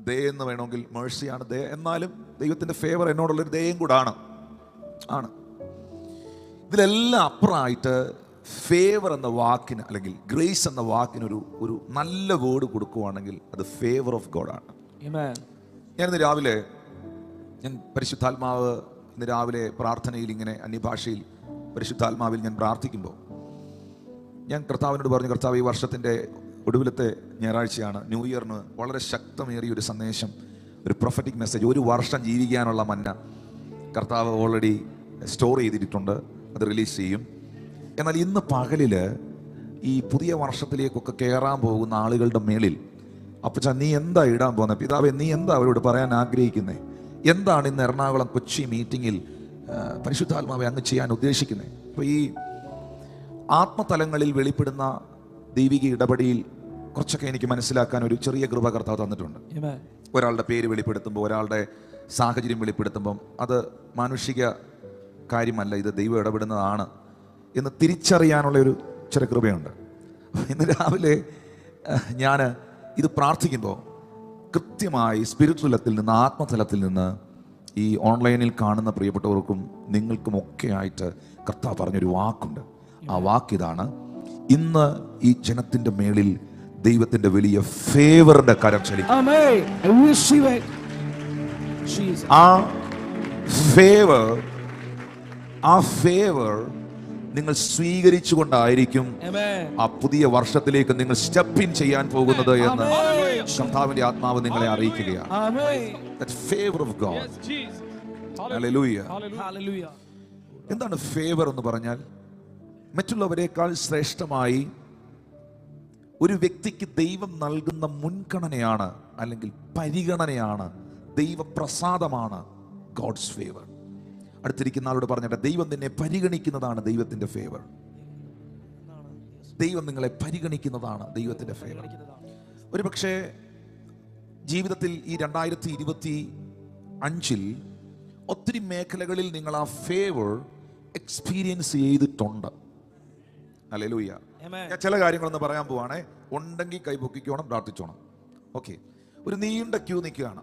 ദയ എന്ന് വേണമെങ്കിൽ മേഴ്സിയാണ് ദയ, എന്നാലും ദൈവത്തിൻ്റെ ഫേവർ എന്നോടുള്ളൊരു ദയയും കൂടാണ്. ഇതിലെല്ലാം അപ്പുറമായിട്ട് ഫേവർ എന്ന വാക്കിന് അല്ലെങ്കിൽ ഗ്രേസ് എന്ന വാക്കിന് ഒരു നല്ല വേർഡ് കൊടുക്കുവാണെങ്കിൽ അത് ഫേവർ ഓഫ് ഗോഡാണ്. ഞാനിന്ന് രാവിലെ പരിശുദ്ധാത്മാവ് ഇന്ന് രാവിലെ പ്രാർത്ഥനയിൽ ഇങ്ങനെ അന്യഭാഷയിൽ പരിശുദ്ധാത്മാവിൽ ഞാൻ പ്രാർത്ഥിക്കുമ്പോൾ ഞാൻ കർത്താവിനോട് പറഞ്ഞു, കർത്താവ് ഈ വർഷത്തിൻ്റെ ഒടുവിലത്തെ ഞായറാഴ്ചയാണ്, ന്യൂ ഇയറിന് വളരെ ശക്തമേറിയ ഒരു സന്ദേശം, ഒരു പ്രൊഫറ്റിക് മെസ്സേജ്, ഒരു വർഷം ജീവിക്കാനുള്ള മന്ന കർത്താവ് ഓൾറെഡി സ്റ്റോർ ചെയ്തിട്ടുണ്ട്, അത് റിലീസ് ചെയ്യും. എന്നാൽ ഇന്ന് പകലിൽ ഈ പുതിയ വർഷത്തിലേക്കൊക്കെ കയറാൻ പോകുന്ന ആളുകളുടെ മേളിൽ അപ്പച്ചാ നീ എന്താ ഇടാൻ പോകുന്നത്, പിതാവേ നീ എന്താ അവരോട് പറയാൻ ആഗ്രഹിക്കുന്നത്, എന്താണ് ഇന്ന് എറണാകുളം കൊച്ചി മീറ്റിങ്ങിൽ പരിശുദ്ധാത്മാവെ അങ്ങ് ചെയ്യാൻ ഉദ്ദേശിക്കുന്നത്? അപ്പോൾ ഈ ആത്മതലങ്ങളിൽ വെളിപ്പെടുന്ന ദൈവിക ഇടപെടിയിൽ കുറച്ചൊക്കെ എനിക്ക് മനസ്സിലാക്കാൻ ഒരു ചെറിയ കൃപ കർത്താവ് തന്നിട്ടുണ്ട്. ഒരാളുടെ പേര് വെളിപ്പെടുത്തുമ്പോൾ, ഒരാളുടെ സാഹചര്യം വെളിപ്പെടുത്തുമ്പം അത് മാനുഷിക കാര്യമല്ല, ഇത് ദൈവം ഇടപെടുന്നതാണ് എന്ന് തിരിച്ചറിയാനുള്ള ഒരു ചെറിയ കൃപയുണ്ട്. ഇന്ന് രാവിലെ ഞാൻ ഇത് പ്രാർത്ഥിക്കുമ്പോൾ കൃത്യമായി സ്പിരിച്വൽ തലത്തിൽ നിന്ന്, ആത്മതലത്തിൽ നിന്ന് ഈ ഓൺലൈനിൽ കാണുന്ന പ്രിയപ്പെട്ടവർക്കും നിങ്ങൾക്കുമൊക്കെ ആയിട്ട് കർത്താവ് പറഞ്ഞൊരു വാക്കുണ്ട്. ആ വാക്കിതാണ്, ഇന്ന് ഈ ജനത്തിന്റെ മേളിൽ ദൈവത്തിന്റെ വലിയ ഫേവറിന്റെ കരം ചലിക്കും. ആ ഫേവർ നിങ്ങൾ സ്വീകരിച്ചുകൊണ്ടായിരിക്കും ആ പുതിയ വർഷത്തിലേക്ക് നിങ്ങൾ സ്റ്റെപ്പ് ഇൻ ചെയ്യാൻ പോകുന്നത് എന്ന് കർത്താവിന്റെ ആത്മാവ് നിങ്ങളെ അറിയിക്കുകയാണ്. That favor of God. Hallelujah. എന്താണ് ഫേവർ എന്ന് പറഞ്ഞാൽ? മറ്റുള്ളവരെക്കാൾ ശ്രേഷ്ഠമായി ഒരു വ്യക്തിക്ക് ദൈവം നൽകുന്ന മുൻഗണനയാണ്, അല്ലെങ്കിൽ പരിഗണനയാണ്, ദൈവപ്രസാദമാണ് ഗോഡ്സ് ഫേവർ. അടുത്തിരിക്കുന്ന ആളോട് പറഞ്ഞിട്ട്, ദൈവം നിന്നെ പരിഗണിക്കുന്നതാണ് ദൈവത്തിന്റെ ഫേവർ. ദൈവം നിങ്ങളെ പരിഗണിക്കുന്നതാണ് ദൈവത്തിന്റെ ഫേവർ. ഒരു പക്ഷേ ജീവിതത്തിൽ ഈ 2025 ഒത്തിരി മേഖലകളിൽ നിങ്ങൾ ആ ഫേവർ എക്സ്പീരിയൻസ് ചെയ്തിട്ടുണ്ട്. ഹല്ലേലൂയ. ഞാൻ ചില കാര്യങ്ങളൊന്ന് പറയാൻ പോവാണേ. ഉണ്ടെങ്കിൽ കൈപൊക്കിക്കോണം, പ്രാർത്ഥിച്ചോണം. ഓക്കെ, ഒരു നീണ്ട ക്യൂ നിൽക്കുകയാണ്.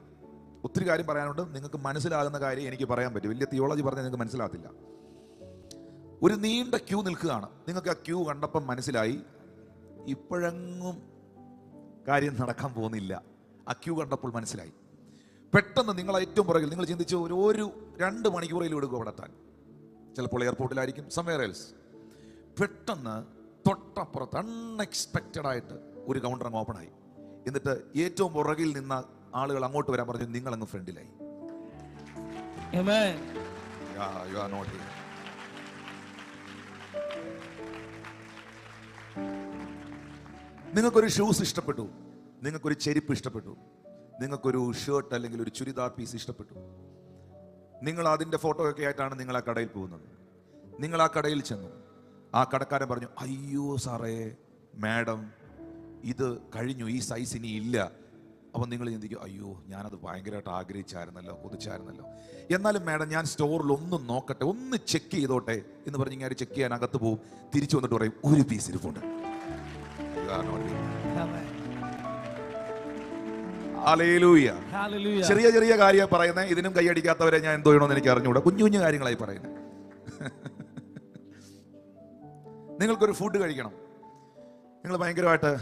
ഒത്തിരി കാര്യം പറയാനുണ്ട്. നിങ്ങൾക്ക് മനസ്സിലാകുന്ന കാര്യം എനിക്ക് പറയാൻ പറ്റും. വലിയ തിയോളജി പറഞ്ഞാൽ നിങ്ങൾക്ക് മനസ്സിലാകത്തില്ല. ഒരു നീണ്ട ക്യൂ നിൽക്കുകയാണ്. നിങ്ങൾക്ക് ആ ക്യൂ കണ്ടപ്പം മനസ്സിലായി ഇപ്പോഴെങ്ങും കാര്യം നടക്കാൻ പോകുന്നില്ല. ആ ക്യൂ കണ്ടപ്പോൾ മനസ്സിലായി. പെട്ടെന്ന് നിങ്ങൾ ഏറ്റവും പുറകിൽ, നിങ്ങൾ ചിന്തിച്ചു ഒരു 2 മണിക്കൂറിലും എടുക്കും അവിടെ എത്താൻ. ചിലപ്പോൾ എയർപോർട്ടിലായിരിക്കും, സംവെയർ എൽസ്. പെട്ടെന്ന് തൊട്ടപ്പുറത്ത് അൺഎക്സ്പെക്റ്റഡ് ആയിട്ട് ഒരു കൗണ്ടർ അങ്ങ് ഓപ്പൺ ആയി. എന്നിട്ട് ഏറ്റവും പുറകിൽ നിന്ന ആളുകൾ അങ്ങോട്ട് വരാൻ പറഞ്ഞു, നിങ്ങൾ അങ്ങ് ഫ്രണ്ടിലായി. നിങ്ങൾക്കൊരു ഷൂസ് ഇഷ്ടപ്പെട്ടു, നിങ്ങൾക്കൊരു ചെരുപ്പ് ഇഷ്ടപ്പെട്ടു, നിങ്ങൾക്കൊരു ഷർട്ട് അല്ലെങ്കിൽ ഒരു ചുരിദാർ പീസ് ഇഷ്ടപ്പെട്ടു. നിങ്ങൾ അതിൻ്റെ ഫോട്ടോ ഒക്കെ ആയിട്ടാണ് നിങ്ങൾ ആ കടയിൽ പോകുന്നത്. നിങ്ങൾ ആ കടയിൽ ചെന്നു. ആ കടക്കാരൻ പറഞ്ഞു, അയ്യോ സാറേ, മാഡം ഇത് കഴിഞ്ഞു, ഈ സൈസ് ഇനി ഇല്ല. അപ്പം നിങ്ങൾ ചിന്തിക്കും, അയ്യോ ഞാനത് ഭയങ്കരമായിട്ട് ആഗ്രഹിച്ചായിരുന്നല്ലോ, കൊതിച്ചായിരുന്നല്ലോ. എന്നാലും മാഡം ഞാൻ സ്റ്റോറിൽ ഒന്ന് നോക്കട്ടെ, ഒന്ന് ചെക്ക് ചെയ്തോട്ടെ എന്ന് പറഞ്ഞ് ഇങ്ങനെ ചെക്ക് ചെയ്യാൻ അകത്ത് പോകും. തിരിച്ചു വന്നിട്ട് പറയും, ഒരു പീസ് ഇരിപ്പുണ്ട്. ചെറിയ ചെറിയ കാര്യം പറയുന്നത്. ഇതിനും കൈയടിക്കാത്തവരെ ഞാൻ എന്തോ ചെയ്യണമെന്ന് എനിക്ക് അറിഞ്ഞുകൂടാ. കുഞ്ഞു കുഞ്ഞു കാര്യങ്ങളായി പറയുന്നത്. നിങ്ങൾക്കൊരു ഫുഡ് കഴിക്കണം. നിങ്ങൾ ഭയങ്കരമായിട്ട്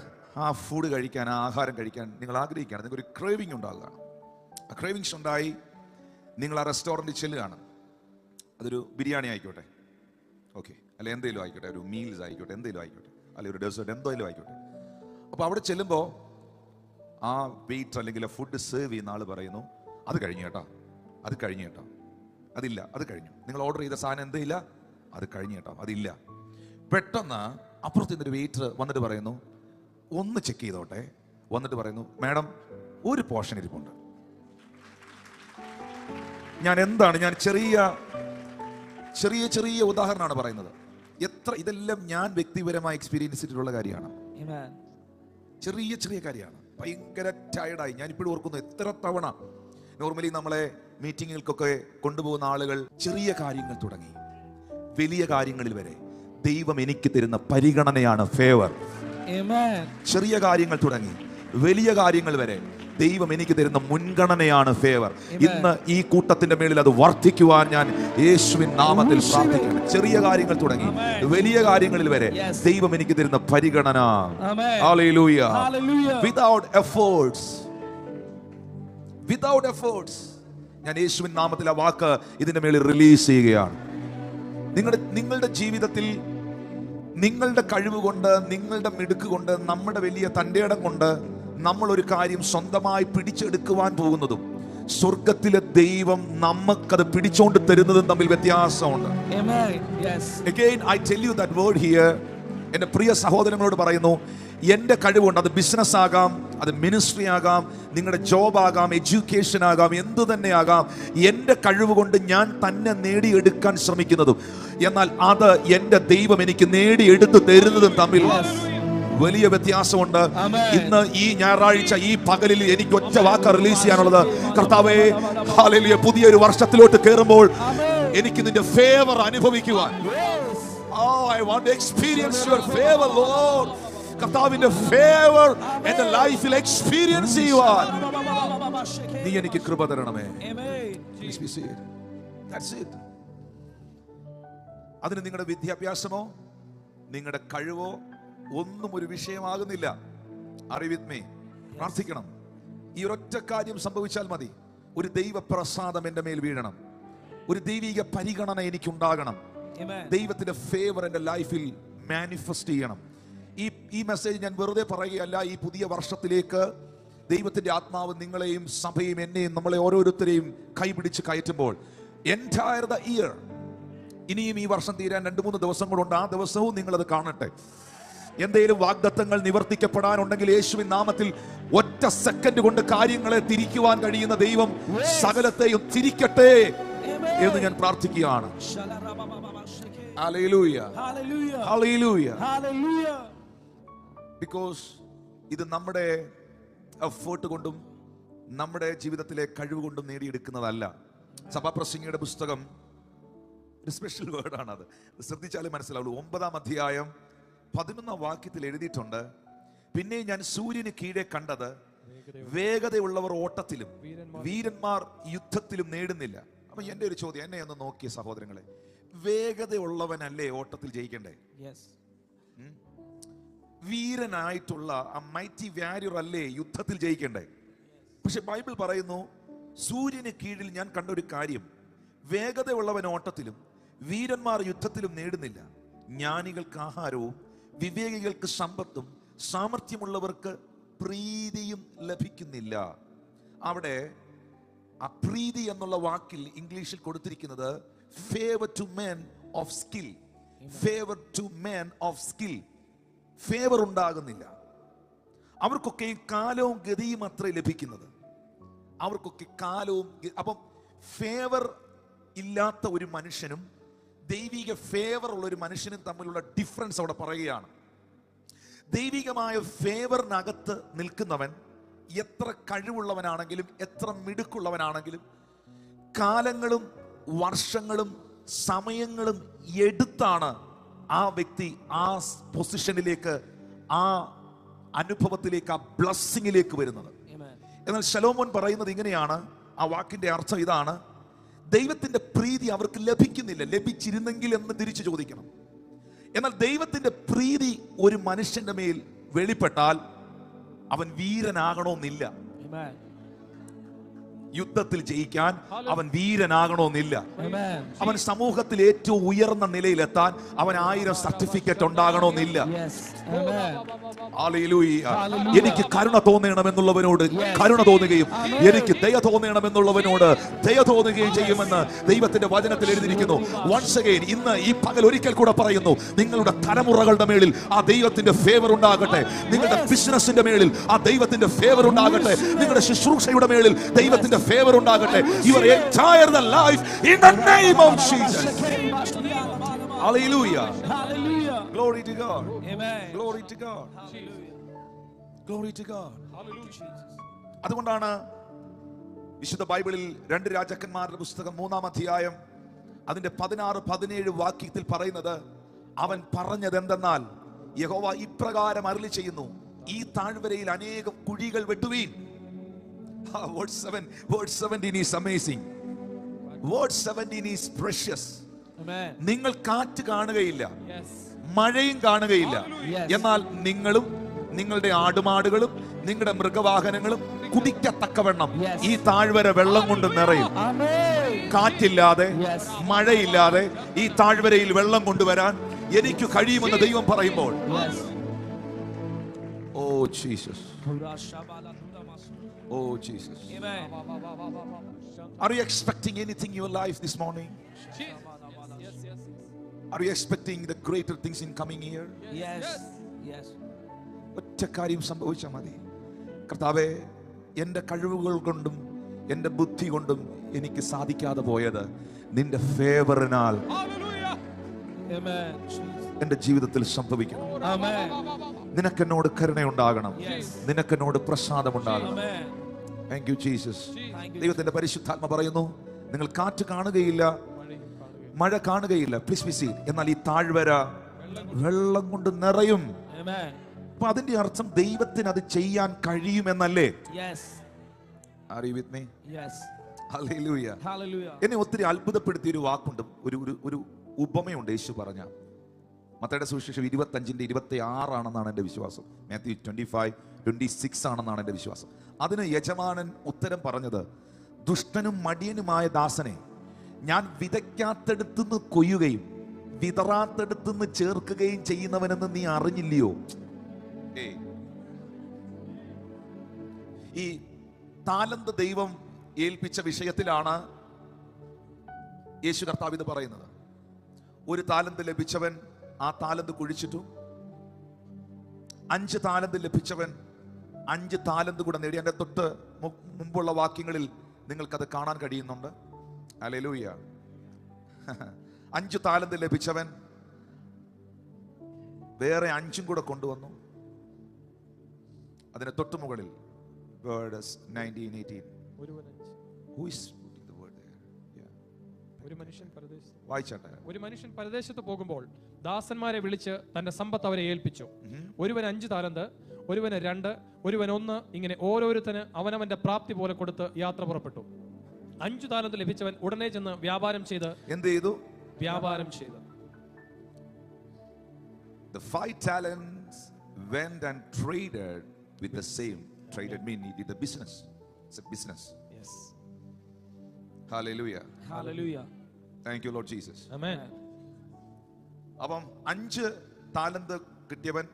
ആ ഫുഡ് കഴിക്കാൻ, ആ ആഹാരം കഴിക്കാൻ നിങ്ങൾ ആഗ്രഹിക്കുകയാണ്. നിങ്ങൾക്കൊരു ക്രേവിംഗ് ഉണ്ടാകുകയാണ്. ആ ക്രേവിങ്സ് ഉണ്ടായി നിങ്ങൾ ആ റെസ്റ്റോറൻറ്റിൽ ചെല്ലുകയാണ്. അതൊരു ബിരിയാണി ആയിക്കോട്ടെ, ഓക്കെ, അല്ലെ എന്തെങ്കിലും ആയിക്കോട്ടെ, ഒരു മീൽസ് ആയിക്കോട്ടെ, എന്തെങ്കിലും ആയിക്കോട്ടെ, അല്ലെ ഒരു ഡെസേർട്ട് എന്തെങ്കിലും ആയിക്കോട്ടെ. അപ്പോൾ അവിടെ ചെല്ലുമ്പോൾ ആ വെയിറ്റർ അല്ലെങ്കിൽ ഫുഡ് സെർവ് ചെയ്യുന്ന ആൾ പറയുന്നു, അത് കഴിഞ്ഞു കേട്ടോ, അത് കഴിഞ്ഞു കേട്ടോ, അതില്ല, അത് കഴിഞ്ഞു. നിങ്ങൾ ഓർഡർ ചെയ്ത സാധനം എന്തില്ല, അത് കഴിഞ്ഞു കേട്ടോ, അതില്ല. പെട്ടെന്ന് അപ്പുറത്ത് നിന്നൊരു വെയിറ്റർ വന്നിട്ട് പറയുന്നു, ഒന്ന് ചെക്ക് ചെയ്തോട്ടെ. വന്നിട്ട് പറയുന്നു, മാഡം ഒരു പോർഷൻ ഇരിപ്പുണ്ട്. ഞാൻ ചെറിയ ചെറിയ ചെറിയ ഉദാഹരണമാണ് പറയുന്നത്. ഇതെല്ലാം ഞാൻ വ്യക്തിപരമായി എക്സ്പീരിയൻസ് ചെയ്തിട്ടുള്ള കാര്യമാണ്. ചെറിയ ചെറിയ കാര്യമാണ്. ഭയങ്കര ടയർഡായി. ഞാൻ ഇപ്പോഴും ഓർക്കുന്നു, എത്ര തവണ നോർമലി നമ്മളെ മീറ്റിങ്ങുകൾക്കൊക്കെ കൊണ്ടുപോകുന്ന ആളുകൾ ചെറിയ കാര്യങ്ങൾ തുടങ്ങി വലിയ കാര്യങ്ങളിൽ വരെ ദൈവം എനിക്ക് തരുന്ന പരിഗണനയാണ് ഫേവർ. ചെറിയ കാര്യങ്ങൾ തുടങ്ങി വലിയ കാര്യങ്ങൾ വരെ ദൈവം എനിക്ക് തരുന്ന മുൻഗണനയാണ് ഫേവർ. ഇന്ന് ഈ കൂട്ടത്തിന്റെ മേളിൽ അത് വർദ്ധിക്കുവാൻ ഞാൻ യേശുവിൻ നാമത്തിൽ പ്രാർത്ഥിക്കുന്നു. ചെറിയ കാര്യങ്ങൾ തുടങ്ങി വലിയ കാര്യങ്ങളിൽ വരെ ദൈവം എനിക്ക് തരുന്ന പരിഗണന. Hallelujah. Without efforts, without efforts ഞാൻ യേശുവിൻ നാമത്തിൽ ആ വാക്ക് ഇതിന്റെ മേളിൽ റിലീസ് ചെയ്യുകയാണ്. നിങ്ങളുടെ ജീവിതത്തിൽ നിങ്ങളുടെ കഴിവ് കൊണ്ട്, നിങ്ങളുടെ മിടുക്ക് കൊണ്ട്, നമ്മുടെ വലിയ തൻ്റെയിടം കൊണ്ട് നമ്മൾ ഒരു കാര്യം സ്വന്തമായി പിടിച്ചെടുക്കുവാൻ പോകുന്നതും സ്വർഗത്തിലെ ദൈവം നമുക്കത് പിടിച്ചോണ്ട് തരുന്നതും തമ്മിൽ വ്യത്യാസമുണ്ട്. Again, I tell you that word here. എൻ്റെ പ്രിയ സഹോദരങ്ങളോട് പറയുന്നു, എൻ്റെ കഴിവുണ്ട്, അത് ബിസിനസ് ആകാം, അത് മിനിസ്ട്രി ആകാം, നിങ്ങളുടെ ജോബ് ആകാം, എഡ്യൂക്കേഷൻ ആകാം, എന്തു തന്നെ ആകാം, എൻ്റെ കഴിവ് കൊണ്ട് ഞാൻ തന്നെ നേടിയെടുക്കാൻ ശ്രമിക്കുന്നതും എന്നാൽ അത് എൻ്റെ ദൈവം എനിക്ക് നേടിയെടുത്ത് തരുന്നതും തമ്മിൽ വലിയ വ്യത്യാസമുണ്ട്. ഇന്ന് ഈ ഞായറാഴ്ച ഈ പകലിൽ എനിക്ക് ഒറ്റ വാക്ക് റിലീസ് ചെയ്യാനുള്ളത്, കർത്താവേ ഹല്ലേലൂയ, പുതിയൊരു വർഷത്തിലോട്ട് കയറുമ്പോൾ എനിക്ക് നിന്റെ ഫേവർ അനുഭവിക്കുവാൻ. Oh, I want to experience your favor, Lord. കർത്താവിന്റെ ഫേവർ എന്റെ ലൈഫിൽ എക്സ്പീരിയൻസ് ചെയ്യുവാൻ നീ എനിക്ക് കൃപ തരണമേ. That's it. അതിന് നിങ്ങളുടെ വിദ്യാഭ്യാസമോ നിങ്ങളുടെ കഴിവോ ഒന്നും ഒരു വിഷയമാകുന്നില്ല. Are you with me? പ്രാർത്ഥിക്കണം. ഈ ഒരൊറ്റ കാര്യം സംഭവിച്ചാൽ മതി. ഒരു ദൈവ പ്രസാദം എന്റെ മേൽ വീഴണം, ഒരു ദൈവിക പരിഗണന എനിക്കുണ്ടാകണം, ദൈവത്തിന്റെ ഫേവർ എന്റെ ലൈഫിൽ മാനിഫെസ്റ്റ് ചെയ്യണം. ഈ മെസ്സേജ് ഞാൻ വെറുതെ പറയുകയല്ല. ഈ പുതിയ വർഷത്തിലേക്ക് ദൈവത്തിന്റെ ആത്മാവ് നിങ്ങളെയും സഭയും എന്നെയും നമ്മളെ ഓരോരുത്തരെയും കൈപിടിച്ച് കയറ്റുമ്പോൾ എൻറ്റയർ ദ ഇയർ, ഇനിയും ഈ വർഷം തീരാൻ 2-3 ദിവസം കൊണ്ടുണ്ട്, ആ ദിവസവും നിങ്ങളത് കാണട്ടെ. എന്തെങ്കിലും വാഗ്ദത്തങ്ങൾ നിവർത്തിക്കപ്പെടാനുണ്ടെങ്കിൽ യേശുവിൻ നാമത്തിൽ ഒറ്റ സെക്കൻഡ് കൊണ്ട് കാര്യങ്ങളെ തിരിക്കുവാൻ കഴിയുന്ന ദൈവം സകലത്തെയും തിരിക്കട്ടെ എന്ന് ഞാൻ പ്രാർത്ഥിക്കുകയാണ്. Hallelujah. Hallelujah. Hallelujah. Hallelujah. Because ഇത് നമ്മുടെ എഫേർട്ട് കൊണ്ടും നമ്മുടെ ജീവിതത്തിലെ കഴിവ് കൊണ്ടും നേടിയെടുക്കുന്നതല്ല. സഭാപ്രസംഗിയുടെ പുസ്തകം ഒരു സ്പെഷ്യൽ വേർഡാണ്, അത് ശ്രദ്ധിച്ചാലേ മനസ്സിലാവുള്ളൂ. 9-ാം അധ്യായം 11-ാം വാക്യത്തിൽ എഴുതിയിട്ടുണ്ട്, പിന്നെ ഞാൻ സൂര്യന് കീഴെ കണ്ടത് വേഗതയുള്ളവർ ഓട്ടത്തിലും വീരന്മാർ യുദ്ധത്തിലും നേടുന്നില്ല. അപ്പൊ എന്റെ ഒരു ചോദ്യം, എന്നെ ഒന്ന് നോക്കിയ സഹോദരങ്ങളെ, വേഗതയുള്ളവനല്ലേ ഓട്ടത്തിൽ ജയിക്കണ്ടേ? വീരനായിട്ടുള്ള ആ മൈറ്റി വാരിയർ അല്ലേ യുദ്ധത്തിൽ ജയിക്കണ്ടേ? പക്ഷെ ബൈബിൾ പറയുന്നു, സൂര്യന് കീഴിൽ ഞാൻ കണ്ട ഒരു കാര്യം, വേഗതയുള്ളവൻ ഓട്ടത്തിലും വീരന്മാർ യുദ്ധത്തിലും നേടുന്നില്ല. ജ്ഞാനികൾക്ക് ആഹാരവും വിവേകികൾക്ക് സമ്പത്തും സാമർഥ്യമുള്ളവർക്ക് പ്രീതിയും ലഭിക്കുന്നില്ല. അവിടെ ആ പ്രീതി എന്നുള്ള വാക്കിൽ ഇംഗ്ലീഷിൽ കൊടുത്തിരിക്കുന്നത് favor to men of skill. Favor to men of skill. Favour ഉണ്ടാകുന്നില്ല. അവർക്കൊക്കെ കാലവും ഗതിയും അത്ര ലഭിക്കുന്നത്, അവർക്കൊക്കെ കാലവും. അപ്പം ഫേവർ ഇല്ലാത്ത ഒരു മനുഷ്യനും ദൈവിക ഫേവർ ഉള്ള ഒരു മനുഷ്യനും തമ്മിലുള്ള ഡിഫറൻസ് അവിടെ പറയുകയാണ്. ദൈവികമായ ഫേവറിനകത്ത് നിൽക്കുന്നവൻ എത്ര കഴിവുള്ളവനാണെങ്കിലും എത്ര മിടുക്കുള്ളവനാണെങ്കിലും കാലങ്ങളും വർഷങ്ങളും സമയങ്ങളും എടുത്താണ് ആ വ്യക്തി ആ പൊസിഷനിലേക്ക്, ആ അനുഭവത്തിലേക്ക്, ആ ബ്ലെസ്സിങ്ങിലേക്ക് വരുന്നത്. എന്നാൽ ശലോമോൻ പറയുന്നത് ഇങ്ങനെയാണ്, ആ വാക്കിന്റെ അർത്ഥം ഇതാണ്, ദൈവത്തിന്റെ പ്രീതി അവർക്ക് ലഭിക്കുന്നില്ല. ലഭിച്ചിരുന്നെങ്കിൽ എന്ന് തിരിച്ചു ചോദിക്കണം. എന്നാൽ ദൈവത്തിന്റെ പ്രീതി ഒരു മനുഷ്യന്റെ മേൽ വെളിപ്പെട്ടാൽ അവൻ വീരനാകണമെന്നില്ല. യുദ്ധത്തിൽ ജയിക്കാൻ അവൻ വീരനാകണമെന്നില്ല. അവൻ സമൂഹത്തിൽ ഏറ്റവും ഉയർന്ന നിലയിലെത്താൻ അവൻ 1000 സർട്ടിഫിക്കറ്റ് ഉണ്ടാകണമെന്നില്ല. എനിക്ക് കരുണ തോന്നണമെന്നുള്ളവനോട് കരുണ തോന്നുകയും എനിക്ക് ദയ തോന്നണമെന്നുള്ളവനോട് ദയ തോന്നുകയും ചെയ്യുമെന്ന് ദൈവത്തിന്റെ വചനത്തിൽ എഴുതിയിരിക്കുന്നു. വൺസ് അഗൈൻ ഇന്ന് ഈ പകൽ ഒരിക്കൽ കൂടെ പറയുന്നു, നിങ്ങളുടെ തലമുറകളുടെ മേളിൽ ആ ദൈവത്തിന്റെ ഫേവർ ഉണ്ടാകട്ടെ. നിങ്ങളുടെ ബിസിനസിന്റെ മേളിൽ ആ ദൈവത്തിന്റെ ഫേവർ ഉണ്ടാകട്ടെ. നിങ്ങളുടെ ശുശ്രൂഷയുടെ മേളിൽ ദൈവത്തിന്റെ ഫേവർ ഉണ്ടാകട്ടെ. Your entire life in the name of Jesus. Hallelujah. Hallelujah. Glory to God. Amen. Glory to God. Hallelujah. Glory to God. Hallelujah. അതുകൊണ്ടാണ് വിശുദ്ധ ബൈബിളിൽ 2 രാജാക്കന്മാരുടെ പുസ്തകം 3-ാം അധ്യായം അതിന്റെ 16-17 വാക്യത്തിൽ പറയുന്നത്, അവൻ പറഞ്ഞത് എന്തെന്നാൽ, യഹോവ ഇപ്രകാരം അരുളി ചെയ്യുന്നു, ഈ താഴ്വരയിൽ അനേകം കുഴികൾ വെട്ടുവീൻ, Verse 17 is amazing. Verse 17 is precious. നിങ്ങൾ കാറ്റ് കാണുകയില്ല, മഴയും കാണുകയില്ല, എന്നാൽ നിങ്ങളും നിങ്ങളുടെ ആടുമാടുകളും നിങ്ങളുടെ മൃഗവാഹനങ്ങളും കുടിക്കത്തക്കവണ്ണം ഈ താഴ്വര വെള്ളം കൊണ്ട് നിറയും. കാറ്റില്ലാതെ മഴയില്ലാതെ ഈ താഴ്വരയിൽ വെള്ളം കൊണ്ടുവരാൻ എനിക്ക് കഴിയുമെന്ന് ദൈവം പറയുമ്പോൾ, oh Jesus, oh Jesus. Are you expecting anything in your life this morning? Are you expecting the greater things in coming year? Yes. Yes. ഒറ്റ കാര്യം സംഭവിച്ചാൽ മതി. കർത്താവേ, എൻ്റെ കഴിവുകൾ കൊണ്ടും എൻ്റെ ബുദ്ധി കൊണ്ടും എനിക്ക് സാധിക്കാതെ പോയത് നിന്റെ ഫേവറിനാൽ എൻ്റെ ജീവിതത്തിൽ സംഭവിക്കണം. നിനക്കെന്നോട് കരുണയുണ്ടാകണം, നിനക്കെന്നോട് പ്രസാദമുണ്ടാകണം. Thank you Jesus. ദൈവത്തിന്റെ പരിശുദ്ധാത്മ പറയുന്നു, നിങ്ങൾ കാറ്റ് കാണുകയില്ല, മഴ കാണുകയില്ല, എന്നാൽ ഈ താഴ്വര വെള്ളം കൊണ്ട് നിറയും. അപ്പൊ അതിന്റെ അർത്ഥം ദൈവത്തിന് അത് ചെയ്യാൻ കഴിയുമെന്നല്ലേ? Are you with me? Yes. Hallelujah. Hallelujah. എന്നെ ഒത്തിരി അത്ഭുതപ്പെടുത്തിയ ഒരു വാക്കുണ്ട്, ഒരു ഉപമയുണ്ട് യേശു പറഞ്ഞ. മത്തായിയുടെ സുവിശേഷം 25:26 ആണെന്നാണ് എൻ്റെ വിശ്വാസം. മാത്യു 25:26 ആണെന്നാണ് എൻ്റെ വിശ്വാസം. അതിന് യജമാനൻ ഉത്തരം പറഞ്ഞത്, ദുഷ്ടനും മടിയനുമായ ദാസനെ, ഞാൻ വിതയ്ക്കാത്തടുത്തുനിന്ന് കൊയ്യുകയും വിതറാത്തടുത്തുനിന്ന് ചേർക്കുകയും ചെയ്യുന്നവനെന്ന് നീ അറിഞ്ഞില്ലയോ? ഈ താലന്ത് ദൈവം ഏൽപ്പിച്ച വിഷയത്തിലാണ് യേശു കർത്താവ് ഇത് പറയുന്നത്. ഒരു താലന്ത് ലഭിച്ചവൻ ആ താലന്ത് കുഴിച്ചിട്ടു. 5 താലന്ത് ലഭിച്ചവൻ 5 താലന്ത് കൂടെ നേടി. എൻ്റെ തൊട്ട് മുമ്പുള്ള വാക്യങ്ങളിൽ നിങ്ങൾക്കത് കാണാൻ കഴിയുന്നുണ്ട്. ഹല്ലേലൂയ. 5 താലന്ത് ലഭിച്ചവൻ വേറെ 5 കൂടെ കൊണ്ടുവന്നു. അതിന് തൊട്ട് മുകളിൽ ഒരു മനുഷ്യൻ പരദേശത്ത് പോകുമ്പോൾ ദാസന്മാരെ വിളിച്ച് തന്റെ സമ്പത്ത് അവരെ ഏൽപ്പിച്ചു. ഒരുവൻ 5 താലന്ത്, ഒരുവന് 2, ഒരുവൻ 1, ഇങ്ങനെ ഓരോരുത്തന് അവനവന്റെ പ്രാപ്തി പോലെ കൊടുത്ത് യാത്ര പുറപ്പെട്ടു. 5 താലന്ത് ലഭിച്ചവൻ ഉടനെ ചെന്ന് വ്യാപാരം ചെയ്ത് എന്ത് ചെയ്തു? വ്യാപാരം ചെയ്തു. The 5 talents went and traded with the same. Traded mean he did the business. It's a business. Yes. Hallelujah. Hallelujah. Thank you Lord Jesus. Amen. അപ്പം 5 താലന്ത് കിട്ടിയവൻ,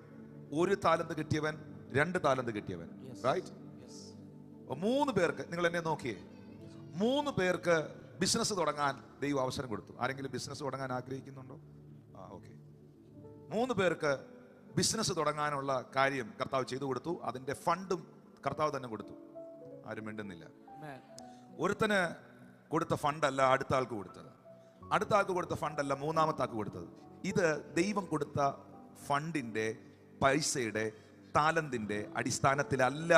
1 താലന്ത് കിട്ടിയവൻ, 2 താലന്ത് കിട്ടിയവൻ, റൈറ്റ്? 3 പേർക്ക്, നിങ്ങൾ എന്നെ നോക്കിയേ, 3 പേർക്ക് ബിസിനസ് തുടങ്ങാൻ ദൈവം അവസരം കൊടുത്തു. ആരെങ്കിലും ബിസിനസ് തുടങ്ങാൻ ആഗ്രഹിക്കുന്നുണ്ടോ? ഓക്കെ. 3 പേർക്ക് ബിസിനസ് തുടങ്ങാനുള്ള കാര്യം കർത്താവ് ചെയ്തു കൊടുത്തു. അതിന്റെ ഫണ്ടും കർത്താവ് തന്നെ കൊടുത്തു. ആരും മിണ്ടുന്നില്ല. ഒരുത്തന് കൊടുത്ത ഫണ്ടല്ല അടുത്ത ആൾക്ക് കൊടുത്തത്, അടുത്ത ആൾക്ക് കൊടുത്ത ഫണ്ടല്ല മൂന്നാമത്തെ ആൾക്ക് കൊടുത്തത്. ഇത് ദൈവം കൊടുത്ത ഫണ്ടിന്റെ, പൈസയുടെ, താലന്തിന്റെ അടിസ്ഥാനത്തിലല്ല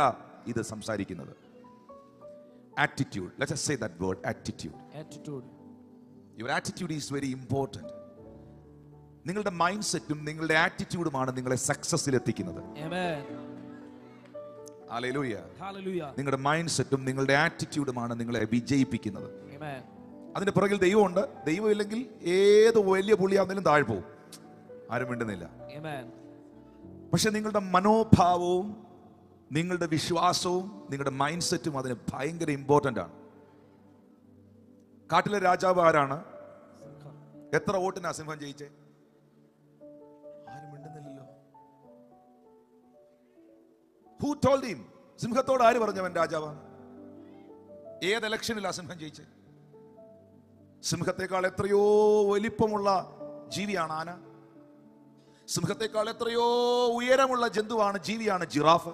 ഇത് സംസാരിക്കുന്നത്. Attitude. Let's just say that word, attitude. Your attitude is very important. നിങ്ങളുടെ മൈൻഡ് സെറ്റും നിങ്ങളുടെ ആറ്റിറ്റ്യൂഡുമാണ് നിങ്ങളെ സക്സസിൽ എത്തിക്കുന്നത്. ഹല്ലേലൂയ. നിങ്ങളുടെ മൈൻഡ് സെറ്റും നിങ്ങളുടെ ആറ്റിറ്റ്യൂഡുമാണ് നിങ്ങളെ വിജയിപ്പിക്കുന്നത്. അതിന്റെ പുറകിൽ ദൈവമുണ്ട്. ദൈവം ഇല്ലെങ്കിൽ ഏത് വലിയ പുള്ളിയാണെങ്കിലും താഴെ പോകും. ആരും മിണ്ടുന്നില്ല. പക്ഷെ നിങ്ങളുടെ മനോഭാവവും നിങ്ങളുടെ വിശ്വാസവും നിങ്ങളുടെ മൈൻഡ് സെറ്റും അതിന് ഭയങ്കര ഇമ്പോർട്ടന്റ് ആണ്. കാട്ടിലെ രാജാവ് ആരാണ്? എത്ര വോട്ടിനാ സിംഹം ജയിച്ചേ? Who told him? സിംഹത്തോട് ആര് പറഞ്ഞവൻ രാജാവാണ്? ഏത് ഇലക്ഷനിലാ സിംഹം ജയിച്ചത്? സിംഹത്തെക്കാൾ എത്രയോ വലിപ്പമുള്ള ജീവിയാണ് ആന. സിംഹത്തെക്കാൾ എത്രയോ ഉയരമുള്ള ജന്തുവാണ്, ജീവിയാണ് ജിറാഫ്.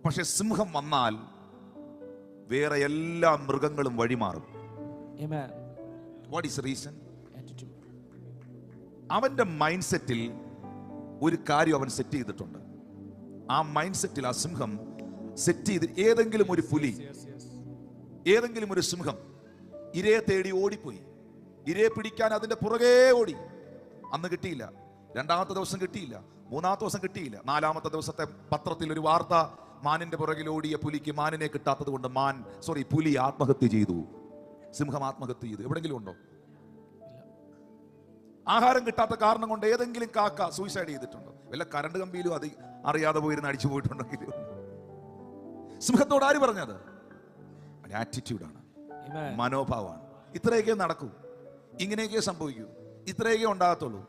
പക്ഷെ സിംഹം വന്നാൽ വേറെ എല്ലാ മൃഗങ്ങളും വഴിമാറും. What is the reason? അവന്റെ മൈൻഡ് സെറ്റിൽ ഒരു കാര്യം അവൻ സെറ്റ് ചെയ്തിട്ടുണ്ട്. ആ മൈൻഡ് സെറ്റിൽ ആ സിംഹം സെറ്റ് ചെയ്ത്, ഏതെങ്കിലും ഒരു പുലി, ഏതെങ്കിലും ഒരു സിംഹം ഇരയെ തേടി ഓടിപ്പോയി, ഇരയെ പിടിക്കാൻ അതിന്റെ പുറകെ ഓടി. അന്ന് കിട്ടിയില്ല, 2ാമത്തെ ദിവസം കിട്ടിയില്ല, 3ാമത്തെ ദിവസം കിട്ടിയില്ല, 4ാമത്തെ ദിവസത്തെ പത്രത്തിൽ ഒരു വാർത്ത മാനിന്റെ പുറകിൽ ഓടിയ പുലിക്ക് മാനിനെ കിട്ടാത്തത് കൊണ്ട് പുലി ആത്മഹത്യ ചെയ്തു, സിംഹം ആത്മഹത്യ ചെയ്തു. എവിടെങ്കിലും ഉണ്ടോ? ആഹാരം കിട്ടാത്ത കാരണം കൊണ്ട് ഏതെങ്കിലും കാക്ക സൂയിസൈഡ് ചെയ്തിട്ടുണ്ടോ? വല്ല കറണ്ട് കമ്പിയിലും അത് അറിയാതെ പോയിരുന്ന് അടിച്ചു പോയിട്ടുണ്ടെങ്കിലും. സിംഹത്തോട് ആര് പറഞ്ഞത്? ആറ്റിറ്റ്യൂഡാണ്, മനോഭാവമാണ്. ഇത്രയൊക്കെ നടക്കൂ, ഇങ്ങനെയൊക്കെ സംഭവിക്കൂ, ഇത്രയൊക്കെ ഉണ്ടാകത്തുള്ളൂ.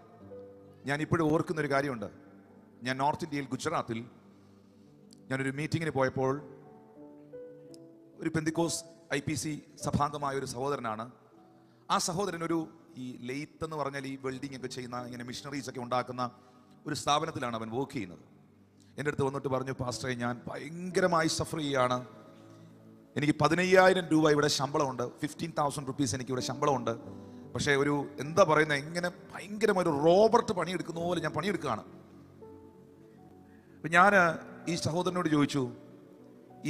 ഞാൻ ഇപ്പോഴും ഓർക്കുന്നൊരു കാര്യമുണ്ട്. ഞാൻ നോർത്ത് ഇന്ത്യയിൽ ഗുജറാത്തിൽ ഞാനൊരു മീറ്റിങ്ങിന് പോയപ്പോൾ ഒരു പെന്തിക്കോസ് IPC സഭാംഗമായ ഒരു സഹോദരനാണ്. ആ സഹോദരൻ ഈ ലെയ്ത്ത് എന്ന് പറഞ്ഞാൽ ഈ വെൽഡിംഗ് ഒക്കെ ചെയ്യുന്ന ഇങ്ങനെ മിഷണറീസ് ഒക്കെ ഉണ്ടാക്കുന്ന ഒരു സ്ഥാപനത്തിലാണ് അവൻ വർക്ക് ചെയ്യുന്നത്. എൻ്റെ അടുത്ത് വന്നിട്ട് പറഞ്ഞു, പാസ്റ്ററെ ഞാൻ ഭയങ്കരമായി സഫർ ചെയ്യുകയാണ്, എനിക്ക് 15,000 രൂപ ഇവിടെ ശമ്പളമുണ്ട്, 15,000 റുപ്പീസ് എനിക്ക് ഇവിടെ ശമ്പളമുണ്ട്. പക്ഷേ എന്താ പറയുന്നത്, ഇങ്ങനെ ഭയങ്കരമായ ഒരു റോബർട്ട് പണിയെടുക്കുന്ന പോലെ ഞാൻ പണിയെടുക്കുകയാണ്. അപ്പം ഞാൻ ഈ സഹോദരനോട് ചോദിച്ചു,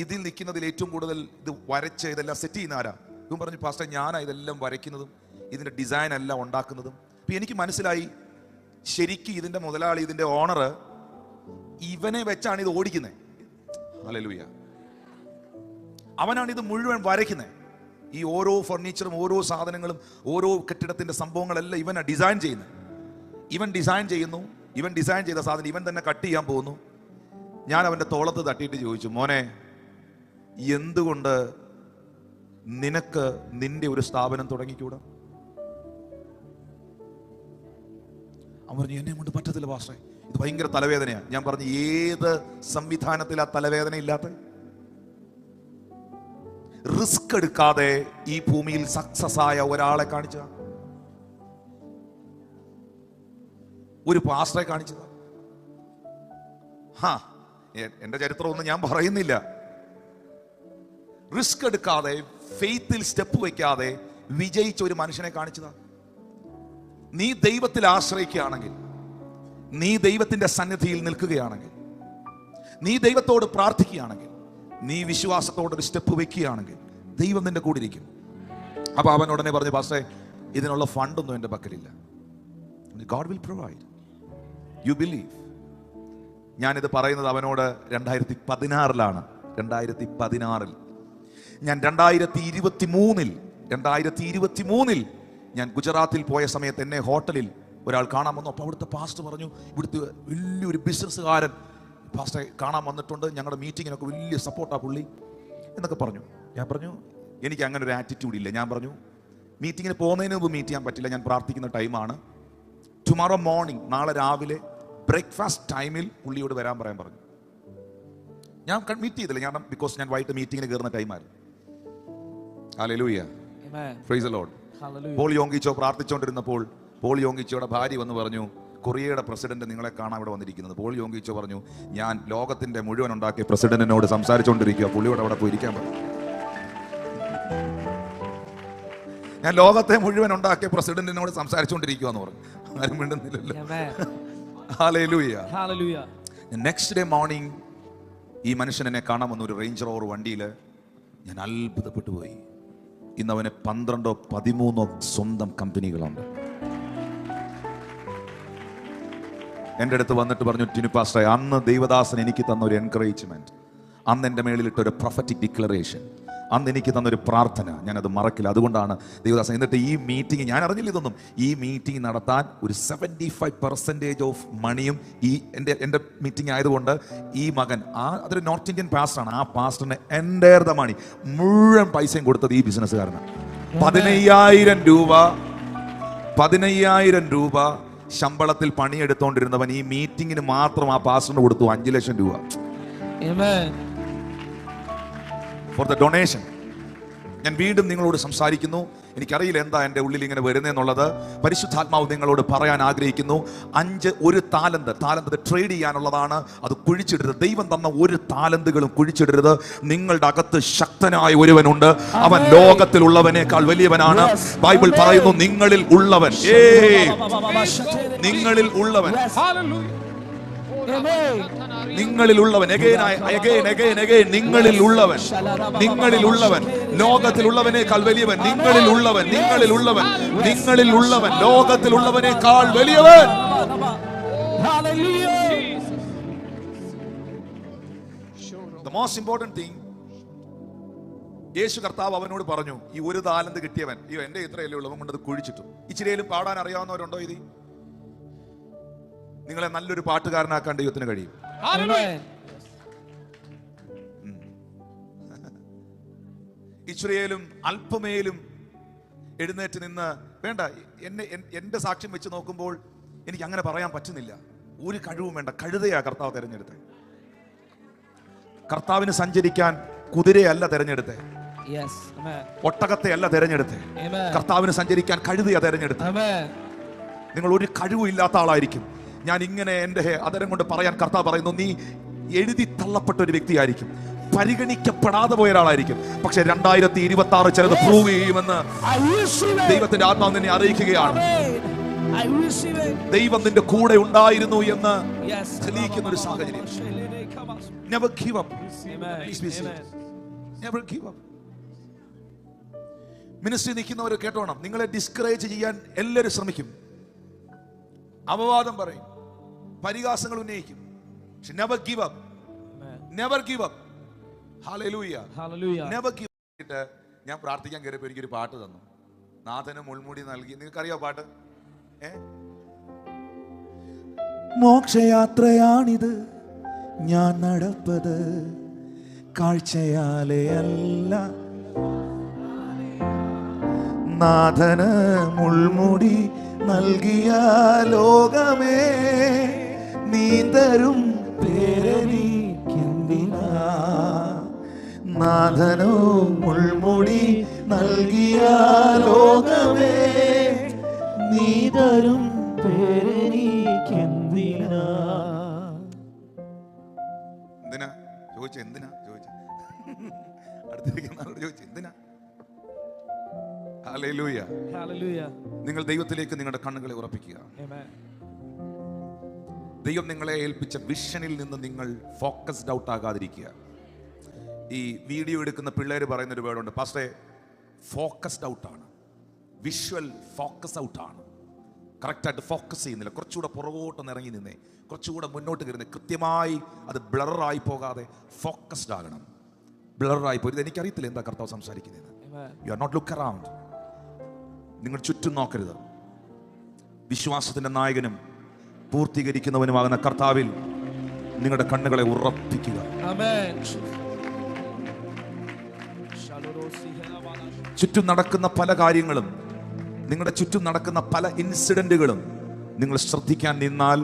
ഇതിൽ നിൽക്കുന്നതിൽ ഏറ്റവും കൂടുതൽ ഇത് വരച്ച് ഇതെല്ലാം സെറ്റ് ചെയ്യുന്ന ആരാ? ഇവൻ പറഞ്ഞു, പാസ്റ്റർ ഞാനാ ഇതെല്ലാം വരയ്ക്കുന്നതും ഇതിൻ്റെ ഡിസൈൻ എല്ലാം ഉണ്ടാക്കുന്നതും. അപ്പം എനിക്ക് മനസ്സിലായി, ശരിക്കും ഇതിൻ്റെ മുതലാളി, ഇതിൻ്റെ ഓണർ ഇവനെ വെച്ചാണ് ഇത് ഓടിക്കുന്നത്. ഹല്ലേലൂയ. അവനാണ് ഇത് മുഴുവൻ വരയ്ക്കുന്നത്. ഈ ഓരോ ഫർണിച്ചറും ഓരോ സാധനങ്ങളും ഓരോ കെട്ടിടത്തിന്റെ സംഭവങ്ങളെല്ലാം ഇവനാണ് ഡിസൈൻ ചെയ്യുന്നത്. ഇവൻ ഡിസൈൻ ചെയ്യുന്നു, ഇവൻ ഡിസൈൻ ചെയ്ത സാധനം ഇവൻ തന്നെ കട്ട് ചെയ്യാൻ പോകുന്നു. ഞാൻ അവൻ്റെ തോളത്ത് തട്ടിയിട്ട് ചോദിച്ചു, മോനെ എന്തുകൊണ്ട് നിനക്ക് നിന്റെ ഒരു സ്ഥാപനം തുടങ്ങിക്കൂടാ? അവൻ പറഞ്ഞു, എന്നെ കൊണ്ട് പറ്റത്തില്ല പാസ്റ്ററെ, ഇത് ഭയങ്കര തലവേദനയാണ്. ഞാൻ പറഞ്ഞു, ഏത് സംവിധാനത്തിലാ തലവേദന ഇല്ലാത്ത? റിസ്ക് എടുക്കാതെ ഈ ഭൂമിയിൽ സക്സസ് ആയ ഒരാളെ കാണിച്ചതാ, ഒരു പാസ്റ്ററെ കാണിച്ചതാ. എന്റെ ചരിത്രമൊന്നും ഞാൻ പറയുന്നില്ല. റിസ്ക് എടുക്കാതെ ഫെയ്ത്തിൽ സ്റ്റെപ്പ് വയ്ക്കാതെ വിജയിച്ച ഒരു മനുഷ്യനെ കാണിച്ചതാ. നീ ദൈവത്തിൽ ആശ്രയിക്കുകയാണെങ്കിൽ, നീ ദൈവത്തിന്റെ സന്നിധിയിൽ നിൽക്കുകയാണെങ്കിൽ, നീ ദൈവത്തോട് പ്രാർത്ഥിക്കുകയാണെങ്കിൽ, നീ വിശ്വാസത്തോടൊരു സ്റ്റെപ്പ് വെക്കുകയാണെങ്കിൽ ദൈവം നിന്റെ കൂടെ ഇരിക്കും. അപ്പൊ അവൻ ഉടനെ പറഞ്ഞു, പാസ്റ്റേ ഇതിനുള്ള ഫണ്ടൊന്നും എൻ്റെ പക്കലില്ല. God will provide. You believe. ഞാനിത് പറയുന്നത് അവനോട് 2016 2016 ഞാൻ 2023 ഞാൻ ഗുജറാത്തിൽ പോയ സമയത്ത് എന്നെ ഹോട്ടലിൽ ഒരാൾ കാണാൻ വന്നു. അപ്പോൾ അവിടുത്തെ പാസ്റ്റർ പറഞ്ഞു, ഇവിടുത്തെ വലിയൊരു ബിസിനസ്സുകാരൻ പാസ്റ്ററെ കാണാൻ വന്നിട്ടുണ്ട്, ഞങ്ങളുടെ മീറ്റിങ്ങിനൊക്കെ വലിയ സപ്പോർട്ടാണ് പുള്ളി എന്നൊക്കെ പറഞ്ഞു. ഞാൻ പറഞ്ഞു, എനിക്ക് അങ്ങനെ ഒരു ആറ്റിറ്റ്യൂഡ് ഇല്ല. ഞാൻ പറഞ്ഞു, മീറ്റിങ്ങിന് പോകുന്നതിന് മുമ്പ് മീറ്റ് ചെയ്യാൻ പറ്റില്ല, ഞാൻ പ്രാർത്ഥിക്കുന്ന ടൈമാണ്. ടുമോറോ മോർണിംഗ്, നാളെ രാവിലെ ബ്രേക്ക്ഫാസ്റ്റ് ടൈമിൽ പുള്ളിയോട് വരാൻ പറയാൻ പറഞ്ഞു. ഞാൻ മീറ്റ് ചെയ്തില്ല, ബിക്കോസ് ഞാൻ വൈകിട്ട് മീറ്റിങ്ങിന് കയറുന്ന ടൈമായിരുന്നു. Hallelujah, praise the Lord. Paul Yonggi Cho പ്രാർത്ഥിച്ചുകൊണ്ടിരുന്നപ്പോൾ പോൾ യോങ്കിച്ചോയുടെ ഭാര്യ വന്ന് പറഞ്ഞു, കൊറിയയുടെ പ്രസിഡന്റ് നിങ്ങളെ കാണാൻ ഇവിടെ വന്നിരിക്കുന്നത്. പോൾ യോങ്കിച്ചോ പറഞ്ഞു, ഞാൻ ലോകത്തിന്റെ മുഴുവൻ ഉണ്ടാക്കിയ പ്രസിഡന്റിനോട് സംസാരിച്ചുകൊണ്ടിരിക്കുക, പുള്ളിയോട് അവിടെ പോയി ഇരിക്കാൻ പറഞ്ഞു. ഞാൻ ലോകത്തെ മുഴുവൻ ഉണ്ടാക്കിയ പ്രസിഡന്റിനോട് സംസാരിച്ചുകൊണ്ടിരിക്കുക എന്ന് പറഞ്ഞു. ആരും മിണ്ടുന്നില്ലല്ലോ. ഹല്ലേലൂയ. നെക്സ്റ്റ് ഡേ മോർണിംഗ് ഈ മനുഷ്യൻ എന്നെ കാണാൻ വന്ന ഒരു റേഞ്ച് റോവർ വണ്ടിയിൽ. ഞാൻ അത്ഭുതപ്പെട്ടു പോയി. ഇന്ന് അവന് 12 13 സ്വന്തം കമ്പനികളുണ്ട്. എൻ്റെ അടുത്ത് വന്നിട്ട് പറഞ്ഞു, ടിനു പാസ്റ്റർ, അന്ന് ദൈവദാസൻ എനിക്ക് തന്ന ഒരു എൻകറേജ്മെന്റ്, അന്ന് എൻ്റെ മേളിലിട്ട ഒരു പ്രൊഫറ്റിക് ഡിക്ലറേഷൻ, അന്ന് എനിക്ക് തന്നൊരു പ്രാർത്ഥന, ഞാനത് മറക്കില്ല. അതുകൊണ്ടാണ് ദൈവദാസൻ. എന്നിട്ട് ഈ മീറ്റിംഗ് ഞാൻ അറിഞ്ഞില്ല ഇതൊന്നും. ഈ മീറ്റിംഗ് നടത്താൻ ഒരു 75% ഓഫ് മണിയും എൻ്റെ മീറ്റിംഗ് ആയതുകൊണ്ട് ഈ മകൻ, അതൊരു നോർത്ത് ഇന്ത്യൻ പാസ്റ്ററാണ്, ആ പാസ്റ്ററിന് എൻ്റെ മണി മുഴുവൻ പൈസയും കൊടുത്തത് ഈ ബിസിനസ്സുകാരനാണ്. 15,000 രൂപ ശമ്പളത്തിൽ പണിയെടുത്തോണ്ടിരുന്നവൻ ഈ മീറ്റിങ്ങിന് മാത്രം ആ പാസ്റ്ററിന് കൊടുത്തു 5 ലക്ഷം രൂപ ഫോർ ദ ഡൊണേഷൻ. ഞാൻ വീണ്ടും നിങ്ങളോട് സംസാരിക്കുന്നു. എനിക്കറിയില്ല എന്താ എൻ്റെ ഉള്ളിൽ ഇങ്ങനെ വരുന്നതെന്നുള്ളത്. പരിശുദ്ധാത്മാവ് നിങ്ങളോട് പറയാൻ ആഗ്രഹിക്കുന്നു. ഒരു താലന്ത് ട്രേഡ് ചെയ്യാനുള്ളതാണ്. അത് കുഴിച്ചിടരുത്. ദൈവം തന്ന ഒരു താലന്തുകളും കുഴിച്ചിടരുത്. നിങ്ങളുടെ അകത്ത് ശക്തനായ ഒരുവനുണ്ട്. അവൻ ലോകത്തിലുള്ളവനേക്കാൾ വലിയവനാണ്. ബൈബിൾ പറയുന്നു, നിങ്ങളിൽ ഉള്ളവൻ, നിങ്ങളിൽ ഉള്ളവൻ, നിങ്ങളിൽ ഉള്ളവൻ, നിങ്ങളിൽ ഉള്ളവൻ, നിങ്ങളിൽ ഉള്ളവൻ, ലോകത്തിലുള്ളവനേക്കാൾ വലിയവൻ, നിങ്ങളിൽ ഉള്ളവൻ, നിങ്ങളിൽ ഉള്ളവൻ, നിങ്ങളിൽ ഉള്ളവൻ, ലോകത്തിലുള്ളവനേക്കാൾ വലിയവൻ. The The most important thing, യേശു കർത്താവ് അവനോട് പറഞ്ഞു, ഈ ഒരു താലന്ത് കിട്ടിയവൻ, അയ്യോ എന്റെ ഇത്രയല്ലേ ഉള്ളൂ, അവൻ കൊണ്ടത് കുഴിച്ചിട്ടു. ഇച്ചിരിയിലും പാടാൻ അറിയാവുന്നവരുണ്ടോ? ഇത് നിങ്ങളെ നല്ലൊരു പാട്ടുകാരനാക്കാൻ ദൈവത്തിന് കഴിയും. ഇച്ചിരിയിലും അല്പമേലും എഴുന്നേറ്റ് നിന്ന്, വേണ്ട എന്റെ സാക്ഷ്യം വെച്ച് നോക്കുമ്പോൾ എനിക്ക് അങ്ങനെ പറയാൻ പറ്റുന്നില്ല. ഒരു കഴിവും വേണ്ട, കഴുതയാ കർത്താവ് തെരഞ്ഞെടുത്തത്. കർത്താവിന് സഞ്ചരിക്കാൻ കുതിരയല്ല തെരഞ്ഞെടുത്തേ, ഒട്ടകത്തെ അല്ല തെരഞ്ഞെടുത്തേ, കർത്താവിന് സഞ്ചരിക്കാൻ കഴുതയാ തെരഞ്ഞെടുത്തേ. നിങ്ങൾ ഒരു കഴിവും ഇല്ലാത്ത ആളായിരിക്കും. ഞാൻ ഇങ്ങനെ എന്റെ അതരം കൊണ്ട് പറയാൻ കർത്താവ് പറയുന്നു, നീ എഴുതി തള്ളപ്പെട്ട ഒരു വ്യക്തിയായിരിക്കും, പരിഗണിക്കപ്പെടാതെ പോയ ഒരാളായിരിക്കും. പക്ഷെ 2026 ചിലത് പ്രൂവ് ചെയ്യുമെന്ന് ദൈവത്തിന്റെ ആത്മാവ് നിന്നെ അറിയിക്കുകയാണ്. ദൈവം നിന്റെ കൂടെ ഉണ്ടായിരുന്നു എന്ന് തെളിയിക്കുന്ന ഒരു സാഹചര്യം. Never give up. Please be serious. Never give up. Ministry നിൽക്കുന്നവർ കേട്ടോണം, നിങ്ങളെ ഡിസ്കറേജ് ചെയ്യാൻ എല്ലാവരും ശ്രമിക്കും, അപവാദം പറയും, പരിഹാസങ്ങൾ ഉന്നയിക്കും. Never give up. Never give up. Hallelujah. Never give up. ഞാൻ പ്രാർത്ഥിക്കാൻ കയറിയപ്പോൾ എനിക്കൊരു പാട്ട് തന്നു, നാഥന് മുൾമുടി നൽകി. നിങ്ങൾക്കറിയോ പാട്ട്? മോക്ഷയാത്രയാണിത് ഞാൻ നടപ്പത്, കാഴ്ചയാലെ അല്ല, നാഥന് മുൾമുടി നൽകിയ ലോകമേ, നീ തരും പേരെനിക്കെന്തിനാ, നാഥനോ മുൾമുടി നൽകിയ ലോകമേ, നീ തരും പേരെനിക്കെന്തിനാ. എന്തിനാ ചോദിച്ച? എന്തിനാ ചോദിച്ച? അടുത്തിരിക്കുന്ന ആളോട് ചോദിച്ച എന്തിനാ? ഹല്ലേലൂയ. നിങ്ങൾ ദൈവത്തിലേക്ക് നിങ്ങളുടെ കണ്ണുകളെ ഉറപ്പിക്കുക. ദൈവം നിങ്ങളെ ഏൽപ്പിച്ച വിഷനിൽ നിന്ന് നിങ്ങൾ ഫോക്കസ്ഡ് ഔട്ട് ആകാതിരിക്കുക. ഈ വീഡിയോ എടുക്കുന്ന പിള്ളേർ പറയുന്ന ഒരു വേർഡുണ്ട്, പാസ്റ്റേ ഫോക്കസ്ഡ് ഔട്ടാണ്, വിഷ്വൽ ഫോക്കസ് ഔട്ടാണ്. കറക്റ്റായിട്ട് ഫോക്കസ് ചെയ്യുന്നില്ല, കുറച്ചുകൂടെ പുറകോട്ടൊന്ന് ഇറങ്ങി നിന്നേ, കുറച്ചുകൂടെ മുന്നോട്ട് കയറുന്നേ, കൃത്യമായി അത് ബ്ലറായി പോകാതെ ഫോക്കസ്ഡ് ആകണം. ബ്ലറായി പോയി എനിക്കറിയത്തില്ല എന്താ കർത്താവ് സംസാരിക്കുന്നത്. You are not look around. നിങ്ങൾ ചുറ്റും നോക്കരുത്. വിശ്വാസത്തിന്റെ നായകനും പൂർത്തീകരിക്കുന്നവനുമാകുന്ന കർത്താവിൽ നിങ്ങളുടെ കണ്ണുകളെ ഉറപ്പിക്കുക. ചുറ്റും നടക്കുന്ന പല കാര്യങ്ങളും, നിങ്ങളുടെ ചുറ്റും നടക്കുന്ന പല ഇൻസിഡന്റുകളും നിങ്ങൾ ശ്രദ്ധിക്കാൻ നിന്നാൽ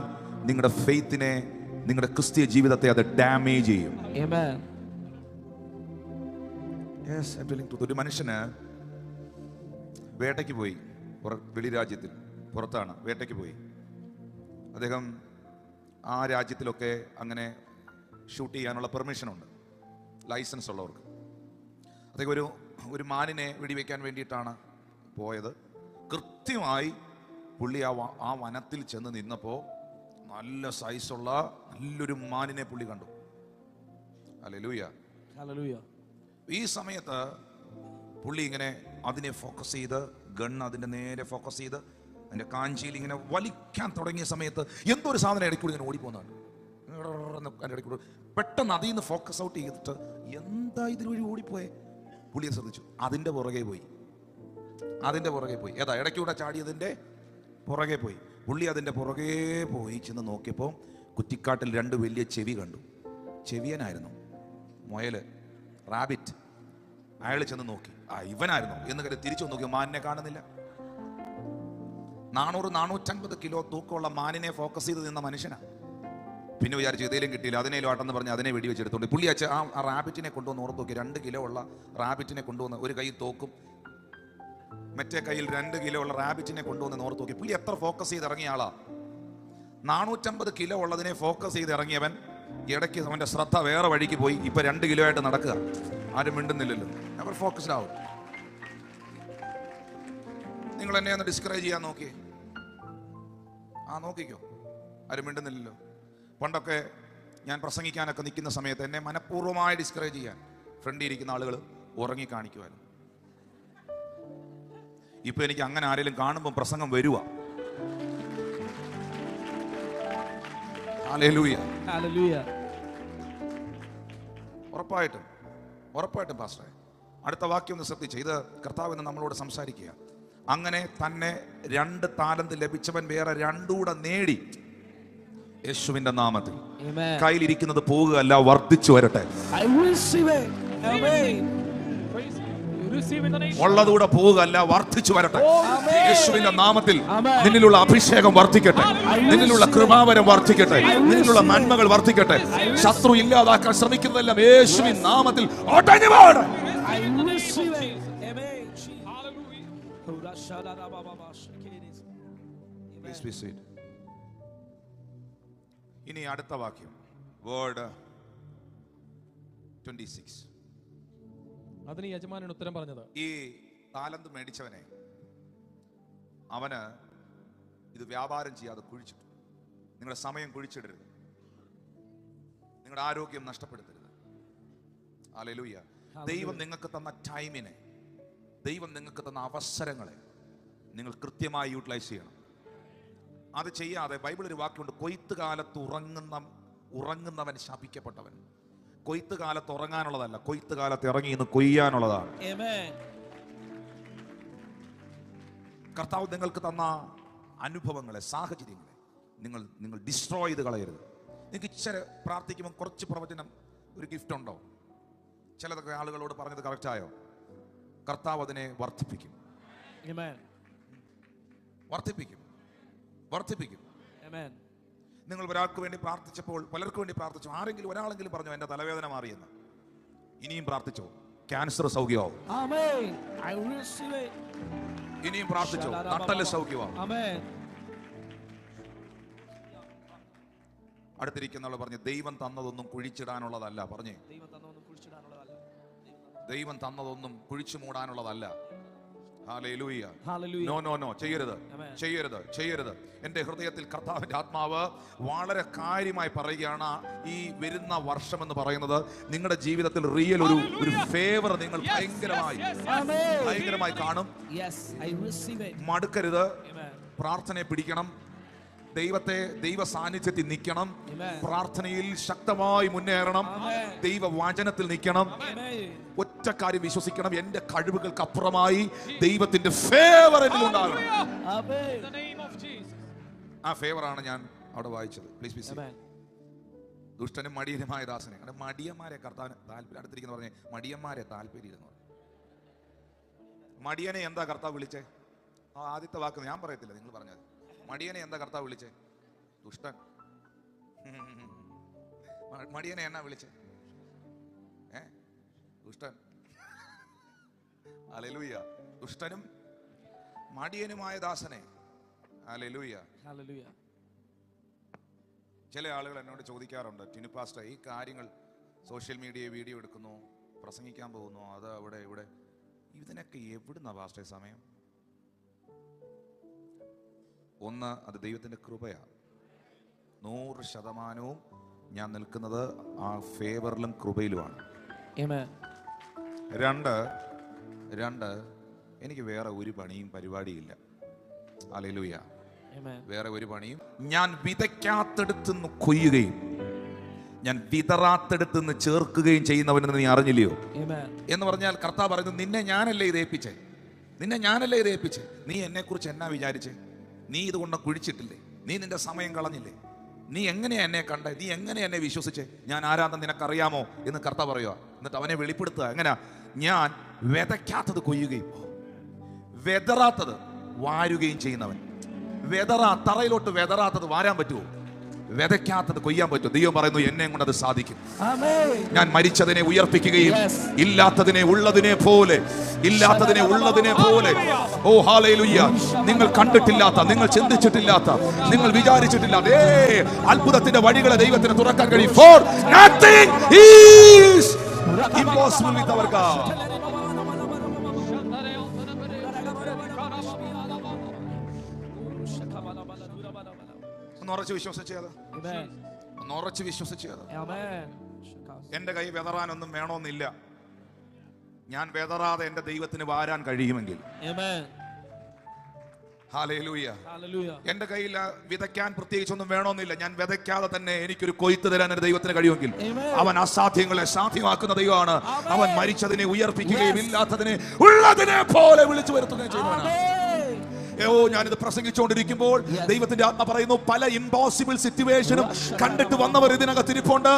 നിങ്ങളുടെ ഫെയ്ത്തിനെ, നിങ്ങളുടെ ക്രിസ്തീയ ജീവിതത്തെ അത് ഡാമേജ് ചെയ്യും. ഒരു മനുഷ്യന് വേട്ടയ്ക്ക് പോയി, വെളിരാജ്യത്തിൽ പുറത്താണ് വേട്ടയ്ക്ക് പോയി. അദ്ദേഹം ആ രാജ്യത്തിലൊക്കെ അങ്ങനെ ഷൂട്ട് ചെയ്യാനുള്ള പെർമിഷനുണ്ട്, ലൈസൻസ് ഉള്ളവർക്ക്. അദ്ദേഹം ഒരു മാനിനെ വെടിവെക്കാൻ വേണ്ടിയിട്ടാണ് പോയത്. കൃത്യമായി പുള്ളി ആ വനത്തിൽ ചെന്ന് നിന്നപ്പോൾ നല്ല സൈസുള്ള നല്ലൊരു മാനിനെ പുള്ളി കണ്ടു. ഹല്ലേലൂയ. ഈ സമയത്ത് പുള്ളി ഇങ്ങനെ അതിനെ ഫോക്കസ് ചെയ്ത്, ഗണ്ണ് അതിൻ്റെ നേരെ ഫോക്കസ് ചെയ്ത് അതിൻ്റെ കാഞ്ചിയിൽ ഇങ്ങനെ വലിക്കാൻ തുടങ്ങിയ സമയത്ത് എന്തോ ഒരു സാധനം ഇടയ്ക്കൂടി ഇങ്ങനെ ഓടിപ്പോകുന്നതാണ്. അതിൻ്റെ ഇടയ്ക്കൂടി പെട്ടെന്ന് അതിൽ നിന്ന് ഫോക്കസ് ഔട്ട് ചെയ്തിട്ട് എന്താ ഇതിലൊരു ഓടിപ്പോയെ പുള്ളിയെ ശ്രദ്ധിച്ചു. അതിൻ്റെ പുറകെ പോയി. ഏതാ ഇടയ്ക്കൂടെ ചാടിയതിൻ്റെ പുറകെ പോയി. പുള്ളി അതിൻ്റെ പുറകെ പോയി ചെന്ന് നോക്കിയപ്പോൾ കുറ്റിക്കാട്ടിൽ 2 വലിയ ചെവി കണ്ടു. ചെവിയനായിരുന്നു, മുയല്, റാബിറ്റ്. അയാൾ ചെന്ന് നോക്കി, ഇവനായിരുന്നു എന്ന് കരുതി തിരിച്ചു നോക്കി, മാനിനെ കാണുന്നില്ല. 400-450 കിലോ തൂക്കമുള്ള മാനിനെ ഫോക്കസ് ചെയ്ത് നിന്ന മനുഷ്യനാ. പിന്നെ വിചാരിച്ചു ഇതേലും കിട്ടിയില്ല, അതിനേലും ആട്ടെന്ന് പറഞ്ഞ് അതിനെ വെടിവെച്ചെടുത്തോണ്ട് പുള്ളി ആ റാബിറ്റിനെ കൊണ്ടുവന്ന് ഓർത്ത് നോക്കി. 2 കിലോ ഉള്ള റാബിറ്റിനെ കൊണ്ടുവന്ന്, ഒരു കൈ തോക്കും മറ്റേ കയ്യിൽ 2 കിലോ ഉള്ള റാബിറ്റിനെ കൊണ്ടുവന്ന് ഓർത്ത് നോക്കി. പുള്ളി എത്ര ഫോക്കസ് ചെയ്ത് ഇറങ്ങിയ ആളാ. 450 കിലോ ഉള്ളതിനെ ഫോക്കസ് ചെയ്ത് ഇറങ്ങിയവൻ ഇടയ്ക്ക് അവന്റെ ശ്രദ്ധ വേറെ വഴിക്ക് പോയി. ഇപ്പൊ 2 കിലോ ആയിട്ട് നടക്കുക, ആരും മിണ്ടുന്നില്ലല്ലോ. അവർ ഫോക്കസ്ഡ് ആവും. നിങ്ങൾ എന്നെ ഒന്ന് ഡിസ്കറേജ് ചെയ്യാൻ നോക്കി, നോക്കിക്കോ, ആരും മിണ്ടുന്നില്ലല്ലോ. പണ്ടൊക്കെ ഞാൻ പ്രസംഗിക്കാനൊക്കെ നിൽക്കുന്ന സമയത്ത് എന്നെ മനഃപൂർവ്വമായി ഡിസ്കറേജ് ചെയ്യാൻ ഫ്രണ്ടിൽ ഇരിക്കുന്ന ആളുകൾ ഉറങ്ങി കാണിക്കുമായിരുന്നു. ഇപ്പൊ എനിക്ക് അങ്ങനെ ആരെങ്കിലും കാണുമ്പോൾ പ്രസംഗം വരുക. ഹല്ലേലൂയ. ഉറപ്പായിട്ടും, ഉറപ്പായിട്ടും പാസ്റ്ററെ. അടുത്ത വാക്യം ഒന്ന് ശ്രദ്ധിച്ച്. ഇത് കർത്താവ് ഇന്ന് നമ്മളോട് സംസാരിക്കുക. അങ്ങനെ തന്നെ 2 താലന്ത് ലഭിച്ചവൻ വേറെ 2 കൂടെ നേടി. യേശുവിന്റെ നാമത്തിൽ കയ്യിലിരിക്കുന്നത് പോകുകയല്ല, വർദ്ധിച്ചു വരട്ടെ. ഉള്ളതുകൂടെ പോവുകയല്ല, വർദ്ധിച്ചു വരട്ടെ. യേശുവിന്റെ നാമത്തിൽ നിന്നിലുള്ള അഭിഷേകം വർദ്ധിക്കട്ടെ, നിന്നിലുള്ള കൃപാവരം വർദ്ധിക്കട്ടെ, നിന്നിലുള്ള നന്മകൾ വർദ്ധിക്കട്ടെ. ശത്രു ഇല്ലാതാക്കാൻ ശ്രമിക്കുന്നതെല്ലാം യേശുവിൻ നാമത്തിൽ ഒടഞ്ഞു പോകട്ടെ. ഇനി അടുത്ത വാക്യം, വേർഡ് 26. അതിന് യജമാനൻ ഉത്തരം പറഞ്ഞത്, ഈ താലന്ത് മേടിച്ചവനെ അവന് ഇത് വ്യാപാരം ചെയ്യാതെ കുഴിച്ചിട്ടു. നിങ്ങളുടെ സമയം കുഴിച്ചിടരുത്, നിങ്ങളുടെ ആരോഗ്യം നഷ്ടപ്പെടുത്തരുത്. ഹല്ലേലൂയ. ദൈവം നിങ്ങൾക്ക് തന്ന ടൈമിനെ, ദൈവം നിങ്ങൾക്ക് തന്ന അവസരങ്ങളെ നിങ്ങൾ കൃത്യമായി യൂട്ടിലൈസ് ചെയ്യണം. അത് ചെയ്യാതെ ബൈബിൾ ഒരു വാക്യമുണ്ട്, കൊയ്ത്ത് കാലത്ത് ഉറങ്ങുന്നവൻ ശപിക്കപ്പെട്ടവൻ. കൊയ്ത്ത് കാലത്ത് ഉറങ്ങാനുള്ളതല്ല, കൊയ്ത്ത് കാലത്ത് ഇറങ്ങി ഇന്ന് കൊയ്യാനുള്ളതാണ്. കർത്താവ് നിങ്ങൾക്ക് തന്ന അനുഭവങ്ങളെ, സാഹചര്യങ്ങളെ നിങ്ങൾ ഡിസ്ട്രോയ് ചെയ്ത് കളയരുത്. നിങ്ങൾക്ക് ഇച്ചിരി പ്രാർത്ഥിക്കുമ്പോൾ കുറച്ച് പ്രവചനം ഒരു ഗിഫ്റ്റ് ഉണ്ടോ? ചിലതൊക്കെ ആളുകളോട് പറഞ്ഞത് കറക്റ്റായോ? കർത്താവ് അതിനെ വർദ്ധിപ്പിക്കും, വർദ്ധിപ്പിക്കും, വർദ്ധിപ്പിക്കും. നിങ്ങൾ ഒരാൾക്ക് വേണ്ടി പ്രാർത്ഥിച്ചപ്പോൾ, പലർക്കും വേണ്ടി പ്രാർത്ഥിച്ചു, ആരെങ്കിലും ഒരാളെങ്കിലും പറഞ്ഞു എന്റെ തലവേദന മാറിയെന്ന്. ഇനിയും പ്രാർത്ഥിച്ചോ, ക്യാൻസർ സൗഖ്യമാവും. ഇനിയും പ്രാർത്ഥിച്ചോ, നട്ടല് സൗഖ്യമാവും. അടുത്തിരിക്കുന്നവൾ പറഞ്ഞു, ദൈവം തന്നതൊന്നും കുഴിച്ചിടാനുള്ളതല്ല. പറഞ്ഞേ, ദൈവം തന്നതൊന്നും കുഴിച്ചു മൂടാനുള്ളതല്ല. ഹല്ലേലൂയ. നോ നോ നോ, ചെയ്യരുത്, ചെയ്യരുത്, ചെയ്യരുത്. എന്റെ ഹൃദയത്തിൽ കർത്താവിന്റെ ആത്മാവ് വളരെ കാര്യമായി പറയുകയാണ്, ഈ വരുന്ന വർഷം എന്ന് പറയുന്നത് നിങ്ങളുടെ ജീവിതത്തിൽ റിയൽ ഒരു ഫേവർ നിങ്ങൾ ഭയങ്കരമായി കാണും. മടുക്കരുത്, പ്രാർത്ഥനയെ പിടിക്കണം, ദൈവ സാന്നിധ്യത്തിൽ നിൽക്കണം, പ്രാർത്ഥനയിൽ ശക്തമായി മുന്നേറണം, ദൈവ വചനത്തിൽ നിൽക്കണം. ഒറ്റ കാര്യം വിശ്വസിക്കണം, എന്റെ കഴിവുകൾക്ക് അപ്പുറമായി ദൈവത്തിന്റെ ഫേവർ എന്നിൽ ഉണ്ടാകണം. ആ ഫേവറാണ് ഞാൻ അവിടെ വായിച്ചത്. പ്ലീസ്. ദുഷ്ടനും മടിയനുമായ ദാസനെ, മടിയന്മാരെ കർത്താവിന് താല്പര്യം. അടുത്തിരിക്കുന്ന പറഞ്ഞേ, മടിയന്മാരെ താല്പര്യം. മടിയനെ എന്താ കർത്താവ് വിളിച്ചേ? ആദ്യത്തെ വാക്ക് ഞാൻ പറയത്തില്ല, നിങ്ങൾ പറഞ്ഞത്. മടിയനെ എന്താ കർത്താവ് വിളിച്ചേ? ദുഷ്ടൻ. മടിയനെ എന്നാ വിളിച്ചേ? ദുഷ്ടൻ. ഹല്ലേലൂയ. ദുഷ്ടനും മടിയനുമായ ദാസനെ. ഹല്ലേലൂയ. ചില ആളുകൾ എന്നോട് ചോദിക്കാറുണ്ട്, ടിനു പാസ്റ്റർ, ഈ കാര്യങ്ങൾ സോഷ്യൽ മീഡിയയിൽ വീഡിയോ എടുക്കുന്നു, പ്രസംഗിക്കാൻ പോകുന്നു, അത് അവിടെ ഇവിടെ, ഇതിനൊക്കെ എവിടുന്ന പാസ്റ്റർ സമയം? ഒന്ന്, അത് ദൈവത്തിന്റെ കൃപയാണ്. 100% ഞാൻ നിൽക്കുന്നത് ആ ഫേവറിലും കൃപയിലുമാണ്. രണ്ട്, എനിക്ക് വേറെ ഒരു പണിയും പരിപാടിയില്ല. ഹല്ലേലൂയ. വേറെ ഒരു പണിയും. ഞാൻ വിതയ്ക്കാത്തടുത്തുനിന്ന് കൊയ്യുകയും ഞാൻ വിതറാത്തടുത്തുനിന്ന് ചേർക്കുകയും ചെയ്യുന്നവനെന്ന് നീ അറിഞ്ഞില്ലയോ എന്ന് പറഞ്ഞാൽ, കർത്താവ് പറയുന്നു, നിന്നെ ഞാനല്ലേ ഇത് ഏൽപ്പിച്ചേ, നീ എന്നെ കുറിച്ച് എന്നാ വിചാരിച്ചേ? നീ ഇതുകൊണ്ട് കുഴിച്ചിട്ടില്ലേ? നീ നിന്റെ സമയം കളഞ്ഞില്ലേ? നീ എങ്ങനെയാ എന്നെ കണ്ടേ? നീ എങ്ങനെയാ എന്നെ വിശ്വസിച്ചേ? ഞാൻ ആരാധന നിനക്കറിയാമോ എന്ന് കർത്താവ് പറയുക. എന്നിട്ട് അവനെ വെളിപ്പെടുത്തുക. എങ്ങനെയാ? ഞാൻ വിതയ്ക്കാത്തത് കൊയ്യുകയും വിതറാത്തത് വാരുകയും ചെയ്യുന്നവൻ. തറയിലോട്ട് വിതറാത്തത് വാരാൻ പറ്റുമോ? വിതയ്ക്കാത്തത് കൊയ്യാൻ പറ്റും. ദൈവം പറയുന്നു, എന്നെ കൊണ്ട് അത് സാധിക്കും. ഞാൻ മരിച്ചതിനെ ഉയർപ്പിക്കുകയും ഇല്ലാത്തതിനെ ഉള്ളതിനെ പോലെ ഓ ഹല്ലേലൂയ, നിങ്ങൾ കണ്ടിട്ടില്ലാത്ത, നിങ്ങൾ ചിന്തിച്ചിട്ടില്ലാത്ത, നിങ്ങൾ വിചാരിച്ചിട്ടില്ലാത്ത അത്ഭുതത്തിന്റെ വഴികളെ ദൈവത്തിന് തുറക്കാൻ കഴിയും. For nothing is impossible with our God. ഉറച്ചു വിശ്വസിച്ചത്. എന്റെ കൈ വെതറാനൊന്നും വേണമെന്നില്ല. ഞാൻ വെതറാതെ എന്റെ ദൈവത്തിന് വാരാൻ കഴിയുമെങ്കിൽ ഹല്ലേലൂയ. Hallelujah. എന്റെ കയ്യിൽ വിതയ്ക്കാൻ പ്രത്യേകിച്ചൊന്നും വേണമെന്നില്ല. ഞാൻ വിതയ്ക്കാതെ തന്നെ എനിക്കൊരു കൊയ്ത്ത് തരാൻ ഒരു ദൈവത്തിന് കഴിയുമെങ്കിൽ അവൻ അസാധ്യങ്ങളെ സാധ്യമാക്കുന്ന ദൈവമാണ്. അവൻ മരിച്ചതിനെ ഉയർപ്പിക്കുകയും ഇല്ലാത്തതിനെ ഉള്ളതിനെ പോലെ വിളിച്ചു വരുത്തുകയും ചെയ്യുന്നവനാണ്. ഞാനിത് പ്രസംഗിച്ചുകൊണ്ടിരിക്കുമ്പോൾ ദൈവത്തിന്റെ ആത്മ പറയുന്നു, പല ഇമ്പോസിബിൾ സിറ്റുവേഷനും കണ്ടിട്ട് വന്നവർ ഇതിനകത്ത് ഇരിപ്പുണ്ട്.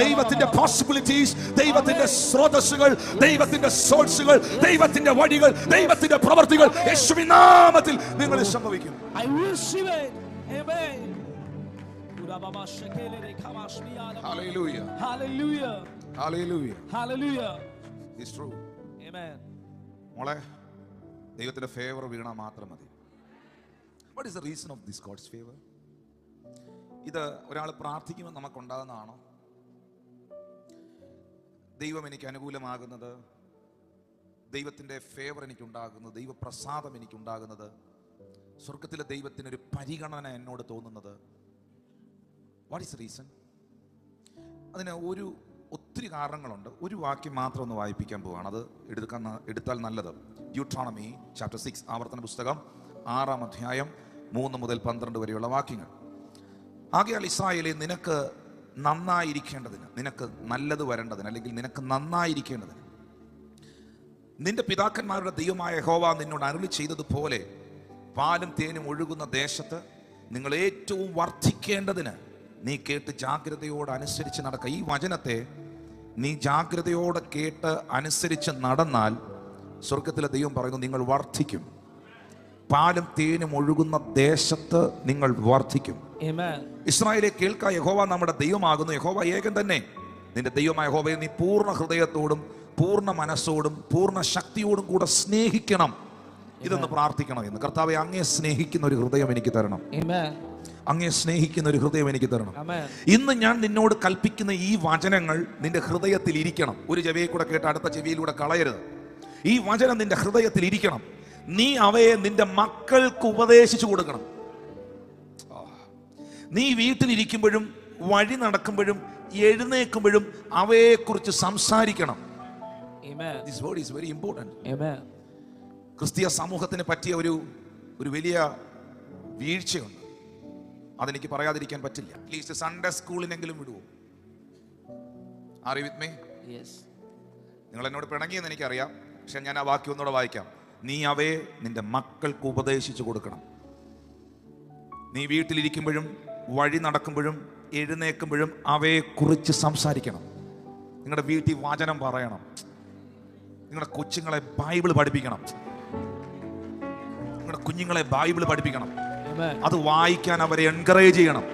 ദൈവത്തിന്റെ പോസിബിലിറ്റീസ്, ദൈവത്തിന്റെ സ്രോതസ്സുകൾ, ദൈവത്തിന്റെ സോഴ്സുകൾ, ദൈവത്തിന്റെ വഴികൾ, ദൈവത്തിന്റെ പ്രവർത്തികൾ യേശുവിൻ നാമത്തിൽ നിങ്ങൾ സംഭവിക്കും. Hallelujah. Hallelujah. Hallelujah. Hallelujah. It's true. Amen. മോളെ, ദൈവത്തിന്റെ ഫേവർ വീണാ മാത്രം മതി. What is the reason of this God's favor? ഇത് ഒരാൾ പ്രാർത്ഥിക്കുമ്പോൾ നമുക്കുണ്ടാകുന്നതാണോ? ദൈവം എനിക്ക് അനുകൂലമാകുന്നത്, ദൈവത്തിന്റെ ഫേവർ എനിക്കുണ്ടാകുന്നത്, ദൈവപ്രസാദം എനിക്കുണ്ടാകുന്നത്, സ്വർഗത്തിലെ ദൈവത്തിനൊരു പരിഗണന എന്നോട് തോന്നുന്നത്, വാട്ട് ഈസ് ദ റീസൺ? അതിന് ഒത്തിരി കാരണങ്ങളുണ്ട്. ഒരു വാക്യം മാത്രം ഒന്ന് വായിപ്പിക്കാൻ പോവാണ്. അത് എടുത്താൽ നല്ലത്. ഡ്യൂട്രോണമി ചാപ്റ്റർ 6, ആവർത്തന പുസ്തകം 6-ാം അധ്യായം 3 മുതൽ 12 വരെയുള്ള വാക്യങ്ങൾ. ആകയാൽ ഇസ്രായേലേ, നിനക്ക് നന്നായിരിക്കേണ്ടതിന്, നിനക്ക് നല്ലത് വരേണ്ടതിന്, അല്ലെങ്കിൽ നിനക്ക് നന്നായിരിക്കേണ്ടതിന്, നിന്റെ പിതാക്കന്മാരുടെ ദൈവമായ യഹോവ നിന്നോട് അരുളി ചെയ്തതുപോലെ പാലും തേനും ഒഴുകുന്ന ദേശത്ത് നിങ്ങൾ ഏറ്റവും വർദ്ധിക്കേണ്ടതിന് നീ കേട്ട് ജാഗ്രതയോടെ അനുസരിച്ച് നടക്കുക. ഈ വചനത്തെ നീ ജാഗ്രതയോടെ കേട്ട് അനുസരിച്ച് നടന്നാൽ സ്വർഗത്തിലെ ദൈവം പറയുന്നു, നിങ്ങൾ വർദ്ധിക്കും. പാലും തേനും ഒഴുകുന്ന ദേശത്ത് നിങ്ങൾ വർദ്ധിക്കും. ഇസ്രായേലേ, കേൾക്കുക, യഹോവ നമ്മുടെ ദൈവമാകുന്നു. യഹോവ ഏകൻ തന്നെ. നിന്റെ ദൈവമായ യഹോവയെ നീ പൂർണ്ണ ഹൃദയത്തോടും പൂർണ്ണ മനസ്സോടും പൂർണ്ണ ശക്തിയോടും കൂടെ സ്നേഹിക്കണം. ഇതൊന്ന് പ്രാർത്ഥിക്കണം എന്ന്. കർത്താവെ, അങ്ങേ സ്നേഹിക്കുന്ന ഒരു ഹൃദയം എനിക്ക് തരണം. അങ്ങേ സ്നേഹിക്കുന്ന ഒരു ഹൃദയം എനിക്ക് തരണം. ഇന്ന് ഞാൻ നിന്നോട് കൽപ്പിക്കുന്ന ഈ വചനങ്ങൾ നിന്റെ ഹൃദയത്തിൽ ഇരിക്കണം. ഒരു ചെവിയിൽ കൂടെ കേട്ട് അടുത്ത ചെവിയിലൂടെ കളയരുത്. ഈ വചനം നിന്റെ ഹൃദയത്തിൽ ഇരിക്കണം. നീ അവയെ നിന്റെ മക്കൾക്ക് ഉപദേശിച്ചു കൊടുക്കണം. നീ വീട്ടിലിരിക്കുമ്പോഴും വഴി നടക്കുമ്പോഴും എഴുന്നേൽക്കുമ്പോഴും അവയെക്കുറിച്ച് സംസാരിക്കണം. This word is very important. ക്രിസ്തീയ സമൂഹത്തിന് പറ്റിയ ഒരു വലിയ വീഴ്ചയുണ്ട്. അതെനിക്ക് പറയാതിരിക്കാൻ പറ്റില്ല. അറ്റ്ലീസ്റ്റ് സൺഡേ സ്കൂളിനെങ്കിലും വിടുവോ? Are you with me? Yes. നിങ്ങൾ എന്നോട് പിണങ്ങിയെന്ന് എനിക്കറിയാം. പക്ഷെ ഞാൻ ആ വാക്യം ഒന്നുകൂടെ വായിക്കാം. നീ അവയെ നിന്റെ മക്കൾക്ക് ഉപദേശിച്ചു കൊടുക്കണം. നീ വീട്ടിലിരിക്കുമ്പോഴും വഴി നടക്കുമ്പോഴും എഴുന്നേൽക്കുമ്പോഴും അവയെ കുറിച്ച് സംസാരിക്കണം. നിങ്ങളുടെ വീട്ടിൽ വചനം പറയണം. നിങ്ങളുടെ കൊച്ചുങ്ങളെ ബൈബിൾ പഠിപ്പിക്കണം. നിങ്ങളുടെ കുഞ്ഞുങ്ങളെ ബൈബിൾ പഠിപ്പിക്കണം. അത് വായിക്കാൻ അവരെ എൻകറേജ് ചെയ്യണം.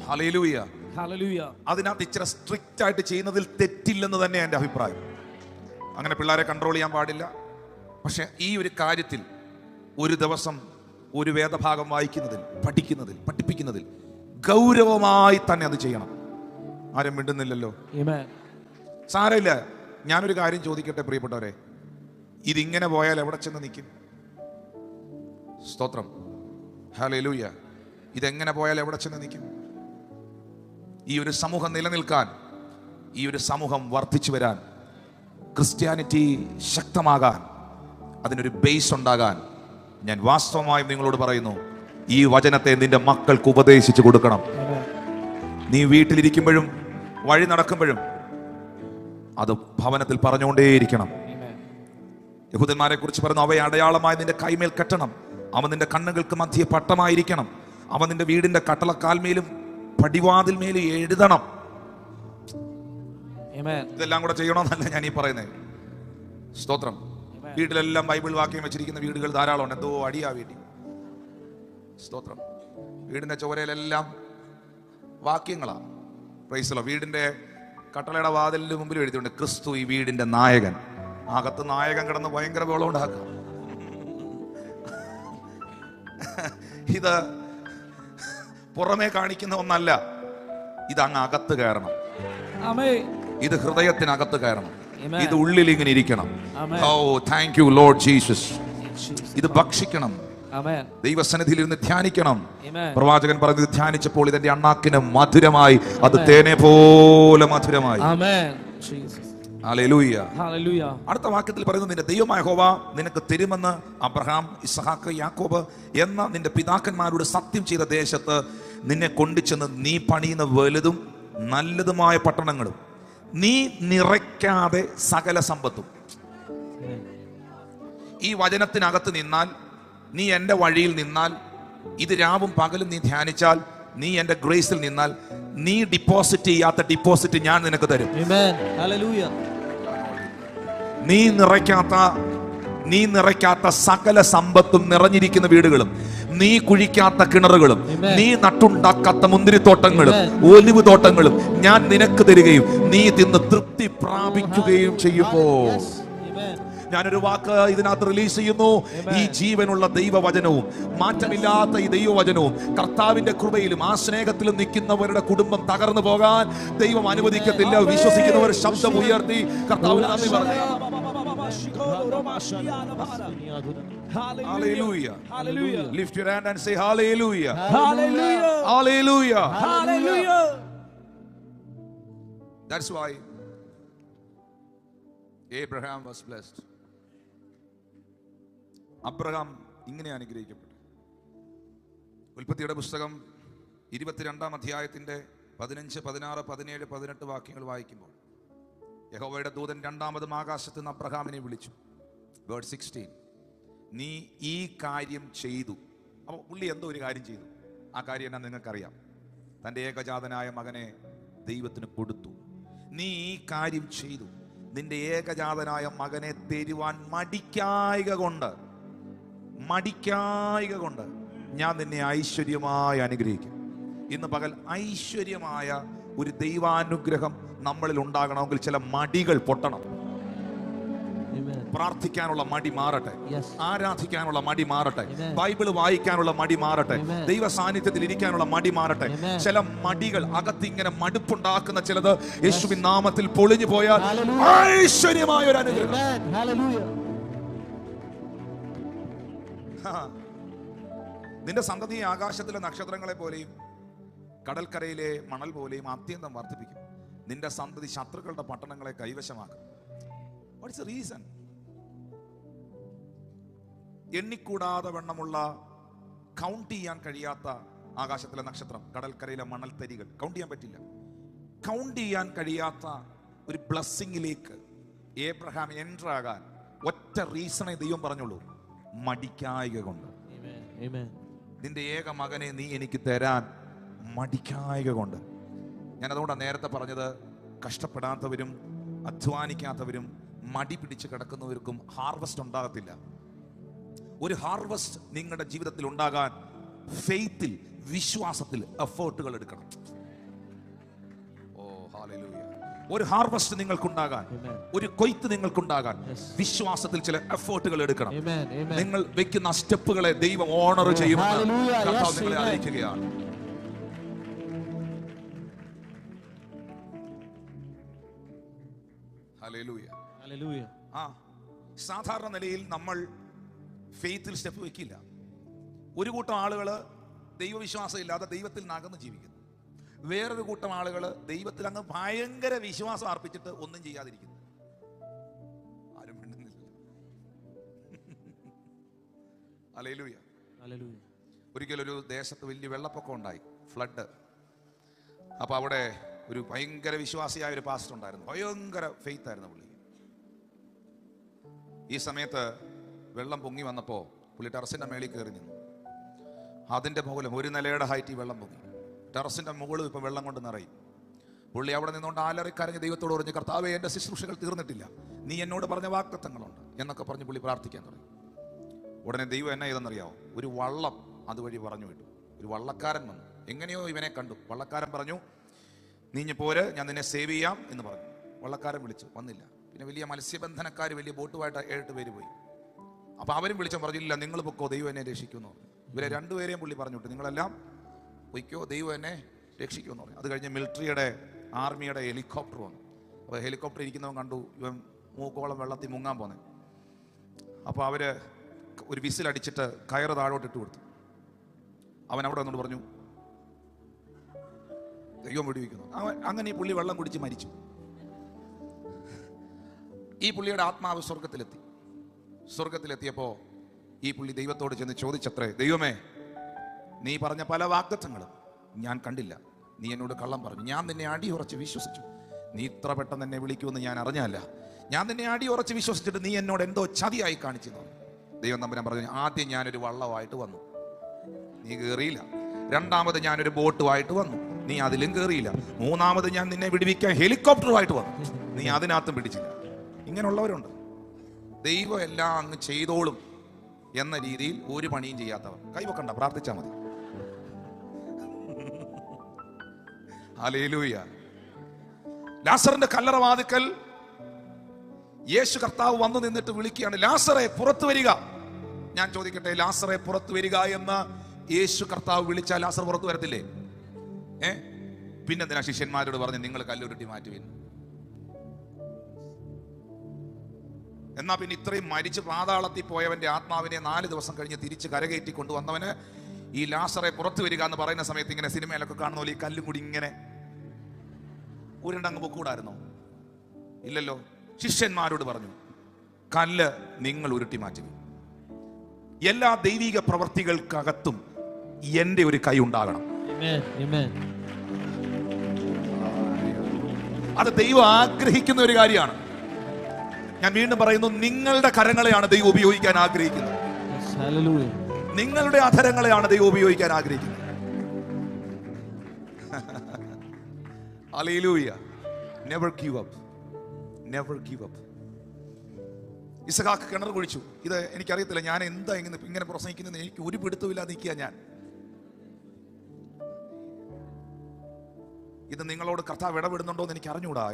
ഹല്ലേലൂയ. അതിനകത്ത് ഇച്ചിരി സ്ട്രിക്റ്റ് ആയിട്ട് ചെയ്യുന്നതിൽ തെറ്റില്ലെന്ന് തന്നെ എൻ്റെ അഭിപ്രായം. അങ്ങനെ പിള്ളേരെ കൺട്രോൾ ചെയ്യാൻ പാടില്ല. പക്ഷെ ഈ ഒരു കാര്യത്തിൽ ഒരു ദിവസം ഒരു വേദഭാഗം വായിക്കുന്നതിൽ, പഠിക്കുന്നതിൽ, പഠിപ്പിക്കുന്നതിൽ ഗൗരവമായി തന്നെ അത് ചെയ്യണം. ആരും മിണ്ടുന്നില്ലല്ലോ. സാരമില്ല. ഞാനൊരു കാര്യം ചോദിക്കട്ടെ പ്രിയപ്പെട്ടവരെ, ഇതിങ്ങനെ പോയാൽ എവിടെ ചെന്ന് നിൽക്കും? സ്തോത്രം. ഹല്ലേലൂയ. ഇതെങ്ങനെ പോയാൽ എവിടെ ചെന്ന് നിൽക്കും? ഈ ഒരു സമൂഹം നിലനിൽക്കാൻ, ഈ ഒരു സമൂഹം വർദ്ധിച്ചു വരാൻ, ക്രിസ്ത്യാനിറ്റി ശക്തമാകാൻ, അതിനൊരു ബേസ് ഉണ്ടാകാൻ ഞാൻ വാസ്തവമായും നിങ്ങളോട് പറയുന്നു, ഈ വചനത്തെ നിന്റെ മക്കൾക്ക് ഉപദേശിച്ചു കൊടുക്കണം. നീ വീട്ടിലിരിക്കുമ്പോഴും വഴി നടക്കുമ്പോഴും അത് ഭവനത്തിൽ പറഞ്ഞുകൊണ്ടേയിരിക്കണം. യഹൂദന്മാരെ കുറിച്ച് പറയുന്നു, അവയെ അടയാളമായി നിന്റെ കൈമേൽ കെട്ടണം. അവ നിന്റെ കണ്ണുകൾക്ക് മധ്യേ പട്ടമായിരിക്കണം. അവ നിന്റെ വീടിന്റെ കട്ടളക്കാൽമേലും പടിവാതിൽ മേലും എഴുതണം. ഇതെല്ലാം കൂടെ ചെയ്യണമെന്നല്ല ഞാൻ ഈ പറയുന്നത്. സ്തോത്രം. വീട്ടിലെല്ലാം ബൈബിൾ വാക്യം വെച്ചിരിക്കുന്ന വീടുകൾ ധാരാളമുണ്ട്. എന്തോ അടിയാ വീട്ടിൽ. സ്തോത്രം. വീടിന്റെ ചുവരയിലെല്ലാം വാക്യങ്ങളാ. പ്രൈസ്. വീടിന്റെ കട്ടളയുടെ വാതിലിന് മുമ്പിൽ എഴുതിയിട്ടുണ്ട്, ക്രിസ്തു ഈ വീടിന്റെ നായകൻ. അകത്ത് നായകൻ കിടന്ന് ഭയങ്കര ബഹളം ഉണ്ടാക്കുക. ഇത് പുറമേ കാണിക്കുന്ന ഒന്നല്ല. ഇത് അങ്ങ് അകത്ത് കയറണം. ഇത് ഹൃദയത്തിനകത്ത് കയറണം. ഇത് ഉള്ളിൽ ഇങ്ങനെ ഇരിക്കണം. ഓ താങ്ക് യു ലോർഡ് ജീസസ്. ഇത് ഭക്ഷിക്കണം. ദൈവസന്നിധിയിൽ ഇരുന്ന് ധ്യാനിക്കണം. പ്രവാചകൻ പറഞ്ഞത്, ധ്യാനിച്ചപ്പോൾ ഇതെന്റെ അണ്ണാക്കിന് മധുരമായി, അത് തേനെ പോലെ മധുരമായി. ഹല്ലേലൂയ. ഹല്ലേലൂയ. അടുത്ത വാക്യത്തിൽ പറയുന്നത്, നിന്റെ ദൈവമായ യഹോവ നിനക്ക് തരുമെന്ന് അബ്രഹാം, ഇസ്ഹാക്ക്, യാക്കോബ് എന്ന നിന്റെ പിതാക്കന്മാരോട് സത്യം ചെയ്ത ദേശത്ത് നിന്നെ കൊണ്ടുചെന്ന് നീ പണിയുന്ന വലുതും നല്ലതുമായ പട്ടണങ്ങളും നീ നിറയ്ക്കാതെ സകല സമ്പത്തും. ഈ വചനത്തിനകത്ത് നിന്നാൽ, നീ എൻ്റെ വഴിയിൽ നിന്നാൽ, ഇത് രാവും പകലും നീ ധ്യാനിച്ചാൽ, നീ എൻ്റെ ഗ്രേസിൽ നിന്നാൽ, നീ ഡിപ്പോസിറ്റ് ചെയ്യാത്ത ഡിപ്പോസിറ്റ് ഞാൻ നിനക്ക് തരും. നീ നിറയ്ക്കാത്ത സകല സമ്പത്തും നിറഞ്ഞിരിക്കുന്ന വീടുകളും, നീ കുഴിക്കാത്ത കിണറുകളും, നീ നട്ടുണ്ടാക്കാത്ത മുന്തിരിത്തോട്ടങ്ങളും ഒലിവ് തോട്ടങ്ങളും ഞാൻ നിനക്ക് തരികയും നീ തിന്ന് തൃപ്തി പ്രാപിക്കുകയും ചെയ്യുമ്പോൾ, ഞാനൊരു വാക്ക് ഇതിനകത്ത് റിലീസ് ചെയ്യുന്നു. ഈ ജീവനുള്ള ദൈവവചനവും മാറ്റമില്ലാത്ത ഈ ദൈവവചനവും കർത്താവിന്റെ കൃപയിലും ആ സ്നേഹത്തിലും നിൽക്കുന്നവരുടെ കുടുംബം തകർന്നു പോകാൻ ദൈവം അനുവദിക്കത്തില്ല. വിശ്വസിക്കുന്നവർ ശബ്ദം ഉയർത്തി കർത്താവിന് നന്ദി പറഞ്ഞു. Hallelujah. Hallelujah. Lift your hand and say hallelujah. Hallelujah. Hallelujah. Hallelujah. That's why Abraham was blessed. Abraham ഇങ്ങനെ അനുഗ്രഹിക്കപ്പെട്ടു. ഉൽപ്പത്തിയുടെ പുസ്തകം 22-ാം അധ്യായത്തിന്റെ 15, 16, 17, 18 വാക്യങ്ങൾ വായിക്കുമ്പോൾ, യഹോവയുടെ ദൂതൻ രണ്ടാമതും ആകാശത്ത് നിന്ന് അബ്രഹാമിനെ വിളിച്ചു. വേർഡ് 16, നീ ഈ കാര്യം ചെയ്തു. അപ്പോൾ പുള്ളി എന്തോ ഒരു കാര്യം ചെയ്തു. ആ കാര്യം എന്നാ നിങ്ങൾക്കറിയാം. തൻ്റെ ഏകജാതനായ മകനെ ദൈവത്തിന് കൊടുത്തു. നീ ഈ കാര്യം ചെയ്തു. നിന്റെ ഏകജാതനായ മകനെ തരുവാൻ മടിക്കായിക കൊണ്ട് ഞാൻ നിന്നെ ഐശ്വര്യമായി അനുഗ്രഹിക്കും. ഇന്ന് പകൽ ഐശ്വര്യമായ ഒരു ദൈവാനുഗ്രഹം നമ്മളിൽ ഉണ്ടാകണമെങ്കിൽ ചില മടികൾ പൊട്ടണം. പ്രാർത്ഥിക്കാനുള്ള മടി മാറട്ടെ, ആരാധിക്കാനുള്ള മടി മാറട്ടെ, ബൈബിൾ വായിക്കാനുള്ള മടി മാറട്ടെ, ദൈവ സാന്നിധ്യത്തിൽ ഇരിക്കാനുള്ള മടി മാറട്ടെ. ചില മടികൾ അകത്തിങ്ങനെ മടുപ്പുണ്ടാക്കുന്ന ചിലത് യേശുവിൻ നാമത്തിൽ പൊളിഞ്ഞു പോയാൽ ഐശ്വര്യമായ ഒരു അനുഗ്രഹം. നിന്റെ സന്തതിയെ ആകാശത്തിലെ നക്ഷത്രങ്ങളെ പോലെയും കടൽക്കരയിലെ മണൽ പോലെയും അത്യന്തം വർദ്ധിപ്പിക്കും. നിന്റെ സന്തതി ശത്രുക്കളുടെ പട്ടണങ്ങളെ കൈവശമാക്കും. What's the reason? എണ്ണിക്കൂടാതെ വണ്ണമുള്ള, കൗണ്ട് ചെയ്യാൻ കഴിയാത്ത ആകാശത്തിലെ നക്ഷത്രം, കടൽക്കരയിലെ മണൽത്തരികൾ കൗണ്ട് ചെയ്യാൻ പറ്റില്ല. കൗണ്ട് ചെയ്യാൻ കഴിയാത്ത ഒരു ബ്ലെസ്സിങ്ങിലേക്ക് ഏബ്രഹാം എൻ്റർ ആകാൻ ഒറ്റ റീസണേ ദൈവം പറഞ്ഞുള്ളൂ, മടിക്കായിക കൊണ്ട്. നിന്റെ ഏക മകനെ നീ എനിക്ക് തരാൻ മടിക്കായിക കൊണ്ട്. ഞാൻ അതുകൊണ്ടാണ് നേരത്തെ പറഞ്ഞത്, കഷ്ടപ്പെടാത്തവരും അധ്വാനിക്കാത്തവരും മടി പിടിച്ച് കിടക്കുന്നവർക്കും ഹാർവസ്റ്റ് ഉണ്ടാകത്തില്ല. ഒരു ഹാർവസ്റ്റ് നിങ്ങളുടെ ജീവിതത്തിൽ ഉണ്ടാകാൻ ഫെയ്ത്തിൽ, വിശ്വാസത്തിൽ എഫേർട്ടുകൾ എടുക്കണം. ഓ ഹല്ലേലൂയ. ഒരു ഹാർവസ്റ്റ് നിങ്ങൾക്കുണ്ടാകാൻ, ഒരു കൊയ്ത്ത് നിങ്ങൾക്കുണ്ടാകാൻ വിശ്വാസത്തിൽ ചില എഫേർട്ടുകൾ എടുക്കണം. നിങ്ങൾ വെക്കുന്ന സ്റ്റെപ്പുകളെ ദൈവം ഓണർ ചെയ്യുമെന്ന് കർത്താവ് നിങ്ങളെ അറിയിക്കുകയാണ്. ഹല്ലേലൂയ. ഹല്ലേലൂയ. സാധാരണ നിലയിൽ നമ്മൾ ഫെയ്ത്തിൽ സ്റ്റെപ്പ് വെക്കില്ല. ഒരു കൂട്ടം ആളുകൾ ദൈവവിശ്വാസം ഇല്ലാതെ ദൈവത്തിൽ നകന്ന് ജീവിക്കുന്നു. വേറൊരു കൂട്ടം ആളുകൾ ദൈവത്തിൽ അങ്ങ് ഭയങ്കര വിശ്വാസം അർപ്പിച്ചിട്ട് ഒന്നും ചെയ്യാതിരിക്കുന്നു. ആരും മിണ്ടുന്നില്ല. ഹല്ലേലൂയ. ഹല്ലേലൂയ. ഒരിക്കലൊരു ദേശത്ത് വലിയ വെള്ളപ്പൊക്കം ഉണ്ടായി, ഫ്ലഡ്. അപ്പൊ അവിടെ ഒരു ഭയങ്കര വിശ്വാസിയായ ഒരു പാസ്റ്റർ ഉണ്ടായിരുന്നു. ഭയങ്കര ഫെയ്ത്ത് ആയിരുന്നു പുള്ളി. ഈ സമയത്ത് വെള്ളം പൊങ്ങി വന്നപ്പോൾ പുള്ളി ടെറസിന്റെ മേളിൽ കയറി നിന്നു. അതിന്റെ മുകളിൽ 1 നിലയുടെ ഹൈറ്റിൽ വെള്ളം പൊങ്ങി. ടെറസിന്റെ മുകളിൽ ഇപ്പം വെള്ളം കൊണ്ട് നിറയും. പുള്ളി അവിടെ നിന്നുകൊണ്ട് ആലറിക്കരഞ്ഞ് ദൈവത്തോട് പറഞ്ഞു, കർത്താവേ, എൻ്റെ ശുശ്രൂഷകൾ തീർന്നിട്ടില്ല, നീ എന്നോട് പറഞ്ഞ വാഗ്ദത്തങ്ങളുണ്ട് എന്നൊക്കെ പറഞ്ഞ് പുള്ളി പ്രാർത്ഥിക്കാൻ തുടങ്ങി. ഉടനെ ദൈവം എന്നാ ചെയ്തെന്നറിയാവോ? ഒരു വള്ളം അതുവഴി പറഞ്ഞു വിട്ടു. ഒരു വള്ളക്കാരൻ വന്നു. എങ്ങനെയോ ഇവനെ കണ്ടു. വള്ളക്കാരൻ പറഞ്ഞു, നീ ഇഞ്ഞ് പോര്, ഞാൻ നിന്നെ സേവ് ചെയ്യാം എന്ന് പറഞ്ഞു. വള്ളക്കാരൻ വിളിച്ചു, വന്നില്ല. പിന്നെ വലിയ മത്സ്യബന്ധനക്കാർ വലിയ ബോട്ടുമായിട്ട് 7 പേര് പോയി. അപ്പൊ അവരും വിളിച്ചു പറഞ്ഞില്ല, നിങ്ങൾ പൊക്കോ, ദൈവം എന്നെ രക്ഷിക്കുമെന്ന് പറഞ്ഞു. ഇവരെ 2 പേരെയും പുള്ളി പറഞ്ഞു വിട്ടു, നിങ്ങളെല്ലാം പൊയ്ക്കോ, ദൈവം എന്നെ രക്ഷിക്കുമെന്ന് പറഞ്ഞു. അത് കഴിഞ്ഞ് മിലിറ്ററിയുടെ, ആർമിയുടെ ഹെലികോപ്റ്റർ വന്നു. അപ്പോൾ ഹെലികോപ്റ്റർ ഇരിക്കുന്നവൻ കണ്ടു ഇവൻ മൂക്കോളം വെള്ളത്തിൽ മുങ്ങാൻ പോന്നെ. അപ്പോൾ അവര് ഒരു വിസിലടിച്ചിട്ട് കയറ് താഴോട്ട് ഇട്ട് കൊടുത്തു. അവൻ അവിടെ വന്നോട് പറഞ്ഞു, ദൈവം വെടിവെക്കുന്നു. അങ്ങനെ ഈ പുള്ളി വെള്ളം കുടിച്ച് മരിച്ചു. ഈ പുള്ളിയുടെ ആത്മാവ് സ്വർഗത്തിലെത്തിയപ്പോ ഈ പുള്ളി ദൈവത്തോട് ചെന്ന് ചോദിച്ചത്രേ, ദൈവമേ, നീ പറഞ്ഞ പല വാഗ്ദത്തങ്ങളും ഞാൻ കണ്ടില്ല. നീ എന്നോട് കള്ളം പറഞ്ഞു. ഞാൻ നിന്നെ അടിയുറച്ച് വിശ്വസിച്ചു. നീ ഇത്ര പെട്ടെന്ന് എന്നെ വിളിക്കുമെന്ന് ഞാൻ അറിഞ്ഞല്ല. ഞാൻ നിന്നെ അടിയുറച്ച് വിശ്വസിച്ചിട്ട് നീ എന്നോട് എന്തോ ചതിയായി കാണിച്ചു. ദൈവം തമ്പുരാൻ പറഞ്ഞു, ആദ്യം ഞാനൊരു വള്ളമായിട്ട് വന്നു, നീ കയറിയില്ല. രണ്ടാമത് ഞാനൊരു ബോട്ടുമായിട്ട് വന്നു, നീ അതിലും കയറിയില്ല. മൂന്നാമത് ഞാൻ നിന്നെ വിടുവിക്കാൻ ഹെലികോപ്റ്ററുമായിട്ട് വന്നു, നീ അതിനകത്തും പിടിച്ചില്ല. ഇങ്ങനെയുള്ളവരുണ്ട്. ദൈവം എല്ലാം അങ്ങ് ചെയ്തോളും എന്ന രീതിയിൽ ഒരു പണിയും ചെയ്യാത്തവർ. കൈവക്കണ്ട, പ്രാർത്ഥിച്ചാൽ മതി. ഹല്ലേലൂയ. ലാസറിന്റെ കല്ലറവാതിക്കൽ യേശു കർത്താവ് വന്നു നിന്നിട്ട് വിളിക്കുകയാണ്, ലാസറെ പുറത്തു വരിക. ഞാൻ ചോദിക്കട്ടെ, ലാസറെ പുറത്തു വരിക എന്ന് യേശു കർത്താവ് വിളിച്ചാൽ ലാസർ പുറത്തു വരത്തില്ലേ? പിന്നെന്തിനാ ശിഷ്യന്മാരോട് പറഞ്ഞു, നിങ്ങൾ കല്ലുരുട്ടി മാറ്റുവിൻ? എന്നാ പിന്നെ ഇത്രയും മരിച്ച് പാതാളത്തിൽ പോയവന്റെ ആത്മാവിനെ 4 ദിവസം കഴിഞ്ഞ് തിരിച്ച് കരകയറ്റി കൊണ്ടുവന്നവന് ഈ ലാസറെ പുറത്തു വരിക എന്ന് പറയുന്ന സമയത്ത് ഇങ്ങനെ സിനിമയിലൊക്കെ കാണുന്ന പോലെ ഈ കല്ലും കൂടി ഇങ്ങനെ ഉരുണ്ടങ്ങ് പൊക്കൂടായിരുന്നോ? ഇല്ലല്ലോ. ശിഷ്യന്മാരോട് പറഞ്ഞു, കല്ല് നിങ്ങൾ ഉരുട്ടി മാറ്റി. എല്ലാ ദൈവിക പ്രവർത്തികൾക്കകത്തും എന്റെ ഒരു കൈ ഉണ്ടാകണം. അത് ദൈവം ആഗ്രഹിക്കുന്ന ഒരു കാര്യമാണ്. ഞാൻ വീണ്ടും പറയുന്നു, നിങ്ങളുടെ കരങ്ങളെയാണ് ദൈവം ഉപയോഗിക്കാൻ ആഗ്രഹിക്കുന്നത്. നിങ്ങളുടെ അധരങ്ങളെയാണ് ദൈവം ഉപയോഗിക്കാൻ ആഗ്രഹിക്കുന്നത്. Hallelujah. Never give up. Never give up. ഇസഹാക്ക് കിണർ കുഴിച്ചു. ഇത് എനിക്കറിയത്തില്ല, ഞാൻ എന്താ ഇങ്ങനെ പ്രസംഗിക്കുന്നത് എനിക്ക് ഒരു പിടുത്തമില്ലാതെ നിൽക്കുക. ഞാൻ ഇത് നിങ്ങളോട് കർത്താവ് ഇടപെടുന്നുണ്ടോ എന്ന് എനിക്ക് അറിഞ്ഞൂടാ.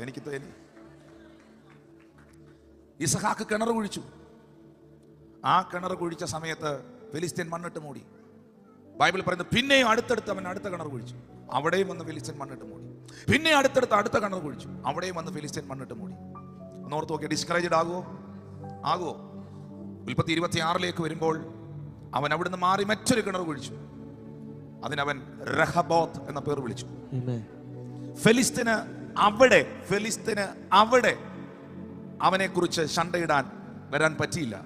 ഇസഹാക്ക് കിണർ കുഴിച്ചു. ആ കിണർ കുഴിച്ച സമയത്ത് ഫെലിസ്ത്യൻ മണ്ണിട്ട് മൂടി. ബൈബിൾ പറയുന്നത് പിന്നെയും അടുത്തടുത്ത് അവൻ അടുത്ത കിണർ കുഴിച്ചു, അവിടെയും വന്ന് ഫെലിസ്ത്യൻ മണ്ണിട്ട് മൂടി. പിന്നെ അടുത്തടുത്ത് അടുത്ത കിണർ കുഴിച്ചു, അവിടെയും വന്ന് ഫെലിസ്ത്യൻ മണ്ണിട്ട് മൂടി. ഒന്നോർത്ത് നോക്കിയാൽ ഡിസ്കറേജ്ഡ് ആകുമോ? ഉൽപ്പത്തി 26 വരുമ്പോൾ അവൻ അവിടുന്ന് മാറി മറ്റൊരു കിണർ കുഴിച്ചു. അതിനവൻ രഹബോത്ത് എന്ന പേർ വിളിച്ചു. ഫെലിസ്ത്യന് അവിടെ അവനെ കുറിച്ച് ശണ്ടയിടാൻ വരാൻ പറ്റിയില്ല.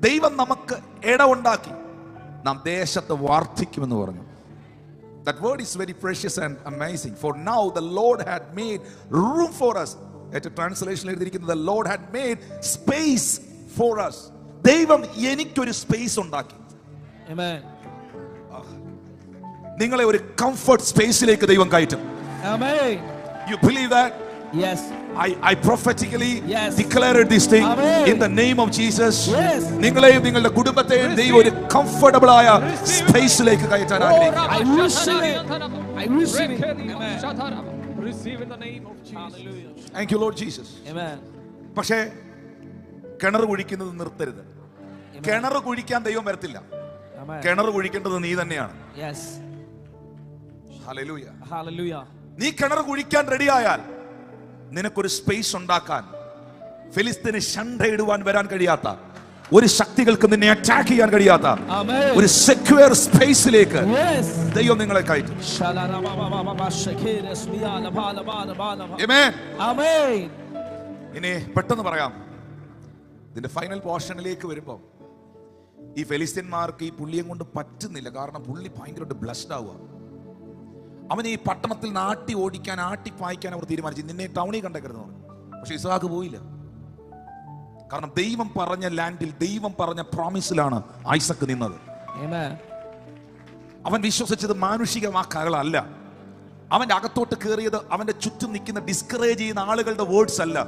ദൈവം നമുക്ക് ഇടമുണ്ടാക്കി നാം ദേശത്ത് വാർദ്ധിക്കുമെന്ന് പറഞ്ഞു. That word is very precious and amazing. For now the Lord had made room for us. ഏറ്റവും ട്രാൻസ്ലേഷൻ എഴുതിയിരിക്കുന്നത് the Lord had made space for us. ദൈവം എനിക്കൊരു സ്പേസ് ഉണ്ടാക്കി. Amen. നിങ്ങളെ ഒരു കംഫർട്ട് സ്പേസിലേക്ക് ദൈവം കയറ്റും. Amen. You believe that? Yes. I prophetically declared this thing. Amen. In the name of Jesus. Yes. നിങ്ങളെയും നിങ്ങളുടെ കുടുംബത്തെയും ദൈവം ഒരു കംഫർട്ടബിൾ ആയ സ്പേസിലേക്ക് കയറ്റാൻ ആഗ്രഹിക്കുന്നു. I receive it. Amen. Receive in the name of Jesus. Thank you Lord Jesus. Amen. പക്ഷേ കിണർ കുഴിക്കുന്നത് നിർത്തരുത്. കിണർ കുഴിക്കാൻ ദൈവം വരത്തില്ല. കിണർ കുഴിക്കേണ്ടത് നീ തന്നെയാണ്. Yes. Hallelujah. Hallelujah. നീ കിണർ കുഴിക്കാൻ റെഡിയായാൽ നിനക്കൊരു സ്പേസ് ഉണ്ടാക്കാൻ ഫെലിസ്ത്യന് ശണ്ടയിടുവാൻ വരാൻ കഴിയാത്ത, ഒരു ശക്തികൾക്ക് നിന്നെ അറ്റാക്ക് ചെയ്യാൻ കഴിയാത്ത ഒരു സെക്യൂർ സ്പേസിലേക്ക് ദൈവം നിങ്ങളെ കയറ്റും. ഇനി പെട്ടെന്ന് പറയാം, ഇതിന്റെ ഫൈനൽ പോർഷനിലേക്ക് വരുമ്പോൾ ഈ ഫെലിസ്ത്യന്മാർക്ക് ഈ പുള്ളിയെ കൊണ്ട് പറ്റുന്നില്ല. കാരണം പുള്ളി ഭയങ്കരമായിട്ട് ബ്ലസ്ഡ് ആവുക. അവൻ ഈ പട്ടണത്തിൽ നാട്ടി ഓടിക്കാൻ, ആട്ടിപ്പായിക്കാൻ അവർ തീരുമാനിച്ചു. നിന്നെ ടൗണിൽ കണ്ടേക്കരുതെന്ന് പറഞ്ഞു. പക്ഷെ ഇസ്ഹാക്ക് പോയില്ല. കാരണം ദൈവം പറഞ്ഞ ലാൻഡിൽ, ദൈവം പറഞ്ഞ പ്രോമിസിലാണ് ഐസക്ക് നിന്നത്. അവൻ വിശ്വസിച്ചത് മാനുഷിക വാക്കുകളല്ല. അവന്റെ അകത്തോട്ട് കയറിയത് അവന്റെ ചുറ്റും നിൽക്കുന്ന ഡിസ്കറേജ് ചെയ്യുന്ന ആളുകളുടെ വേർഡ്സ് അല്ല.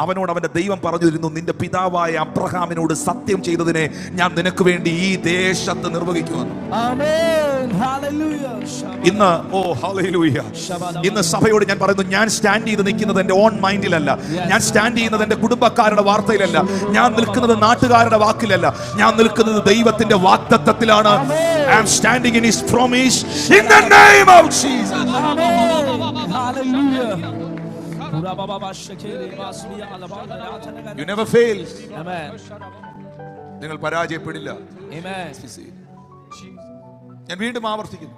അവനോട് അവന്റെ ദൈവം പറഞ്ഞു തരുന്നു, നിന്റെ പിതാവായ അബ്രഹാമിനോട് സത്യം ചെയ്തതിനെ ഞാൻ നിനക്ക് വേണ്ടി ഈ ദേശത്ത് നിർവഹിക്കുമെന്ന്. ഇന്ന് ഹല്ലേലൂയ, ഇന്ന് സഭയോട് ഞാൻ പറയുന്നു, ഞാൻ സ്റ്റാൻഡ് ചെയ്ത് നിൽക്കുന്നത് എന്റെ ഓൺ മൈൻഡിലല്ല. ഞാൻ സ്റ്റാൻഡ് ചെയ്യുന്നത് എന്റെ കുടുംബക്കാരുടെ വാർത്തയിലല്ല. ഞാൻ നിൽക്കുന്നത് നാട്ടുകാരുടെ വാക്കിലല്ല. ഞാൻ നിൽക്കുന്നത് ദൈവത്തിന്റെ വാഗ്ദത്തത്തിലാണ്. I am standing in his promise in the name of Jesus. Hallelujah. You never fail. Amen. നിങ്ങൾ പരാജയപ്പെടില്ല. Amen. ഞാൻ വീണ്ടും ആവർത്തിക്കുന്നു,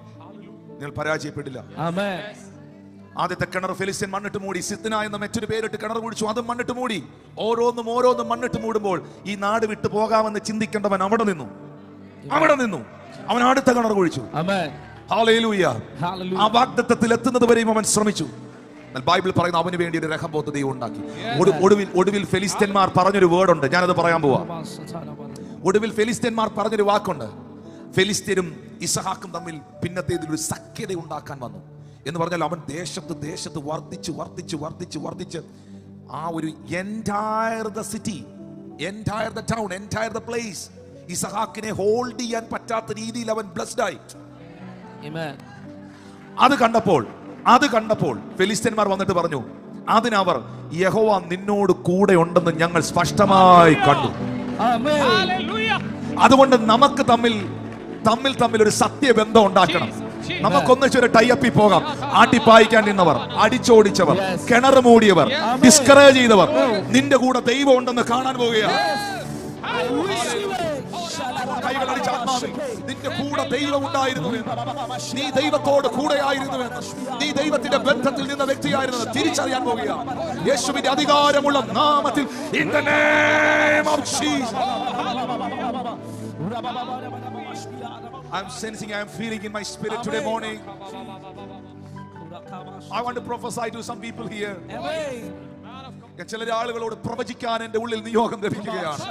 നിങ്ങൾ പരാജയപ്പെടില്ല. Amen. ആദ്യത്തെ കിണർ ഫെലിസ്ത്യൻ മണ്ണിട്ട് മൂടി. സിദ്ന എന്ന മറ്റൊരു പേരിട്ട് കിണർ കുഴിച്ചു, അതും മണ്ണിട്ട് മൂടി. ഓരോന്നും മണ്ണിട്ട് മൂടുമ്പോൾ ഈ നാട് വിട്ടു പോകാമെന്ന് ചിന്തിക്കേണ്ടവൻ അവിടെ നിന്നു. അവൻ അടുത്ത കിണർ കുഴിച്ചു. ഹല്ലേലൂയ. ആ വാഗ്ദത്തത്തിൽ എത്തുന്നത് വരെയും അവൻ ശ്രമിച്ചു. ബൈബിൾ പറയുന്ന അവന് വേണ്ടി ഒരു രഹബോത്ത് ദൈവം ഉണ്ടാക്കി. ഒടുവിൽ ഫെലിസ്ത്യന്മാർ പറഞ്ഞൊരു വേർഡുണ്ട്, ഞാനത് പറയാൻ പോവാ. ഒടുവിൽ ഫെലിസ്ത്യന്മാർ പറഞ്ഞൊരു വാക്കുണ്ട്. ഫെലിസ്ത്യരും ഇസഹാക്കും തമ്മിൽ പിന്നത്തേതിലൊരു സഖ്യത ഉണ്ടാക്കാൻ വന്നു എന്ന് പറഞ്ഞാൽ അവൻ ദേശത്ത് വർദ്ധിച്ച് ആ ഒരു entire the city, entire the town, entire the place, ഇസഹാക്കിനെ ഹോൾഡ് ചെയ്യാൻ പറ്റാത്ത രീതിയിൽ അവൻ ബ്ലെസ്ഡ് ആയി. അത് കണ്ടപ്പോൾ ഫെലിസ്ത്യന്മാർ വന്നിട്ട് പറഞ്ഞു, അതിനവർ യഹോവ നിന്നോട് കൂടെ ഉണ്ടെന്ന് ഞങ്ങൾ സ്പഷ്ടമായി കണ്ടു. അതുകൊണ്ട് നമുക്ക് തമ്മിൽ ഒരു സത്യബന്ധം ഉണ്ടാക്കണം. നമുക്കൊന്നിച്ചൊരു ടൈപ്പിൽ പോകാം. ആട്ടിപ്പായിക്കാൻ നിന്നവർ, അടിച്ചോടിച്ചവർ, കിണർ മൂടിയവർ, ഡിസ്കറേജ് ചെയ്തവർ, നിന്റെ കൂടെ ദൈവം ഉണ്ടെന്ന് കാണാൻ പോവുകയാണ്. കൈകളടിച്ച ആത്മാവേ, നിന്റെ കൂടെ ദൈവം ഉണ്ടായിരുന്നുവെന്ന്, നീ ദൈവത്തോട് കൂടെയായിരുന്നുവെന്ന്, നീ ദൈവത്തിന്റെ ബന്ധത്തിൽ നിന്ന വ്യക്തിയായിരുന്നു തിരിച്ചറിയാൻ പോവുകയാണ്. യേശുവിന്റെ അധികാരമുള്ള നാമത്തിൽ, in the name of Jesus. I'm sensing, I'm feeling in my spirit today morning. I want to prophesy to some people here. ചില ആളുകളോട് പ്രവചിക്കാൻ എന്റെ ഉള്ളിൽ നിയോഗം ലഭിക്കുകയാണ്.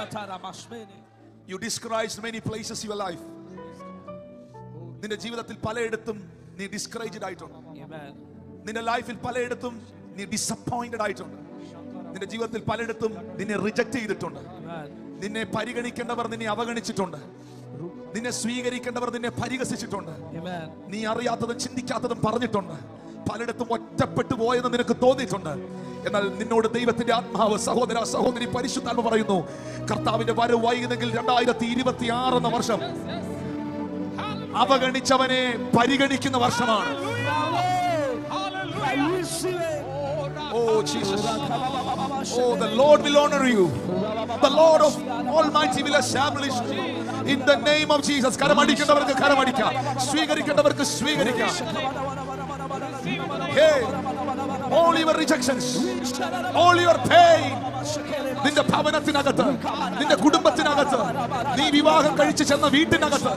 You discouraged many places in your life. നിന്റെ ജീവിതത്തിൽ പലയിടത്തും നീ ഡിസ്കറേജ്ഡ് ആയിട്ടുണ്ട്. നിന്റെ ലൈഫിൽ പലയിടത്തും നീ ഡിസപ്പോയിന്റഡ് ആയിട്ടുണ്ട്. നിന്റെ ജീവിതത്തിൽ പലയിടത്തും നിന്നെ റിജക്ട് ചെയ്തിട്ടുണ്ട്. നിന്നെ പരിഗണിക്കേണ്ടവർ നിന്നെ അവഗണിച്ചിട്ടുണ്ട്. നിന്നെ സ്വീകരിക്കേണ്ടവർ നിന്നെ പരിഹസിച്ചിട്ടുണ്ട്. നീ അറിയാത്തതും ചിന്തിക്കാത്തതും പറഞ്ഞിട്ടുണ്ട്. പലയിടത്തും ഒറ്റപ്പെട്ടു പോയെന്ന് നിനക്ക് തോന്നിയിട്ടുണ്ട്. എന്നാൽ നിന്നോട് ദൈവത്തിന്റെ ആത്മാവ്, സഹോദര സഹോദരി, പരിശുദ്ധാത്മ പറയുന്നു, കർത്താവിന്റെ വരവ് വൈകുന്നെങ്കിൽ 2026 എന്ന വർഷം അവഗണിച്ചവനെ പരിഗണിക്കുന്ന വർഷമാണ്. Oh Jesus. Oh, the Lord will honor you. The Lord of Almighty will establish you. In the name of Jesus. കരമടിക്കേണ്ടവർക്ക് കരമടിക്കാം, സ്വീകരിക്കേണ്ടവർക്ക് സ്വീകരിക്കാം. Hey, all your rejections, all your pain, നിന്റെ ഭവനത്തിനകത്ത്, നിന്റെ കുടുംബത്തിനകത്ത്, നീ വിവാഹം കഴിച്ചു ചെന്ന വീട്ടിനകത്ത്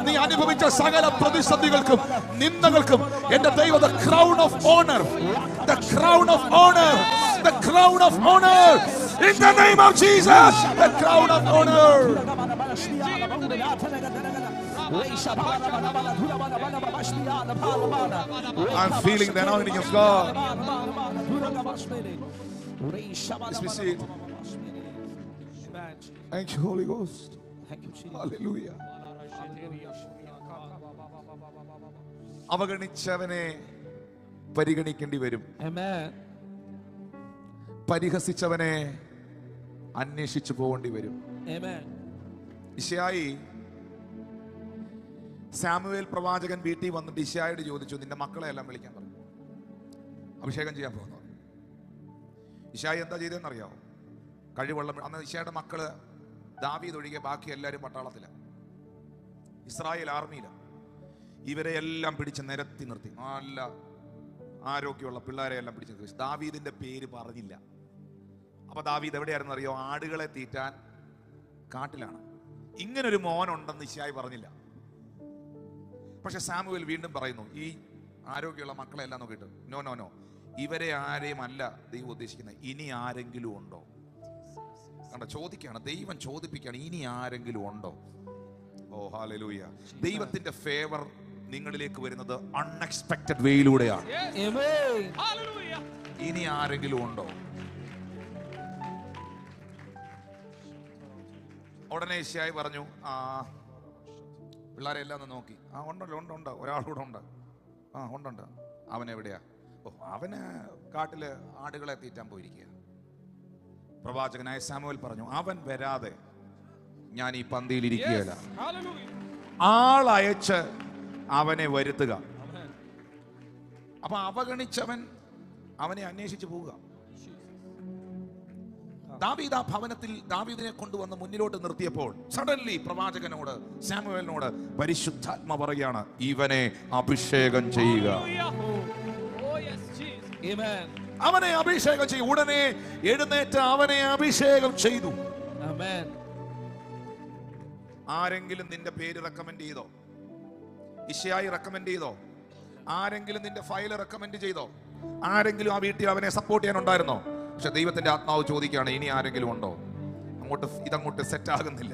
നീ അനുഭവിച്ച സകല പ്രതിസന്ധികൾക്കും നിന്ദകൾക്കും എന്റെ ദൈവം, the crown of honor, the crown of honor, the crown of honor, in the name of Jesus, the crown of honor. I'm feeling the anointing of God. Let's be seated. Thank you, Holy Ghost. Thank you, Jesus. Hallelujah. അവഗണിച്ചവനെ പരിഗണിക്കേണ്ടി വരും. പരിഹസിച്ചവനെ അന്വേഷിച്ചു പോകേണ്ടി വരും. ഇശയായി, Samuel പ്രവാചകൻ വീട്ടിൽ വന്നിട്ട് ഇശയായോട് ചോദിച്ചു, നിന്റെ മക്കളെ എല്ലാം വിളിക്കാൻ പറഞ്ഞു, അഭിഷേകം ചെയ്യാൻ പോകുന്നു. ഇശയായി എന്താ ചെയ്തതെന്നറിയാമോ? കഴിവെള്ളം. അന്ന് ഇശയായുടെ മക്കള് ദാവീദ് ഒഴികെ ബാക്കി എല്ലാവരും പട്ടാളത്തിലാണ്, ഇസ്രായേൽ ആർമിയിലാണ്. ഇവരെ എല്ലാം പിടിച്ച് നിരത്തി നിർത്തി, നല്ല ആരോഗ്യമുള്ള പിള്ളേരെ എല്ലാം പിടിച്ച് നിർത്തി. ദാവീദിന്റെ പേര് പറഞ്ഞില്ല. അപ്പൊ ദാവീദ് എവിടെയായിരുന്നു അറിയോ? ആടുകളെ തീറ്റാൻ കാട്ടിലാണ്. ഇങ്ങനൊരു മോനുണ്ടെന്ന് ഇശയായി പറഞ്ഞില്ല. പക്ഷെ സാമുവേൽ വീണ്ടും പറയുന്നു, ഈ ആരോഗ്യമുള്ള മക്കളെ എല്ലാം നോക്കിയിട്ട്, നോ, ഇവരെ ആരെയും അല്ല ദൈവം ഉദ്ദേശിക്കുന്നത്, ഇനി ആരെങ്കിലും ഉണ്ടോ? കണ്ട, ചോദിക്കുകയാണ്, ദൈവം ചോദിപ്പിക്കുകയാണ്, ഇനി ആരെങ്കിലും ഉണ്ടോ? ഓ ഹല്ലേലൂയ. ദൈവത്തിന്റെ ഫേവർ നിങ്ങളിലേക്ക് വരുന്നത് അൺഎക്സ്പെക്ടഡ് വേയിലൂടെയാണ്. ഇനി ആരെങ്കിലും ഉണ്ടോ? ഉടനെ ഇശയായി പറഞ്ഞു, പിള്ളേരെ എല്ലാം ഒന്ന് നോക്കി, ഉണ്ട്, ഒരാളൂടെ ഉണ്ട്, ഉണ്ട്. അവൻ എവിടെയാ? ഓ, അവന് കാട്ടില് ആടുകളെ തീറ്റാൻ പോയിരിക്കുക. പ്രവാചകനായ സാമുവേൽ പറഞ്ഞു, അവൻ വരാതെ ഞാൻ ഈ പന്തിയിൽ ഇരിക്കുകയില്ല. ആളയച്ച് അവനെ വരുത്തുക. അപ്പൊ അവഗണിച്ചവൻ അവനെ അന്വേഷിച്ചു പോവുക. ദാവീദ് ആ ഭവനത്തിൽ ദാവീദിനെ കൊണ്ടുവന്ന് മുന്നിലോട്ട് നിർത്തിയപ്പോൾ സഡൻലി പ്രവാചകനോട്, സാമുവേലിനോട് പരിശുദ്ധാത്മ പറയുകയാണ്, ഇവനെ അഭിഷേകം ചെയ്യുക. Amen. അവനെ അഭിഷേകം ചെയ്യും. ഉടനെ എഴുന്നേറ്റ് അവനെ അഭിഷേകം ചെയ്തു. Amen. ആരെങ്കിലും നിന്റെ പേര് റെക്കമെൻഡ് ചെയ്തോ? ഇശയായി റെക്കമെൻഡ് ചെയ്തോ? ആരെങ്കിലും നിന്റെ ഫയൽ റെക്കമെൻഡ് ചെയ്തോ? ആരെങ്കിലും ആ വീട്ടിൽ അവനെ സപ്പോർട്ട് ചെയ്യാനുണ്ടായിരുന്നോ? പക്ഷെ ദൈവത്തിന്റെ ആത്മാവ് ചോദിക്കുകയാണ്, ഇനി ആരെങ്കിലും ഉണ്ടോ? ഇതങ്ങോട്ട് സെറ്റ് ആകുന്നില്ല,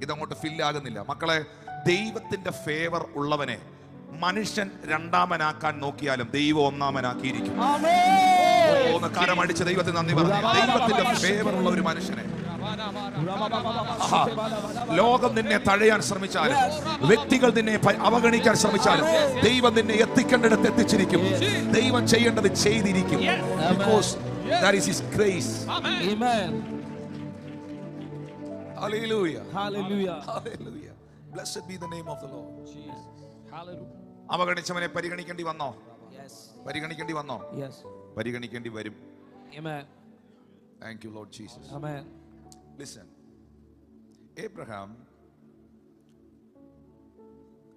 ഇതങ്ങോട്ട് ഫില്ലാകുന്നില്ല. മക്കളെ, ദൈവത്തിന്റെ ഫേവർ ഉള്ളവനെ മനുഷ്യൻ രണ്ടാമനാക്കാൻ നോക്കിയാലും ദൈവം ഒന്നാമനാക്കിയിരിക്കും. ഒന്ന് കരമടിച്ച് ദൈവത്തിന് നന്ദി പറഞ്ഞു. ദൈവത്തിന്റെ ഫേവർ ഉള്ള ഒരു മനുഷ്യനെ ലോകം നിന്നെ തഴയാൻ ശ്രമിച്ചാലും, വ്യക്തികൾ നിന്നെ അവഗണിക്കാൻ ശ്രമിച്ചാലും, ദൈവം നിന്നെ എത്തിക്കേണ്ടിടത്ത് എത്തിച്ചിരിക്കും. ദൈവം ചെയ്യേണ്ടത് ചെയ്തിരിക്കും. Because that is His grace. Amen. Hallelujah. Hallelujah. Hallelujah. Blessed be the name of the Lord. Jesus. Hallelujah. അവഗണിച്ചവനെ പരിഗണിക്കേണ്ടി വന്നോ? Yes. പരിഗണിക്കേണ്ടി വന്നോ? Yes. പരിഗണിക്കേണ്ടി വരും. Amen. Thank you, Lord Jesus. Amen. Listen. Abraham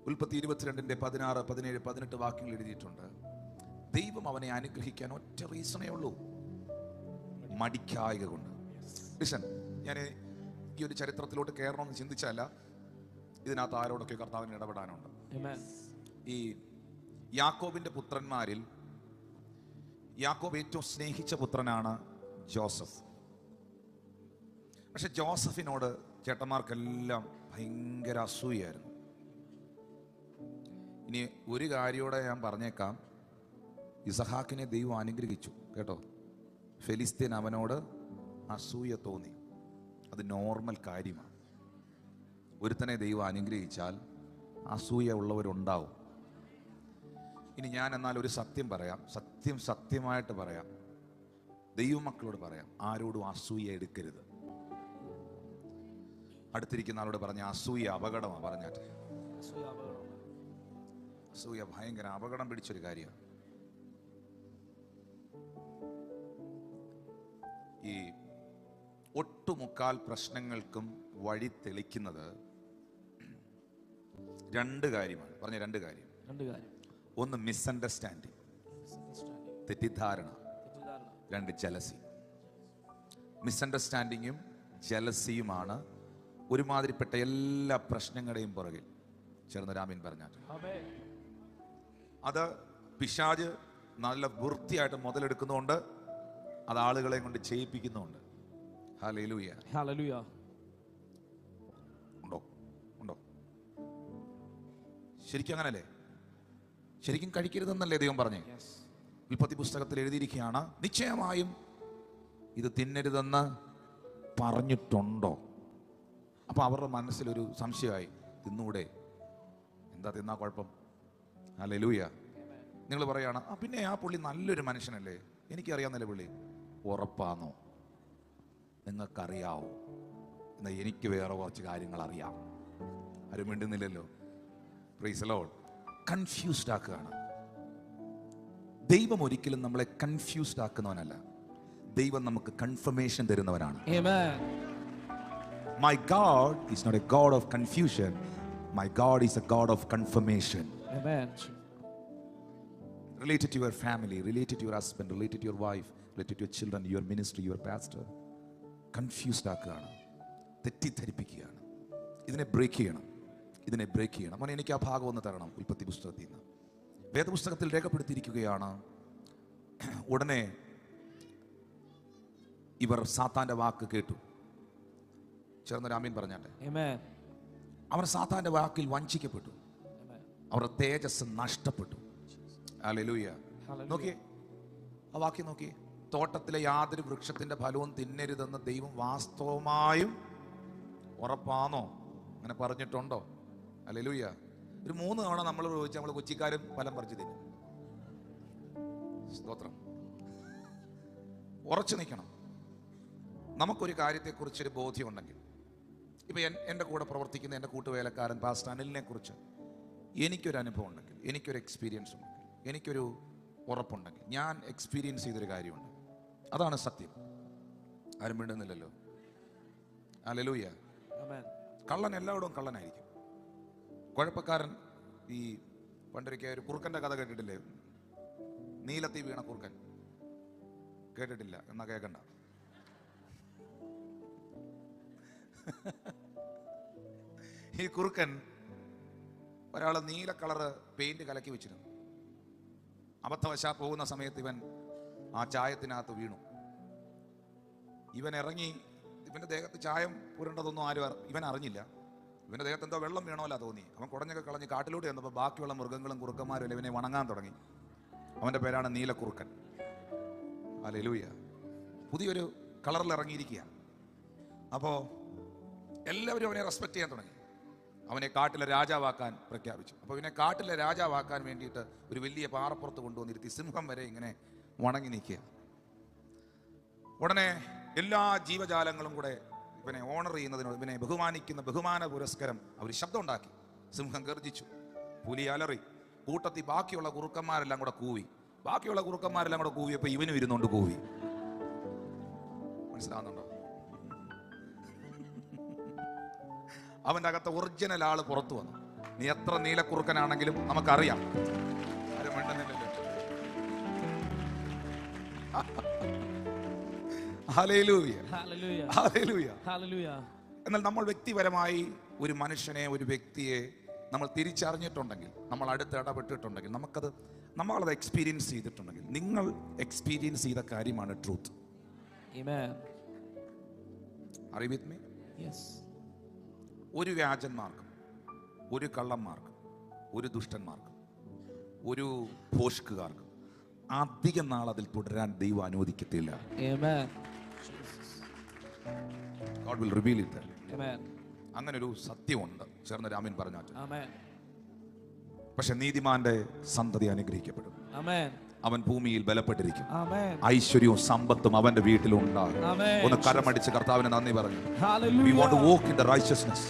ഉൽപ്പത്തി 22-ന്റെ 16, 17, 18 വാക്യങ്ങൾ എഴുതിയിട്ടുണ്ട്. ദൈവം അവനെ അനുഗ്രഹിക്കാൻ ഒറ്റ റീസണേ ഉള്ളൂ, മടിക്കായക കൊണ്ട്. ലിസൺ, ഞാൻ ഈ ഒരു ചരിത്രത്തിലോട്ട് കയറണമെന്ന് ചിന്തിച്ചല്ല, ഇതിനകത്ത് ആരോടൊക്കെ കർത്താവിന് ഇടപെടാനുണ്ട്. ഈ യാക്കോബിന്റെ പുത്രന്മാരിൽ യാക്കോബ് ഏറ്റവും സ്നേഹിച്ച പുത്രനാണ് ജോസഫ്. പക്ഷെ ജോസഫിനോട് ചേട്ടന്മാർക്കെല്ലാം ഭയങ്കര അസൂയായിരുന്നു. ഇനി ഒരു കാര്യത്തോടെ ഞാൻ പറഞ്ഞേക്കാം, ഇസഹാക്കിനെ ദൈവം അനുഗ്രഹിച്ചു കേട്ടോ. ഫെലിസ്തീൻ അവനോട് അസൂയ തോന്നി, അത് നോർമൽ കാര്യമാണ്. ഒരുത്തനെ ദൈവം അനുഗ്രഹിച്ചാൽ അസൂയ ഉള്ളവരുണ്ടാവും. ഇനി ഞാൻ എന്നാൽ ഒരു സത്യം പറയാം, സത്യമായിട്ട് പറയാം, ദൈവമക്കളോട് പറയാം, ആരോടും അസൂയ എടുക്കരുത്. അടുത്തിരിക്കുന്ന ആളോട് പറഞ്ഞ അസൂയ അപകടമാണ്. പറഞ്ഞാട്ടെ, അസൂയ ഭയങ്കര അപകടം പിടിച്ചൊരു കാര്യമാണ്. ഈ ഒട്ടുമുക്കാൽ പ്രശ്നങ്ങൾക്കും വഴി തെളിക്കുന്നത് രണ്ട് കാര്യമാണ്. പറഞ്ഞ രണ്ട് കാര്യം. ഒന്ന് മിസ്അണ്ടർസ്റ്റാൻഡിങ്, തെറ്റിദ്ധാരണ. രണ്ട് ജലസി. മിസ്അണ്ടർസ്റ്റാൻഡിങ്ങും ജലസിയുമാണ് ഒരുമാതിരിപ്പെട്ട എല്ലാ പ്രശ്നങ്ങളുടെയും പുറകിൽ. ചേർന്ന് രാമീൻ പറഞ്ഞാൽ അത് പിശാച് നല്ല വൃത്തിയായിട്ട് മുതലെടുക്കുന്നുണ്ട്, അത് ആളുകളെ കൊണ്ട് ചെയ്യിപ്പിക്കുന്നുണ്ട്. ഹല്ലേലൂയ. ഹല്ലേലൂയ. ഉണ്ടോ? ശരിക്കും അങ്ങനല്ലേ? ശരിക്കും കഴിക്കരുതെന്നല്ലേ ദൈവം പറഞ്ഞേ? ഉൽപ്പത്തി പുസ്തകത്തിൽ എഴുതിയിരിക്കുകയാണ്, നിശ്ചയമായും ഇത് തിന്നരുതെന്ന് പറഞ്ഞിട്ടുണ്ടോ? അപ്പൊ അവരുടെ മനസ്സിലൊരു സംശയമായി, തിന്നൂടെ, എന്താ തിന്നാ കുഴപ്പം? ഹല്ലേലൂയ. നിങ്ങൾ പറയാണ്, പിന്നെ ആ പുള്ളി നല്ലൊരു മനുഷ്യനല്ലേ, എനിക്കറിയാവുന്നല്ലേ പുള്ളി. ഉറപ്പാണോ? നിങ്ങൾക്കറിയാവോ? എന്നാൽ എനിക്ക് വേറെ കുറച്ച് കാര്യങ്ങൾ അറിയാം. ആരും മിണ്ടുന്നില്ലല്ലോ. Praise the Lord. കൺഫ്യൂസ്ഡ് ആക്കുകയാണ്. ദൈവം ഒരിക്കലും നമ്മളെ കൺഫ്യൂസ്ഡ് ആക്കുന്നവനല്ല, ദൈവം നമുക്ക് കൺഫർമേഷൻ തരുന്നവനാണ്. My God is not a God of confusion. My God is a God of confirmation. Amen. Related to your family, related to your husband, related to your wife, related to your children, your ministry, your pastor. Confused ആക്കുകയാണ്, തെറ്റിദ്ധരിപ്പിക്കുകയാണ്. ഇതിനെ break ചെയ്യണം. മോനെ, എനിക്ക് ആ ഭാഗം ഒന്ന് തരണം. ഉൽപ്പത്തി പുസ്തകത്തിൽ നിന്ന് വേദപുസ്തകത്തിൽ രേഖപ്പെടുത്തിയിരിക്കുകയാണ്, ഉടനെ ഇവർ സാത്താന്റെ വാക്ക് കേട്ടു. ചേർന്നൊരു ആമീൻ പറഞ്ഞാട്ടെ. അവർ സാത്താന്റെ വാക്കിൽ വഞ്ചിക്കപ്പെട്ടു, അവരുടെ തേജസ് നഷ്ടപ്പെട്ടു. ഹല്ലേലൂയ. നോക്കിയേ ആ വാക്യം, നോക്കിയേ. തോട്ടത്തിലെ യാതൊരു വൃക്ഷത്തിന്റെ ഫലവും തിന്നരുതെന്ന് ദൈവം വാസ്തവമായും ഉറപ്പാണോ? അങ്ങനെ പറഞ്ഞിട്ടുണ്ടോ? ഹല്ലേലൂയ. ഒരു 3 തവണ നമ്മൾ ചോദിച്ചാൽ നമ്മൾ കൊച്ചിക്കാരും ഫലം പറിച്ചു തിന്നും. സ്തോത്രം. ഉറച്ചു നിൽക്കണം. നമുക്കൊരു കാര്യത്തെക്കുറിച്ചൊരു ബോധ്യമുണ്ടെങ്കിൽ, ഇപ്പൊ എൻ്റെ കൂടെ പ്രവർത്തിക്കുന്ന എൻ്റെ കൂട്ടുവേലക്കാരൻ പാസ്റ്റർ അനിലിനെ കുറിച്ച് എനിക്കൊരു അനുഭവം ഉണ്ടെങ്കിൽ, എനിക്കൊരു എക്സ്പീരിയൻസ് ഉണ്ടെങ്കിൽ, എനിക്കൊരു ഉറപ്പുണ്ടെങ്കിൽ, ഞാൻ എക്സ്പീരിയൻസ് ചെയ്തൊരു കാര്യമുണ്ട്, അതാണ് സത്യം. ആരും മിണ്ടുന്നില്ലല്ലോ. ഹല്ലേലൂയ. കള്ളൻ എല്ലായിടവും കള്ളനായിരിക്കും. കുഴപ്പക്കാരൻ, ഈ പണ്ടൊരിക്കൽ ഒരു കുറുക്കൻ്റെ കഥ കേട്ടിട്ടില്ലേ? നീലത്തിൽ വീണ കുറുക്കൻ. കേട്ടിട്ടില്ല എന്നാ കേൾക്കണ്ട. ഈ കുറുക്കൻ ഒരാൾ നീല കളറ് പെയിന്റ് കലക്കി വെച്ചിരുന്നു. അബദ്ധവശാ പോകുന്ന സമയത്ത് ഇവൻ ആ ചായത്തിനകത്ത് വീണു. ഇവൻ ഇറങ്ങി, ഇവന്റെ ദേഹത്ത് ചായം പുരണ്ടതൊന്നും ആരും ഇവൻ അറിഞ്ഞില്ല. ഇവന്റെ ദേഹത്ത് എന്തോ വെള്ളം വീണോല്ല തോന്നി. അവൻ കുടഞ്ഞൊക്കെ കളഞ്ഞ് കാട്ടിലൂടെ വന്നപ്പോൾ ബാക്കിയുള്ള മൃഗങ്ങളും കുറുക്കന്മാരും എല്ലാം ഇവനെ വണങ്ങാൻ തുടങ്ങി. അവന്റെ പേരാണ് നീലക്കുറുക്കൻ. ഹല്ലേലൂയ. പുതിയൊരു കളറിൽ ഇറങ്ങിയിരിക്കുക. അപ്പോൾ എല്ലാവരും അവനെ റെസ്പെക്ട് ചെയ്യാൻ തുടങ്ങി. അവനെ കാട്ടിലെ രാജാവാക്കാൻ പ്രഖ്യാപിച്ചു. അപ്പോൾ ഇവനെ കാട്ടിലെ രാജാവാക്കാൻ വേണ്ടിയിട്ട് ഒരു വലിയ പാറപ്പുറത്ത് കൊണ്ടുവന്നിരുത്തി സിംഹം വരെ ഇങ്ങനെ വണങ്ങി നിൽക്കുക. ഉടനെ എല്ലാ ജീവജാലങ്ങളും കൂടെ ഇവനെ ഓണർ ചെയ്യുന്നതിനോട്, ഇവനെ ബഹുമാനിക്കുന്ന ബഹുമാന പുരസ്കാരം അവർ ശബ്ദം ഉണ്ടാക്കി. സിംഹം ഗർജിച്ചു, പുലി അലറി, കൂട്ടത്തിൽ ബാക്കിയുള്ള കുറുക്കന്മാരെല്ലാം കൂടെ കൂവി. ബാക്കിയുള്ള കുറുക്കന്മാരെല്ലാം കൂടെ കൂവിയപ്പോൾ ഇവനും ഇരുന്നുകൊണ്ട് കൂവി. മനസ്സിലാവുന്നുണ്ടോ? അവന്റെ അകത്ത് ഒറിജിനൽ ആള് പുറത്തു വന്നു. നീ എത്ര നീലക്കുറുക്കനാണെങ്കിലും നമുക്കറിയാം. ആരും വേണ്ടെന്നില്ലല്ലോ. Hallelujah, Hallelujah. ഹല്ലേലൂയ. Hallelujah. എന്നാൽ നമ്മൾ വ്യക്തിപരമായി ഒരു മനുഷ്യനെ, ഒരു വ്യക്തിയെ നമ്മൾ തിരിച്ചറിഞ്ഞിട്ടുണ്ടെങ്കിൽ, നമ്മൾ അടുത്ത് ഇടപെട്ടിട്ടുണ്ടെങ്കിൽ, നമ്മളത് എക്സ്പീരിയൻസ് ചെയ്തിട്ടുണ്ടെങ്കിൽ, നിങ്ങൾ എക്സ്പീരിയൻസ് ചെയ്ത കാര്യമാണ് truth. Amen. Are you with me? Yes. ഒരു വ്യാജന്മാർക്കും, ഒരു കള്ളന്മാർക്കും, ഒരു ദുഷ്ടന്മാർക്കും, ഒരു ഭോഷ്കുകാർക്കും അധികം നാൾ അതിൽ തുടരാൻ ദൈവം അനുവദിക്കത്തില്ല. Amen. God will reveal it. Amen. അങ്ങനെ ഒരു സത്യമുണ്ട്. ചേർന്ന് ആമേൻ പറഞ്ഞാട്ട്. Amen. പക്ഷെ നീതിമാന്റെ സന്തതി അനുഗ്രഹിക്കപ്പെടും. Amen. അവൻ ഭൂമിയിൽ ബലപ്പെട്ടിരിക്കും. Amen. ഐശ്വര്യവും സമ്പത്തും അവന്റെ വീട്ടിലുണ്ടാകും. Amen. ഒന്ന് കരമടിച്ച് കർത്താവിന് നന്ദി പറഞ്ഞു. Hallelujah. We want to walk in the righteousness.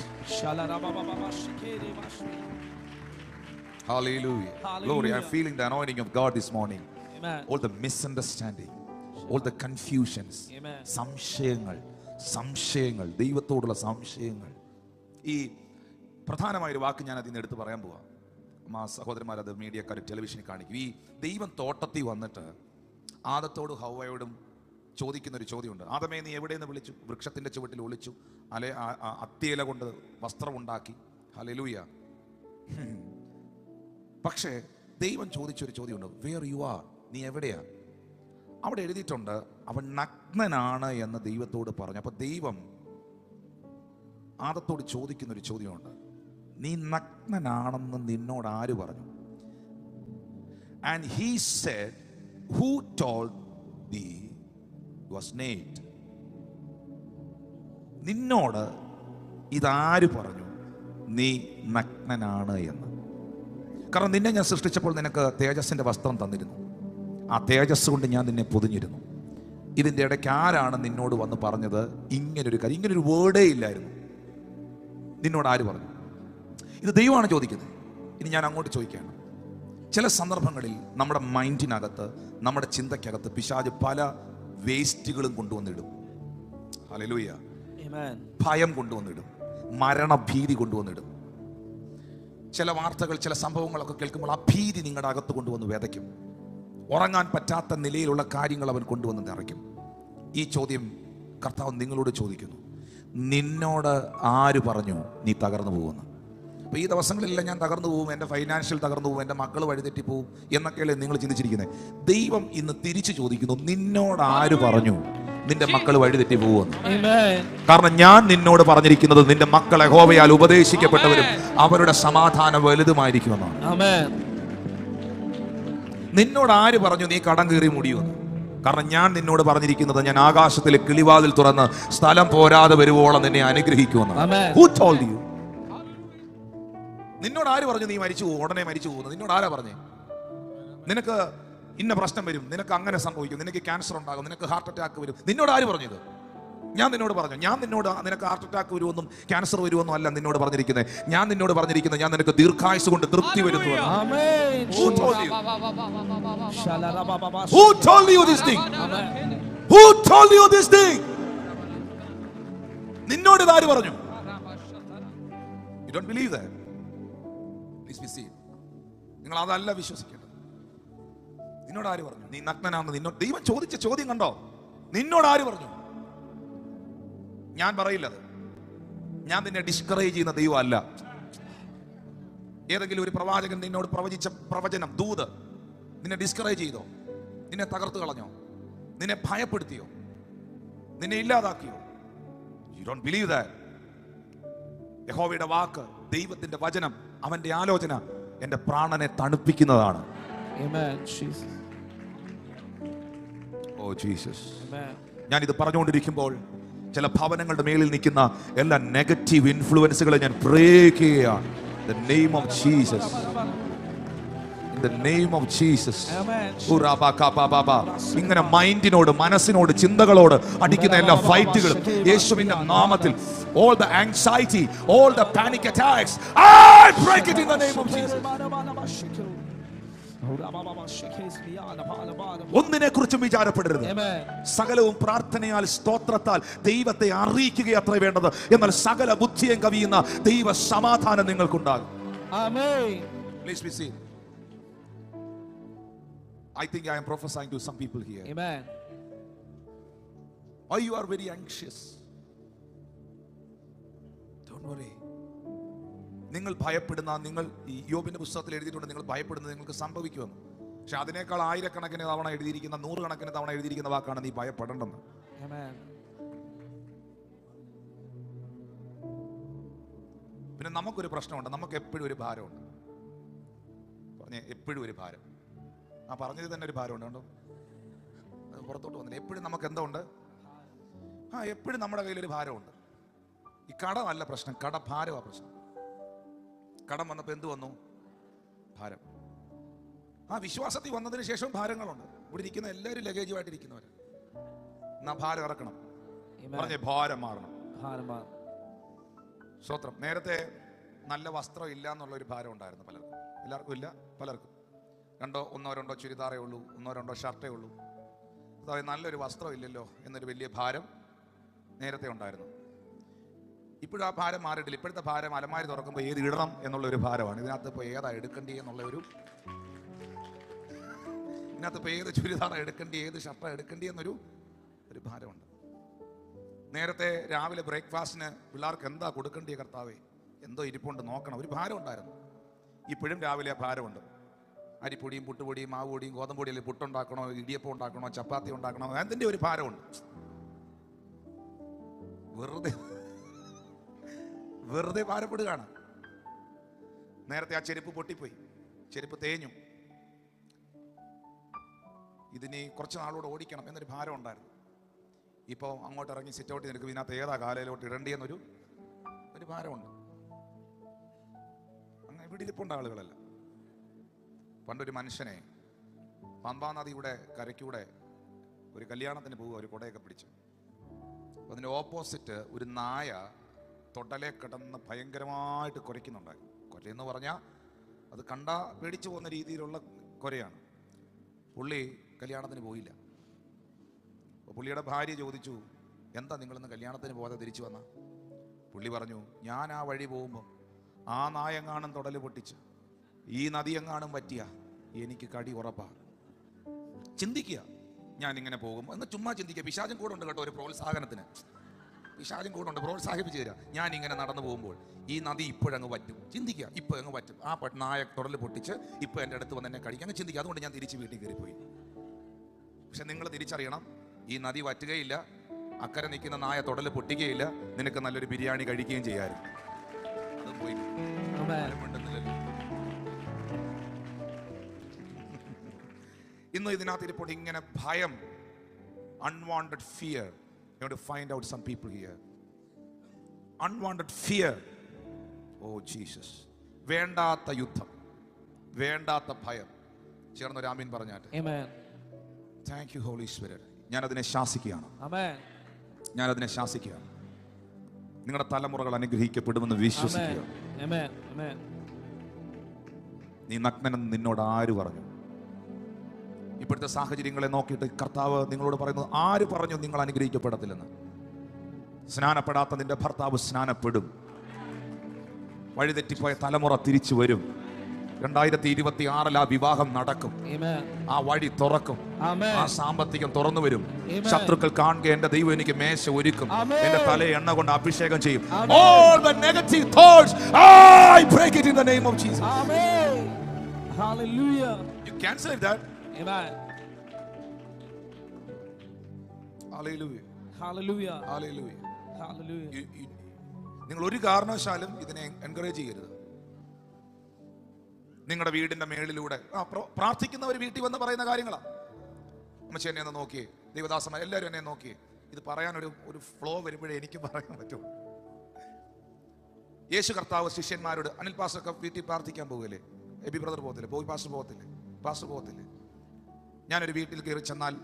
Hallelujah. Glory. I'm feeling the anointing of God this morning. Amen. All the misunderstanding, all the confusions, Amen. സംശയങ്ങൾ, ദൈവത്തോടുള്ള സംശയങ്ങൾ. ഈ പ്രധാനമായൊരു വാക്ക് ഞാൻ അതിന് എടുത്ത് പറയാൻ പോവാം. സഹോദരന്മാരത് മീഡിയക്കാർ ടെലിവിഷനിൽ കാണിക്കും. ഈ ദൈവം തോട്ടത്തിൽ വന്നിട്ട് ആദത്തോടും ഹവ്വയോടും ചോദിക്കുന്നൊരു ചോദ്യമുണ്ട്. ആദമേ, നീ എവിടെയെന്ന് വിളിച്ചു? വൃക്ഷത്തിൻ്റെ ചുവട്ടിൽ ഒളിച്ചു, അത്തിയില കൊണ്ട് വസ്ത്രമുണ്ടാക്കി. ഹല്ലേലൂയ. പക്ഷേ ദൈവം ചോദിച്ചൊരു ചോദ്യമുണ്ട്, വേർ യു ആർ, നീ എവിടെയാ? അവിടെ എഴുതിയിട്ടുണ്ട് അവൻ നഗ്നനാണ് എന്ന് ദൈവത്തോട് പറഞ്ഞു. അപ്പൊ ദൈവം ആദത്തോട് ചോദിക്കുന്നൊരു ചോദ്യമുണ്ട്, നീ നഗ്നനാണെന്ന് നിന്നോട് ആര് പറഞ്ഞു? And he said, who told thee was naked? നിന്നോട് ഇതാര് പറഞ്ഞു നീ നഗ്നനാണ് എന്ന്? കാരണം നിന്നെ ഞാൻ സൃഷ്ടിച്ചപ്പോൾ നിനക്ക് തേജസ്സിന്റെ വസ്ത്രം തന്നിരുന്നു. ആ തേജസ് കൊണ്ട് ഞാൻ നിന്നെ പൊതിഞ്ഞിരുന്നു. ഇതിൻ്റെ ഇടയ്ക്ക് ആരാണ് നിന്നോട് വന്ന് പറഞ്ഞത് ഇങ്ങനൊരു കാര്യം? ഇങ്ങനൊരു വേർഡേ ഇല്ലായിരുന്നു. നിന്നോട് ആര് പറഞ്ഞു? ഇത് ദൈവമാണ് ചോദിക്കുന്നത്. ഇനി ഞാൻ അങ്ങോട്ട് ചോദിക്കുകയാണ്. ചില സന്ദർഭങ്ങളിൽ നമ്മുടെ മൈൻഡിനകത്ത്, നമ്മുടെ ചിന്തയ്ക്കകത്ത് പിശാച് പല വേസ്റ്റുകളും കൊണ്ടുവന്നിടും. ഹല്ലേലൂയ. ഭയം കൊണ്ടുവന്നിടും, മരണഭീതി കൊണ്ടുവന്നിടും. ചില വാർത്തകൾ, ചില സംഭവങ്ങളൊക്കെ കേൾക്കുമ്പോൾ ആ ഭീതി നിങ്ങളുടെ അകത്ത് കൊണ്ടുവന്ന് വിതയ്ക്കും. ഉറങ്ങാൻ പറ്റാത്ത നിലയിലുള്ള കാര്യങ്ങൾ അവൻ കൊണ്ടുവന്ന് നിറയ്ക്കും. ഈ ചോദ്യം കർത്താവ് നിങ്ങളോട് ചോദിക്കുന്നു, നിന്നോട് ആര് പറഞ്ഞു നീ തകർന്നു പോകുന്നു? അപ്പോൾ ഈ ദിവസങ്ങളിലെല്ലാം ഞാൻ തകർന്നു പോകും, എൻ്റെ ഫൈനാൻഷ്യൽ തകർന്നു പോകും, എൻ്റെ മക്കൾ വഴിതെറ്റി പോകും എന്നൊക്കെയല്ലേ നിങ്ങൾ ചിന്തിച്ചിരിക്കുന്നത്. ദൈവം ഇന്ന് തിരിച്ചു ചോദിക്കുന്നു, നിന്നോട് ആര് പറഞ്ഞു നിന്റെ മക്കൾ വഴിതെറ്റി പോകുമെന്ന്? കാരണം ഞാൻ നിന്നോട് പറഞ്ഞിരിക്കുന്നത് നിന്റെ മക്കൾ യഹോവയാൽ ഉപദേശിക്കപ്പെട്ടവരും അവരുടെ സമാധാനം വലുതുമായിരിക്കുമെന്നാണ്. നിന്നോട് ആര് പറഞ്ഞു നീ കടം കീറി മുടിയുമെന്ന്? കാരണം ഞാൻ നിന്നോട് പറഞ്ഞിരിക്കുന്നത് ഞാൻ ആകാശത്തിലെ കിളിവാതിൽ തുറന്ന് സ്ഥലം പോരാതെ വരുവോളം നിന്നെ അനുഗ്രഹിക്കുമെന്ന്. Who told you? നിന്നോട് ആര് പറഞ്ഞു നീ മരിച്ചു പോകും, ഉടനെ മരിച്ചു പോകുന്നു? നിന്നോട് ആരാ പറഞ്ഞേ? നിനക്ക് ഇന്ന പ്രശ്നം വരും, നിനക്ക് അങ്ങനെ സംഭവിക്കും, നിനക്ക് ക്യാൻസർ ഉണ്ടാകും, നിനക്ക് ഹാർട്ട് അറ്റാക്ക് വരും. നിന്നോട് ആര് പറഞ്ഞത്? ഞാൻ നിന്നോട് പറഞ്ഞു. ഞാൻ നിന്നോട് നിനക്ക് ഹാർട്ട് അറ്റാക്ക് വരുമെന്നും ക്യാൻസർ വരുമെന്നും അല്ല നിന്നോട് പറഞ്ഞിരിക്കുന്നത്. ഞാൻ നിന്നോട് പറഞ്ഞിരിക്കുന്നത് ഞാൻ നിനക്ക് ദീർഘായുസ് കൊണ്ട് തൃപ്തി വരുത്തുന്നു. Who told you? Who told you this thing? Who told you this thing? നിന്നോട് ഇതാര് പറഞ്ഞു? You don't believe that? Please be seated. നിങ്ങൾ അതല്ല വിശ്വസിക്കേണ്ടത്. നിന്നോട് ആര് പറഞ്ഞു നീ നഗ്നനാണെന്ന്? നിന്നോട് ദൈവം ചോദിച്ച ചോദ്യം കണ്ടോ? നിന്നോട് ആര് പറഞ്ഞു? ഞാൻ പറയില്ലത്. ഞാൻ നിന്നെ ഡിസ്കറേജ് ചെയ്യുന്ന ദൈവം അല്ല. ഏതെങ്കിലും ഒരു പ്രവാചകൻ നിന്നോട് പ്രവചിച്ച പ്രവചനം, ദൂത് നിന്നെ ഡിസ്കറേജ് ചെയ്തോ? നിന്നെ തകർത്ത് കളഞ്ഞോ? നിന്നെ ഭയപ്പെടുത്തിയോ? നിന്നെ ഇല്ലാതാക്കിയോ? You don't believe that. യഹോവയുടെ വാക്ക്, ദൈവത്തിന്റെ വചനം, അവന്റെ ആലോചന എന്റെ പ്രാണനെ തണുപ്പിക്കുന്നതാണ്. Amen. Jesus. Oh Jesus. Amen. ഞാനിത് പറഞ്ഞുകൊണ്ടിരിക്കുമ്പോൾ ചില ഭവനങ്ങളുടെ മേലിൽ നിൽക്കുന്ന എല്ലാ നെഗറ്റീവ് ഇൻഫ്ലുവൻസുകളെ ഞാൻ ബ്രേക്ക് ചെയ്യുകയാണ്. The name of Jesus. In the name of Jesus. ഇങ്ങനെ മൈൻഡിനോട്, മനസ്സിനോട്, ചിന്തകളോട് അടിക്കുന്ന എല്ലാ ഫൈറ്റുകളും യേശുവിന്റെ നാമത്തിൽ, all the anxiety, all the panic attacks, I break it in the name of Jesus. ഒന്നിനെ കുറിച്ചും വിചാരപ്പെടരുത്. സകലവും പ്രാർത്ഥനയാൽ, സ്തോത്രത്താൽ ദൈവത്തെ അറിയിക്കുക അത്ര വേണ്ടത്. എന്നാൽ സകല ബുദ്ധിയും കവിയുന്ന ദൈവ സമാധാനം നിങ്ങൾക്കുണ്ടാകും. Please be seen. I think I am prophesying to some people here. Amen. Or you are very anxious. Don't worry. നിങ്ങൾ ഭയപ്പെടുന്ന, നിങ്ങൾ ഈ യോബിന്റെ പുസ്തകത്തിൽ എഴുതിയിട്ടുണ്ട്, നിങ്ങൾ ഭയപ്പെടുന്നത് നിങ്ങൾക്ക് സംഭവിക്കുമെന്ന്. പക്ഷെ അതിനേക്കാൾ ആയിരക്കണക്കിന് തവണ എഴുതിയിരിക്കുന്ന, നൂറുകണക്കിന് തവണ എഴുതിയിരിക്കുന്ന വാക്കാണ് നീ ഭയപ്പെടേണ്ടെന്ന്. പിന്നെ നമുക്കൊരു പ്രശ്നമുണ്ട്. നമുക്ക് എപ്പോഴും ഒരു ഭാരമുണ്ട്. പറഞ്ഞേ, എപ്പോഴും ഒരു ഭാരം. ആ പറഞ്ഞത് തന്നെ ഒരു ഭാരമുണ്ട്. കണ്ടോ, അത് പുറത്തോട്ട് വന്നില്ല. എപ്പോഴും നമുക്ക് എന്തോ ഉണ്ട്? എപ്പോഴും നമ്മുടെ കയ്യിലൊരു ഭാരമുണ്ട്. ഈ കടമല്ല പ്രശ്നം, കടഭാരമാണ് പ്രശ്നം. കടം വന്നപ്പോൾ എന്ത് വന്നു? ഭാരം. വിശ്വാസത്തിൽ വന്നതിന് ശേഷം ഭാരങ്ങളുണ്ട്. ഇവിടെ ഇരിക്കുന്ന എല്ലാവരും ലഗേജുമായിട്ടിരിക്കുന്നവർ. എന്നാ ഭാരം ഇറക്കണം. പറഞ്ഞേ, ഭാരം മാറണം. സ്തോത്രം. നേരത്തെ നല്ല വസ്ത്രം ഇല്ല എന്നുള്ള ഒരു ഭാരം ഉണ്ടായിരുന്നു പലർക്കും. എല്ലാവർക്കും ഇല്ല, പലർക്കും. ഒന്നോ രണ്ടോ ചുരിദാറേ ഉള്ളൂ, ഒന്നോ രണ്ടോ ഷർട്ടേ ഉള്ളൂ. അതായത് നല്ലൊരു വസ്ത്രം ഇല്ലല്ലോ എന്നൊരു വലിയ ഭാരം നേരത്തെ ഉണ്ടായിരുന്നു. ഇപ്പോഴും ആ ഭാരം മാറിയിട്ടില്ല. ഇപ്പോഴത്തെ ഭാരം അലമാരി തുറക്കുമ്പോൾ ഏത് ഇടണം എന്നുള്ളൊരു ഭാരമാണ്. ഇതിനകത്ത് ഇപ്പോൾ ഏതാ എടുക്കേണ്ടി എന്നുള്ളൊരു, ഇതിനകത്ത് ഇപ്പോൾ ഏത് ചുരിദാറ എടുക്കേണ്ടി, ഏത് ഷർട്ട എടുക്കേണ്ടി എന്നൊരു ഭാരമുണ്ട്. നേരത്തെ രാവിലെ ബ്രേക്ക്ഫാസ്റ്റിന് പിള്ളേർക്ക് എന്താ കൊടുക്കേണ്ടിയ കർത്താവേ, എന്തോ ഇരിപ്പുണ്ട് നോക്കണം, ഒരു ഭാരം ഉണ്ടായിരുന്നു. ഇപ്പോഴും രാവിലെ ആ ഭാരമുണ്ട്. അരിപ്പൊടിയും പുട്ടുപൊടിയും മാവുപൊടിയും ഗോതമ്പൊടിയിൽ പുട്ടുണ്ടാക്കണോ, ഇടിയപ്പം ഉണ്ടാക്കണോ, ചപ്പാത്തി ഉണ്ടാക്കണോ, അതിൻ്റെ ഒരു ഭാരമുണ്ട്. വെറുതെ ഭാരപ്പെടുകയാണ്. നേരത്തെ ആ ചെരുപ്പ് പൊട്ടിപ്പോയി, ചെരുപ്പ് തേഞ്ഞു, ഇതിനി കുറച്ച് നാളോട് ഓടിക്കണം എന്നൊരു ഭാരം ഉണ്ടായിരുന്നു. ഇപ്പോൾ അങ്ങോട്ട് ഇറങ്ങി സിറ്റ് ഔട്ട് നിൽക്കും, ഇതിനകത്ത് ഏതാ കാലയിലോട്ട് ഇടേണ്ടിയെന്നൊരു ഭാരമുണ്ട്. അങ്ങനെ ഇവിടെ ഇരിപ്പുണ്ട് ആളുകളല്ല. പണ്ടൊരു മനുഷ്യനെ പമ്പാ നദിയുടെ കരയ്ക്കൂടെ ഒരു കല്യാണത്തിന് പോവുക, ഒരു കുടയൊക്കെ പിടിച്ചു. അപ്പോൾ അതിൻ്റെ ഓപ്പോസിറ്റ് ഒരു നായ തൊട്ടലെ കിടന്ന് ഭയങ്കരമായിട്ട് കുരയ്ക്കുന്നുണ്ടായി. കുരയെന്ന് പറഞ്ഞാൽ അത് കണ്ടാ പേടിച്ചു പോകുന്ന രീതിയിലുള്ള കുരയാണ്. പുള്ളി കല്യാണത്തിന് പോയില്ല. അപ്പോൾ പുള്ളിയുടെ ഭാര്യ ചോദിച്ചു, എന്താ നിങ്ങളിന്ന് കല്യാണത്തിന് പോകാതെ തിരിച്ചു വന്ന? പുള്ളി പറഞ്ഞു, ഞാൻ ആ വഴി പോകുമ്പോൾ ആ നായെങ്ങാനും തൊടല് പൊട്ടിച്ച് ഈ നദിയെങ്ങാനും പറ്റിയ എനിക്ക് കടി ഉറപ്പാ. ചിന്തിക്കുക, ഞാൻ ഇങ്ങനെ പോകും എന്ന് ചുമ്മാ ചിന്തിക്കുക. പിശാചും കൂടെ ഉണ്ട് കേട്ടോ, ഒരു പ്രോത്സാഹനത്തിന്. പിശാചും കൂടെ ഉണ്ട്, പ്രോത്സാഹിപ്പിച്ചു തരാം. ഞാൻ ഇങ്ങനെ നടന്നു പോകുമ്പോൾ ഈ നദി ഇപ്പോഴങ്ങ് പറ്റും. ചിന്തിക്കുക, ഇപ്പോൾ അങ്ങ് പറ്റും. ആ നായ തൊടല് പൊട്ടിച്ച് ഇപ്പോൾ എൻ്റെ അടുത്ത് വന്ന് എന്നെ കടിക്കുക. അങ്ങ് ചിന്തിക്കുക. അതുകൊണ്ട് ഞാൻ തിരിച്ച് വീട്ടിൽ കയറിപ്പോയി. പക്ഷെ നിങ്ങൾ തിരിച്ചറിയണം, ഈ നദി വറ്റുകയില്ല, അക്കരെ നിൽക്കുന്ന നായ തൊടല് പൊട്ടിക്കുകയില്ല, നിനക്ക് നല്ലൊരു ബിരിയാണി കഴിക്കുകയും ചെയ്യാമായിരുന്നു. അതും പോയി. ഇന്ന് ഇതിനകത്ത് ഇരിപ്പോൾ ഇങ്ങനെ ഭയം, unwanted fear. You have to find out some people here. Unwanted fear. Oh Jesus. വേണ്ടാത്ത യുദ്ധം, വേണ്ടാത്ത ഭയം. ചേർന്നൊരു ആമീൻ പറഞ്ഞാട്ടെ. Amen. Thank you Holy Spirit. ഞാനതിനെ ശാസിക്കുകയാണ്. Amen. ഞാനതിനെ ശാസിക്കുകയാണ്. നിങ്ങളുടെ തലമുറകൾ അനുഗ്രഹിക്കപ്പെടുമെന്ന് വിശ്വസിക്കുക. Amen. Amen. നീ നഗ്നനെന്ന് നിന്നോട് ആര് പറഞ്ഞു? ഇപ്പോഴത്തെ സാഹചര്യങ്ങളെ നോക്കിയിട്ട് കർത്താവ് നിങ്ങളോട് പറയുന്നത്, ആര് പറഞ്ഞു നിങ്ങൾ അനുഗ്രഹിക്കപ്പെടത്തില്ലെന്ന്? സ്നാനപ്പെടാത്ത നിന്റെ ഭർത്താവ് സ്നാനപ്പെടും. വഴിതെറ്റിപ്പോയ തലമുറ തിരിച്ചു വരും. 2026 ആ വിവാഹം നടക്കും. ആ വഴി തുറക്കും. ആ സാമ്പത്തികം തുറന്നു വരും. ശത്രുക്കൾ കാണുക എന്റെ ദൈവം എനിക്ക് മേശ ഒരുക്കും, എന്റെ തലയെ എണ്ണ കൊണ്ട് അഭിഷേകം ചെയ്യും. All the negative thoughts, I break it in the name of Jesus. Amen. Hallelujah. You cancel that. Amen. Hallelujah. Hallelujah. Hallelujah. Hallelujah. നിങ്ങൾ ഒരു കാരണവശാലും ഇതിനെ എൻകറേജ് ചെയ്യരുത്. നിങ്ങളുടെ വീടിന്റെ മേളിലൂടെ പ്രാർത്ഥിക്കുന്നവർ വീട്ടിൽ വന്ന് പറയുന്ന കാര്യങ്ങളാണ്. അമ്മച്ചി എന്നെ ഒന്ന് നോക്കിയേ, ദൈവദാസന്മാർ എല്ലാവരും എന്നെ നോക്കിയേ. ഇത് പറയാൻ ഒരു ഫ്ലോ വരുമ്പോഴേ എനിക്ക് പറയാൻ പറ്റും. യേശു കർത്താവ് ശിഷ്യന്മാരോട്, അനിൽ പാസ്റ്റർ വീട്ടിൽ പ്രാർത്ഥിക്കാൻ പോകില്ലേ? എബി ബ്രദർ പോകത്തില്ലേ? പോയി പാസ്റ്റർ പോകത്തില്ലേ? ഞാനൊരു വീട്ടിൽ കയറി ചെന്നാൽ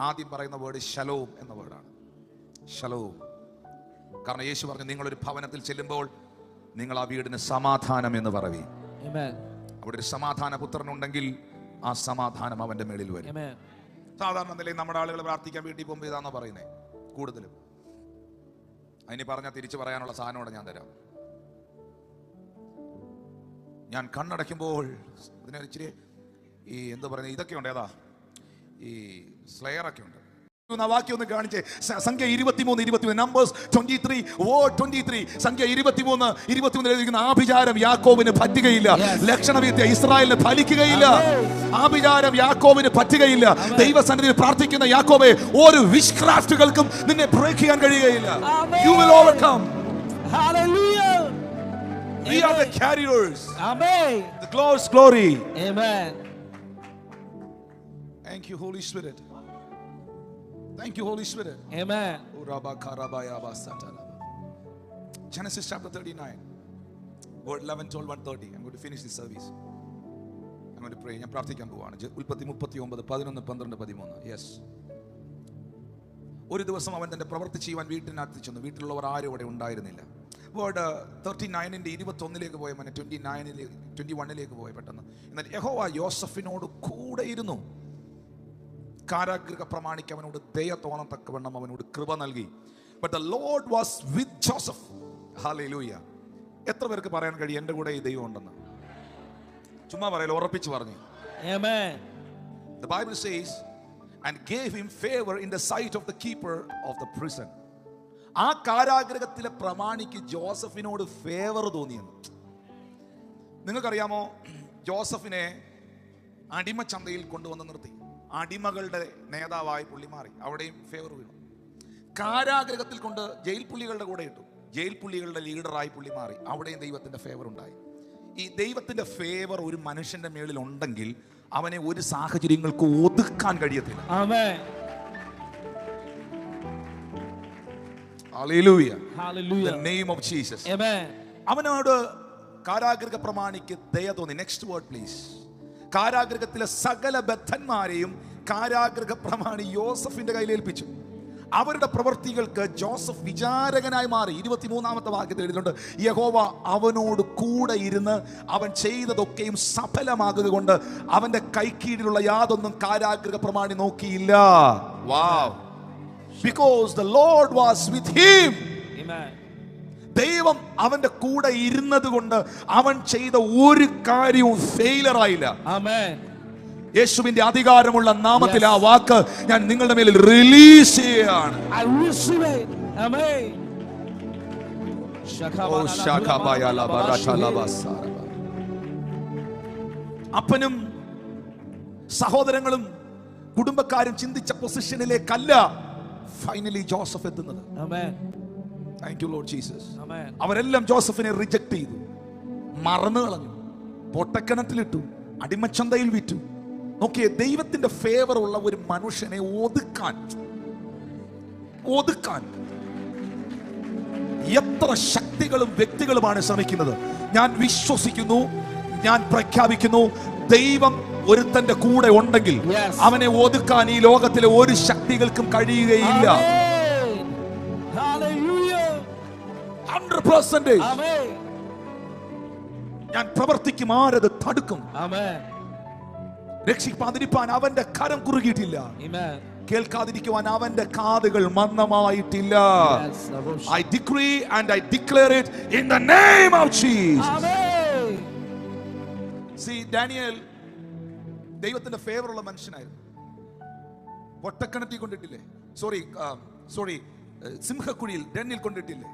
ആദ്യം പറയുന്ന വേർഡ് ശലോം എന്ന വേർഡാണ്. ശലോം. കാരണം യേശു പറഞ്ഞു, നിങ്ങളൊരു ഭവനത്തിൽ ചെല്ലുമ്പോൾ നിങ്ങൾ ആ വീടിന് സമാധാനം എന്ന് പറയും. അവിടെ ഒരു സമാധാന പുത്രനുണ്ടെങ്കിൽ ആ സമാധാനം അവന്റെ മേളിൽ വരും. സാധാരണ നിലയിൽ നമ്മുടെ ആളുകൾ പ്രാർത്ഥിക്കാൻ വീട്ടിൽ പോകുമ്പോൾ ഇതാണോ പറയുന്നത്? കൂടുതലും അതിന് പറഞ്ഞാൽ തിരിച്ചു പറയാനുള്ള സാധനോടെ ഞാൻ തരാം. ഞാൻ കണ്ണടയ്ക്കുമ്പോൾ ഇതിനെ ഇച്ചിരി ഈ എന്താ പറയുന്നത്, ഇതൊക്കെ ഉണ്ട്. ഏതാ ഈ സ്ലെയറൊക്കെ ഉണ്ട്. വാക്യം ഒന്ന് കാണിച്ചേ. സംഖ്യ 23:23, നമ്പേഴ്സ് 23 സംഖ്യ 23 എഴുതിയിരിക്കുന്ന, ആഭിചാരം യാക്കോബിന് പറ്റുകയില്ല, ലക്ഷണവിദ്യ ഇസ്രായേലിന് ഫലിക്കുകയില്ല. ആഭിചാരം യാക്കോബിന് പറ്റുകയില്ല. ദൈവസന്നിധിയിൽ പ്രാർത്ഥിക്കുന്ന യാക്കോബെ, ഒരു വിഷ്ക്രാഫ്റ്റുകൾക്കും നിന്നെ ബ്രേക്ക് ചെയ്യാൻ കഴിയുകയില്ല. You will overcome. Hallelujah. We are the carriers. Amen. The God's glory. Amen. Thank you, Holy Spirit. Thank you, Holy Spirit. Amen. Genesis chapter 39, word 11, 12, 130. I'm going to finish this service. I'm going to pray. ഞാൻ പ്രാർത്ഥിക്കാൻ പോവാണ്. ഉൽപ്പത്തി 39, 11, 12, 13. Yes. ഒരു ദിവസം അവൻ തന്റെ പ്രവൃത്തി ചെയ്യുവാൻ വീട്ടിനകത്ത് ചെന്നു. വീട്ടിലുള്ളവർ ആരും അവിടെ ഉണ്ടായിരുന്നില്ല. വേർഡ് 39ന്റെ 21ലേക്ക് പോയ, 21ലേക്ക് പോയ പെട്ടെന്ന്. എന്നാൽ യഹോവ യോസഫിനോട് കൂടെ ഇരുന്നു. കാരാഗൃഹ പ്രമാണിക്ക് അവനോട് ദയ തോന്നത്തക്കവണ്ണം അവനോട് കൃപ നൽകി. But the Lord was with Joseph. Hallelujah. എത്ര പേർക്ക് പറയാൻ കഴിയും എൻ്റെ കൂടെ ഈ ദൈവം ഉണ്ടെന്ന്? ചുമ്മാ പറയല്ലോ, ഉറപ്പിച്ച് പറഞ്ഞു. Amen. The Bible says, and gave him favor in the sight of the keeper of the prison. ആ കാരാഗൃഹത്തിലെ പ്രമാണിക്ക് ജോസഫിനോട് ഫേവർ തോന്നിയെന്ന്. നിങ്ങൾക്കറിയാമോ, ജോസഫിനെ അടിമച്ചന്തയിൽ കൊണ്ടുവന്ന് നിർത്തി. അടിമകളുടെ നേതാവായി പുള്ളി മാറി. അവിടെയും ഫേവർ വീണു. കാരാഗൃഹത്തിൽ കൊണ്ട് ജയിൽ പുള്ളികളുടെ കൂടെ ഇട്ടു. ജയിൽ പുള്ളികളുടെ ലീഡറായി പുള്ളി മാറി. അവിടെയും ദൈവത്തിന്റെ ഫേവർ ഉണ്ടായി. ഈ ദൈവത്തിന്റെ ഫേവർ ഒരു മനുഷ്യന്റെ മേളിൽ ഉണ്ടെങ്കിൽ അവനെ ഒരു സാഹചര്യങ്ങൾക്ക് ഒതുക്കാൻ കഴിയത്തില്ല. ആമേൻ. Hallelujah. Hallelujah. The name of Jesus. Amen. അവനോട് കാരാഗൃഹ പ്രമാണിക്ക് ദയ തോന്നി. Next word please. കാരാഗൃഹത്തിലെ സകല ബദ്ധന്മാരെയും കാരാഗൃഹ പ്രമാണി യോസഫിന്റെ കയ്യിൽ ഏൽപ്പിച്ചു. അവരുടെ പ്രവൃത്തികൾക്ക് ജോസഫ് വിചാരകനായി മാറി. 23ാമത്തെ വാക്യത്തിൽ എഴുതിയിട്ടുണ്ട്, യഹോവ അവനോട് കൂടെ ഇരുന്ന് അവൻ ചെയ്തതൊക്കെയും സഫലമാകുക കൊണ്ട് അവന്റെ കൈക്കീഴിലുള്ള യാതൊന്നും കാരാഗൃഹ പ്രമാണി നോക്കിയില്ല. Wow. Because the Lord was with him. Amen. ദൈവം അവന്റെ കൂടെ ഇരുന്നത് കൊണ്ട് അവൻ ചെയ്ത ഒരു കാര്യവും ഫെയിലർ ആയില്ല. Amen. യേശുവിന്റെ അധികാരമുള്ള നാമത്തിൽ ആ വാക്ക് ഞാൻ നിങ്ങളുടെ മേലിൽ റിലീസ് ചെയ്യുകയാണ്. I receive it. Amen. അപ്പനും സഹോദരങ്ങളും കുടുംബക്കാരും ചിന്തിച്ച പൊസിഷനിലേക്കല്ല ഫൈനലി ജോസഫ് എത്തുന്നത്. Amen. Thank you, Lord Jesus. Amen. അവരെല്ലാം ജോസഫിനെ റിജക്ട് ചെയ്തു, മറന്നു കളഞ്ഞു, പൊട്ടക്കിണറ്റിലിട്ടു, അടിമച്ചന്തയിൽ വിറ്റു. നോക്കിയേ, ദൈവത്തിന്റെ ഫേവർ ഉള്ള ഒരു മനുഷ്യനെ ഒതുക്കാൻ എത്ര ശക്തികളും വ്യക്തികളുമാണ് ശ്രമിക്കുന്നത്. ഞാൻ വിശ്വസിക്കുന്നു, ഞാൻ പ്രഖ്യാപിക്കുന്നു, ദൈവം ഒരുത്തന്റെ കൂടെ ഉണ്ടെങ്കിൽ അവനെ ഒതുക്കാൻ ഈ ലോകത്തിലെ ഒരു ശക്തികൾക്കും കഴിയുകയില്ല. 100%. ഞാൻ പ്രവർത്തിക്കും, ആരത് തടുക്കും? രക്ഷിപ്പാതിരിപ്പാൻ അവന്റെ കരം കുറുകിയിട്ടില്ല, കേൾക്കാതിരിക്കുവാൻ അവന്റെ കാതുകൾ മന്ദമായിട്ടില്ല. I decree and I declare it in the name of Jesus. Daniel ദൈവത്തിന്റെ ഫേവർ ഉള്ള മനുഷ്യനായിരുന്നു. പൊട്ടക്കിണറ്റി കൊണ്ടിട്ടില്ലേ, സോറി സിംഹക്കുഴിയിൽ ഡാനിയേൽ കൊണ്ടിട്ടില്ലേ.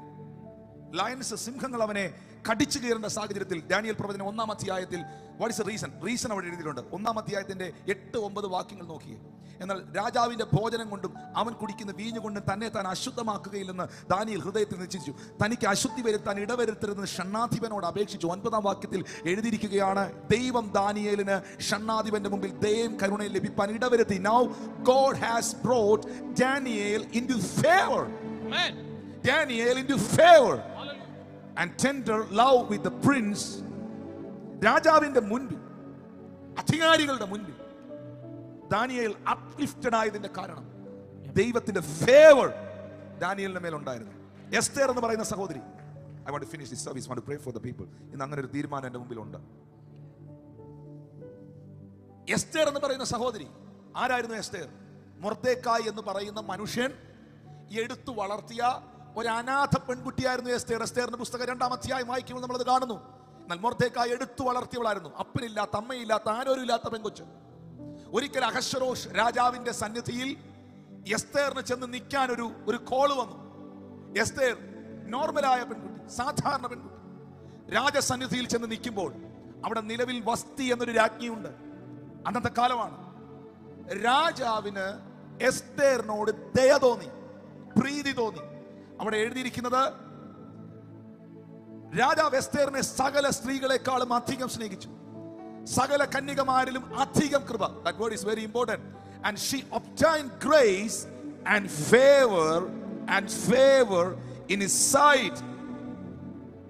ലയൺസ്, സിംഹങ്ങൾ അവനെ കടിച്ചു കയറേണ്ട സാഹചര്യത്തിൽ ഡാനിയേൽ പ്രവചനം 1-ാം അധ്യായത്തിൽ വാട്ട് ഇസ് റീസൺ അവിടെ എഴുതിയിട്ടുണ്ട്. 1-ാം അധ്യായത്തിന്റെ 8-9 വാക്യങ്ങൾ നോക്കിയേ. എന്നാൽ രാജാവിന്റെ ഭോജനം കൊണ്ടും അവൻ കുടിക്കുന്ന വീഞ്ഞു കൊണ്ടും തന്നെ താൻ അശുദ്ധമാക്കുകയില്ലെന്ന് ദാനിയേൽ ഹൃദയത്തിൽ നിശ്ചയിച്ചു. തനിക്ക് അശുദ്ധി വരുത്താൻ ഇടവരുത്തരുതെന്ന് ഷണ്ണാധിപനോട് അപേക്ഷിച്ചു. 9-ാം വാക്യത്തിൽ എഴുതിയിരിക്കുകയാണ്, ദൈവം ദാനിയേലിന് ഷണ്ണാധിപന്റെ മുമ്പിൽ ദയയും കരുണയും ലഭിപ്പാൻ ഇടവരുത്തി. Now God has brought Daniel into favor. Amen. Daniel into favor and tender love with the prince. രാജാവിന്റെ മുൻപിൽ, അധികാരികളുടെ മുൻപിൽ ദാനിയേൽ അപ്ലിഫ്റ്റഡ് ആയതിന്റെ കാരണം ദൈവത്തിന്റെ ഫേവർ ദാനിയേലിന്റെ മേലുണ്ടായിരുന്നു. എസ്തേർ എന്ന് പറയുന്ന സഹോദരി, I want to finish this service, I want to pray for the people. ഇന്ന് അങ്ങനെ ഒരു തീരുമാനം എന്റെ മുമ്പിലുണ്ട്. എസ്തേർ എന്ന് പറയുന്ന സഹോദരി ആരായിരുന്നു? എസ്തേർ മൊർദെഖായി എന്ന് പറയുന്ന മനുഷ്യൻ എടുത്തു വളർത്തിയ ഒരു അനാഥ പെൺകുട്ടിയായിരുന്നു എസ്തേർ. എസ്തേറിന്റെ പുസ്തകം 2-ാം അധ്യായം വായിക്കുമ്പോൾ നമ്മളത് കാണുന്നു. എന്നാൽ മൊർദെഖായി എടുത്തു വളർത്തിയവളായിരുന്നു. അപ്പനില്ലാത്ത, അമ്മയില്ലാത്ത, ആരോരും ഇല്ലാത്ത പെൺകൊച്ച്. ഒരിക്കൽ അഹശ്വേരോഷ് രാജാവിന്റെ സന്നിധിയിൽ എസ്തേറിന് ചെന്ന് നിൽക്കാൻ ഒരു കോള് വന്നു. എസ്തേർ നോർമലായ പെൺകുട്ടി, സാധാരണ പെൺകുട്ടി, രാജസന്നിധിയിൽ ചെന്ന് നിൽക്കുമ്പോൾ അവിടെ നിലവിൽ വസ്തി എന്നൊരു രാജ്ഞിയുണ്ട്. അന്നത്തെ കാലമാണ്. രാജാവിന് എസ്തേറിനോട് ദയ തോന്നി, പ്രീതി തോന്നി. അവിടെ എഴുതിയിരിക്കുന്നത്, രാജാവ് എസ്തേറിനെ സകല സ്ത്രീകളെക്കാളും അധികം സ്നേഹിച്ചു, സകല കന്യകമാരിലും അധികം കൃപ. That word is very important. And she obtained grace and favor in his sight.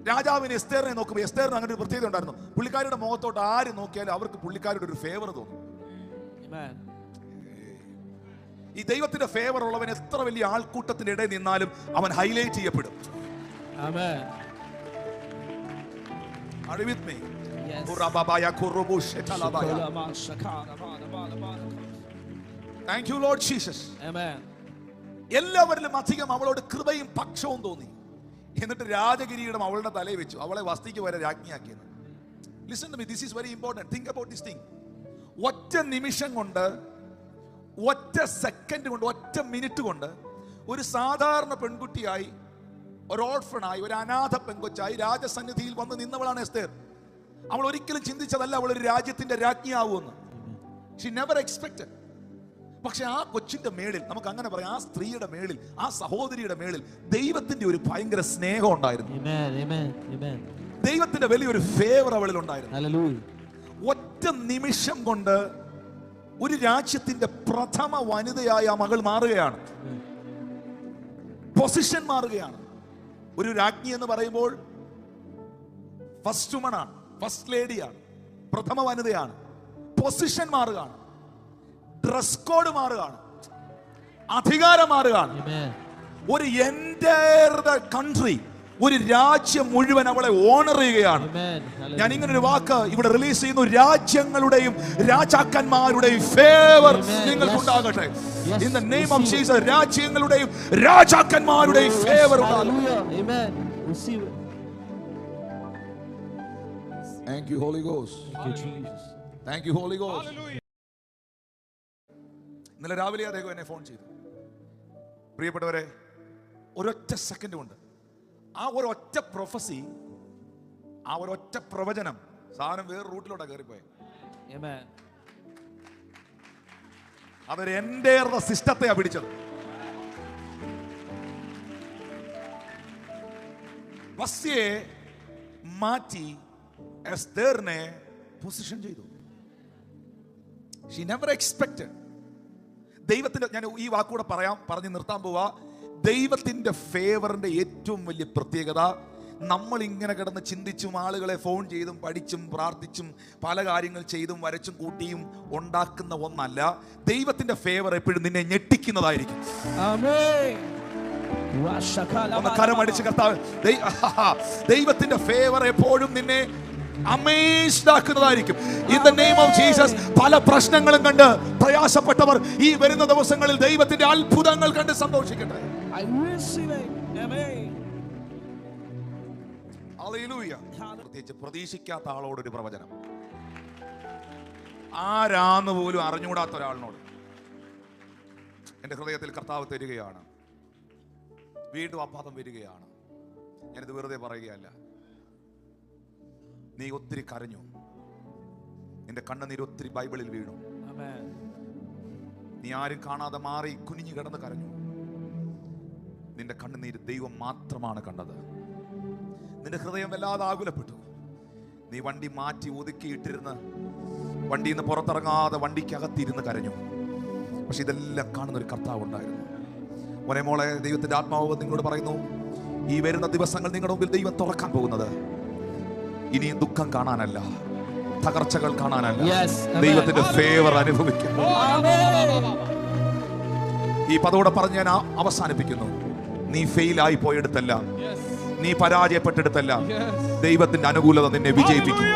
രാജാവിന് എസ്തേറിനെ നോക്കുമ്പോൾ, എസ്തേറിന് അങ്ങനെ ഒരു പ്രത്യേകത ഉണ്ടായിരുന്നു. പുള്ളിക്കാരുടെ മുഖത്തോട്ട് ആര് നോക്കിയാലും അവർക്ക് പുള്ളിക്കാരുടെ ഒരു ഫേവർ തോന്നും. ഈ ദൈവത്തിന്റെ ഫേവർ ഉള്ളവൻ എത്ര വലിയ ആൾക്കൂട്ടത്തിന്റെ ഇടയിൽ നിന്നാലും അവൻ ഹൈലൈറ്റ് ചെയ്യപ്പെടും. Are you with me? Yes. Thank you Lord Jesus. Amen. എല്ലാവരിലും അധികം അവളോട് കൃപയും പക്ഷവും തോന്നി. എന്നിട്ട് രാജകിരീടം അവളുടെ തലയിൽ വെച്ചു, അവളെ വസ്തിക്ക് വരെ രാജ്ഞിയാക്കിയത്. Listen to me, this is very important. Think about this thing. ഒറ്റ നിമിഷം കൊണ്ട്, ഒറ്റ സെക്കൻഡ് കൊണ്ട്, ഒറ്റ മിനിറ്റ് കൊണ്ട് ഒരു സാധാരണ പെൺകുട്ടിയായി, ഒരു ഓർഫണായി, ഒരു അനാഥ പെൺകൊച്ചായി രാജസന്നിധിയിൽ വന്ന് നിന്നവളാണ് എസ്തേർ. അവൾ ഒരിക്കലും ചിന്തിച്ചതല്ല അവൾ ഒരു രാജ്യത്തിന്റെ രാജ്ഞിയാവുമെന്ന്. She never expected. പക്ഷെ ആ കൊച്ചിന്റെ മേളിൽ, നമുക്ക് അങ്ങനെ പറയാം, ആ സ്ത്രീയുടെ മേളിൽ, ആ സഹോദരിയുടെ മേളിൽ ദൈവത്തിന്റെ ഒരു ഭയങ്കര സ്നേഹം ഉണ്ടായിരുന്നു. ദൈവത്തിന്റെ വലിയൊരു ഫേവർ അവളിൽ ഉണ്ടായിരുന്നു. ഒറ്റ നിമിഷം കൊണ്ട് ഒരു രാജ്യത്തിന്റെ പ്രഥമ വനിതയായ ആ മകൾ മാറുകയാണ്. പൊസിഷൻ മാറുകയാണ്. ഒരു രാജ്ഞി എന്ന് പറയുമ്പോൾ ഫസ്റ്റ് വുമണാണ്, ഫസ്റ്റ് ലേഡിയാണ്, പ്രഥമ വനിതയാണ്. പൊസിഷൻ മാറുകയാണ്, ഡ്രസ് കോഡ് മാറുകയാണ്, അധികാരം മാറുകയാണ്. ഒരു എൻറ്റയർ കൺട്രി, ഒരു രാജ്യം മുഴുവൻ അവളെ ഓണർ ചെയ്യുകയാണ്. ഞാൻ ഇങ്ങനെ ഒരു വാക്ക് ഇവിടെ റിലീസ് ചെയ്യുന്നു, രാജ്യങ്ങളുടെയും രാജാക്കന്മാരുടെയും ഫേവർ നിങ്ങൾക്കുണ്ടാകട്ടെ. In the name of Jesus, രാജ്യങ്ങളുടെയും രാജാക്കന്മാരുടെയും ഫേവർ ഉണ്ടാകട്ടെ. Thank you Holy Ghost. Thank you Holy Ghost. ഇന്നലെ രാവിലെ അദ്ദേഹം എന്നെ ഫോൺ ചെയ്തു. പ്രിയപ്പെട്ടവരെ, ഒരൊറ്റ സെക്കൻഡ് കൊണ്ട് ആ ഒരൊറ്റ പ്രൊഫസി, ആ ഒരൊറ്റ പ്രവചനം, സാധനം വേറെ റൂട്ടിലോട്ടാ കയറിപ്പോയെ. അതൊരു എൻറ്റയർ സിസ്റ്റത്തെയാ പിടിച്ചത്. വസ്തിയെ മാറ്റി എസ്തേറിനെ പൊസിഷൻ ചെയ്തു. She never expected. ദൈവത്തിന്റെ, ഞാൻ ഈ വാക്കൂടെ പറഞ്ഞ് നിർത്താൻ പോവാ. ദൈവത്തിന്റെ ഫേവറിന്റെ ഏറ്റവും വലിയ പ്രത്യേകത, നമ്മൾ ഇങ്ങനെ കിടന്ന് ചിന്തിച്ചും ആളുകളെ ഫോൺ ചെയ്തും പഠിച്ചും പ്രാർത്ഥിച്ചും പല കാര്യങ്ങൾ ചെയ്തും വരച്ചും കൂട്ടിയും ഉണ്ടാക്കുന്ന ഒന്നല്ല. ദൈവത്തിന്റെ ഫേവർ എപ്പോഴും നിന്നെ ഞെട്ടിക്കുന്നതായിരിക്കും. കരമടിച്ച് കർത്താവ്, ദൈവത്തിന്റെ ഫേവർ എപ്പോഴും നിന്നെ അമേസ്ഡ് ആക്കുന്നതായിരിക്കും. In the name of Jesus, പല പ്രശ്നങ്ങളും കണ്ട് പ്രയാസപ്പെട്ടവർ ഈ വരുന്ന ദിവസങ്ങളിൽ ദൈവത്തിന്റെ അത്ഭുതങ്ങൾ കണ്ട് സന്തോഷിക്കട്ടെ. ഹല്ലേലൂയ. പ്രത്യേകിച്ച് പ്രതീക്ഷിക്കാത്ത ആളോടൊരു പ്രവചനം. ആരാന്ന് പോലും അറിഞ്ഞുകൂടാത്ത ഒരാളിനോട് എൻ്റെ ഹൃദയത്തിൽ കർത്താവ് തരികയാണ്. വീണ്ടും ആഘാതം വരികയാണ്. ഞാനിത് വെറുതെ പറയുകയല്ല. നീ ഒത്തിരി കരഞ്ഞു, നിന്റെ കണ്ണുനീര് ഒത്തിരി ബൈബിളിൽ വീണു. നീ ആരും കാണാതെ മാറി കുനിഞ്ഞു കിടന്ന് കരഞ്ഞു. നിന്റെ കണ്ണുനീര് ദൈവം മാത്രമാണ് കണ്ടത്. നിന്റെ ഹൃദയം വല്ലാതെ ആകുലപ്പെട്ടു. നീ വണ്ടി മാറ്റി ഒതുക്കിയിട്ടിരുന്ന് വണ്ടിയിൽ നിന്ന് പുറത്തിറങ്ങാതെ വണ്ടിക്കകത്തിരുന്ന് കരഞ്ഞു. പക്ഷെ ഇതെല്ലാം കാണുന്ന ഒരു കർത്താവ് ഉണ്ടായിരുന്നു. മോനെ മോളെ, ദൈവത്തിന്റെ ആത്മാവ് നിങ്ങളോട് പറയുന്നു, ഈ വരുന്ന ദിവസങ്ങൾ നിങ്ങളുടെ മുമ്പിൽ ദൈവം തുറക്കാൻ പോകുന്നത് ഇനിയും ദുഃഖം കാണാനല്ല, തകർച്ചകൾ കാണാനല്ല, ദൈവത്തിന്റെ ഫേവർ അനുഭവിക്കും. ഈ പദോടെ പറഞ്ഞ് ഞാൻ അവസാനിപ്പിക്കുന്നു. നീ ഫെയിലായി പോയെടുത്തല്ല, നീ പരാജയപ്പെട്ടെടുത്തല്ല, ദൈവത്തിന്റെ അനുകൂലത നിന്നെ വിജയിപ്പിക്കും.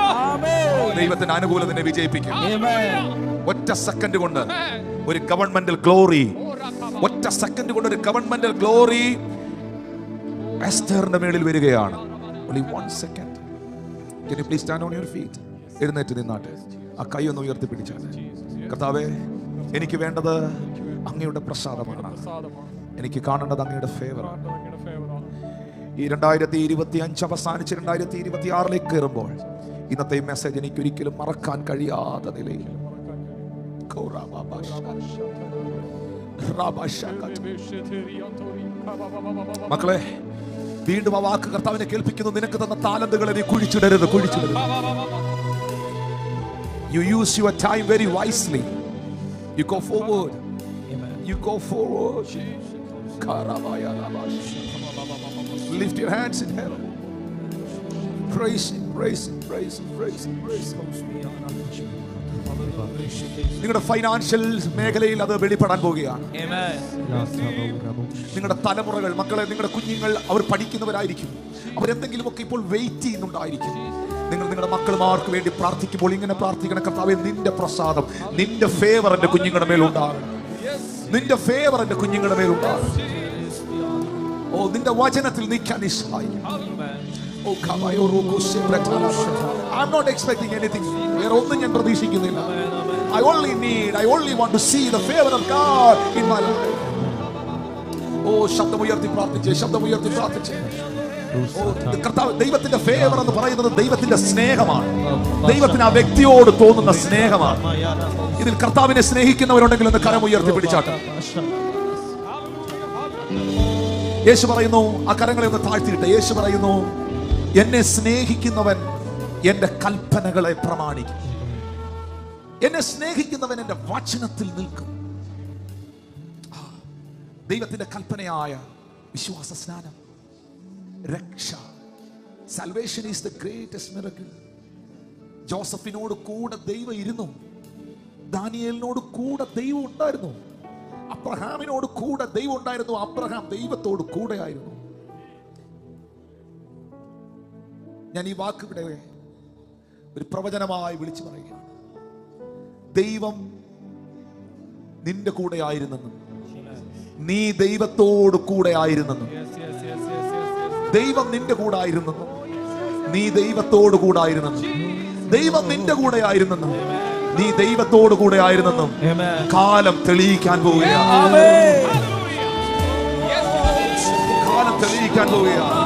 ദൈവത്തിന്റെ അനുകൂലത നിന്നെ വിജയിപ്പിക്കും. ഒറ്റ സെക്കൻഡ് കൊണ്ട് ഒരു ഗവൺമെന്റൽ ഗ്ലോറി, ഒറ്റ സെക്കൻഡ് കൊണ്ട് ഒരു ഗവൺമെന്റൽ ഗ്ലോറി എസ്തറിന്റെ മേളിൽ വരികയാണ്. Only 1 second. Can you please stand on your feet? എഴുന്നേറ്റ് നിന്നാട്ടെ. ആ കൈ ഒന്ന് ഉയർത്തി പിടിച്ചാണ്. കർത്താവേ, എനിക്ക് വേണ്ടത് അങ്ങയുടെ പ്രസാദമാണ്. എനിക്ക് കാണേണ്ടത് അങ്ങയുടെ ഫേവറാണ്. ഈ 2025 അവസാനിച്ച് 2026 കയറുമ്പോൾ ഇന്നത്തെ മെസ്സേജ് എനിക്ക് ഒരിക്കലും മറക്കാൻ കഴിയാത്ത നിലയിൽ മക്കളെ, വീണ്ടും ആ വാക്ക് കർത്താവിനെ കേൾപ്പിക്കുന്നു. നിനക്ക് തന്ന താലന്തുകളെ നീ കുഴിച്ചിടരുത്, കുഴിച്ചിടരുത്. You use your time very wisely. You go forward. You go forward. Lift your hands in heaven. Praise Him, praise Him, praise Him, praise Him, praise Him. നിങ്ങളുടെ ഫൈനാൻഷ്യൽ മേഖലയിൽ അത് വെളിപ്പെടാൻ പോവുകയാണ്. നിങ്ങളുടെ തലമുറകൾ, മക്കളെ, നിങ്ങളുടെ കുഞ്ഞുങ്ങൾ അവർ പഠിക്കുന്നവരായിരിക്കും. അവരെന്തെങ്കിലുമൊക്കെ ഇപ്പോൾ വെയിറ്റ് ചെയ്യുന്നുണ്ടായിരിക്കും. നിങ്ങൾ നിങ്ങളുടെ മക്കളുമാർക്ക് വേണ്ടി പ്രാർത്ഥിക്കുമ്പോൾ ഇങ്ങനെ പ്രാർത്ഥിക്കണം: കർത്താവേ, നിന്റെ പ്രസാദം, നിന്റെ ഫേവർ എന്റെ കുഞ്ഞുങ്ങളുടെ മേലുണ്ടാകണം. നിന്റെ ഫേവർ എന്റെ കുഞ്ഞുങ്ങളുടെ മേലുണ്ടാകണം. ഓ, നിന്റെ വചനത്തിൽ നിൽക്കാൻ I'm not expecting anything. വേറെ ഒന്നും ഞാൻ പ്രതീക്ഷിക്കുന്നില്ല. I only want to see the favor of God in my life. ഓ, ശബ്ദമുയർത്തി പ്രാർത്ഥിച്ചേ, ശബ്ദമുയർത്തി പ്രാർത്ഥിച്ചേ. കർത്താവ്, ദൈവത്തിന്റെ ഫേവർ എന്ന് പറയുന്നത് ദൈവത്തിന്റെ സ്നേഹമാണ്. ദൈവത്തിന് ആ വ്യക്തിയോട് തോന്നുന്ന സ്നേഹമാണ്. ഇതിൽ കർത്താവിനെ സ്നേഹിക്കുന്നവരുണ്ടെങ്കിൽ ഒന്ന് കരമുയർത്തി പിടിച്ചാട്ടെ. യേശു പറയുന്നു, ആ കരങ്ങളെ ഒന്ന് താഴ്ത്തിയിട്ട് യേശു പറയുന്നു, എന്നെ സ്നേഹിക്കുന്നവൻ എന്റെ കൽപ്പനകളെ പ്രമാണിക്കും. എന്നെ സ്നേഹിക്കുന്നവൻ എന്റെ വചനത്തിൽ നിൽക്കും. ദൈവത്തിന്റെ കൽപ്പനയായ വിശ്വാസ സ്നാനം, രക്ഷ, salvation is the greatest miracle. ജോസഫിനോട് കൂടെ ദൈവം ഇരുന്നു. ദാനിയേലിനോട് കൂടെ ദൈവം ഉണ്ടായിരുന്നു. അബ്രഹാമിനോട് കൂടെ ദൈവം ഉണ്ടായിരുന്നു. അബ്രഹാം ദൈവത്തോട് കൂടെ ആയിരുന്നു. ഞാൻ ഈ വാക്ക് ഇവിടെ ഒരു പ്രവചനമായി വിളിച്ചു പറയുകയാണ്. ദൈവം നിന്റെ കൂടെ ആയിരുന്നെന്നും നീ ദൈവത്തോട് കൂടെ ആയിരുന്നെന്നും, ദൈവം നിന്റെ കൂടെ ആയിരുന്നെന്നും നീ ദൈവത്തോട് കൂടെ ആയിരുന്നെന്നും, ദൈവം നിന്റെ കൂടെ ആയിരുന്നെന്നും നീ ദൈവത്തോട് കൂടെ ആയിരുന്നെന്നും കാലം തെളിയിക്കാൻ പോവുകയാണ്. കാലം തെളിയിക്കാൻ പോവുകയാണ്.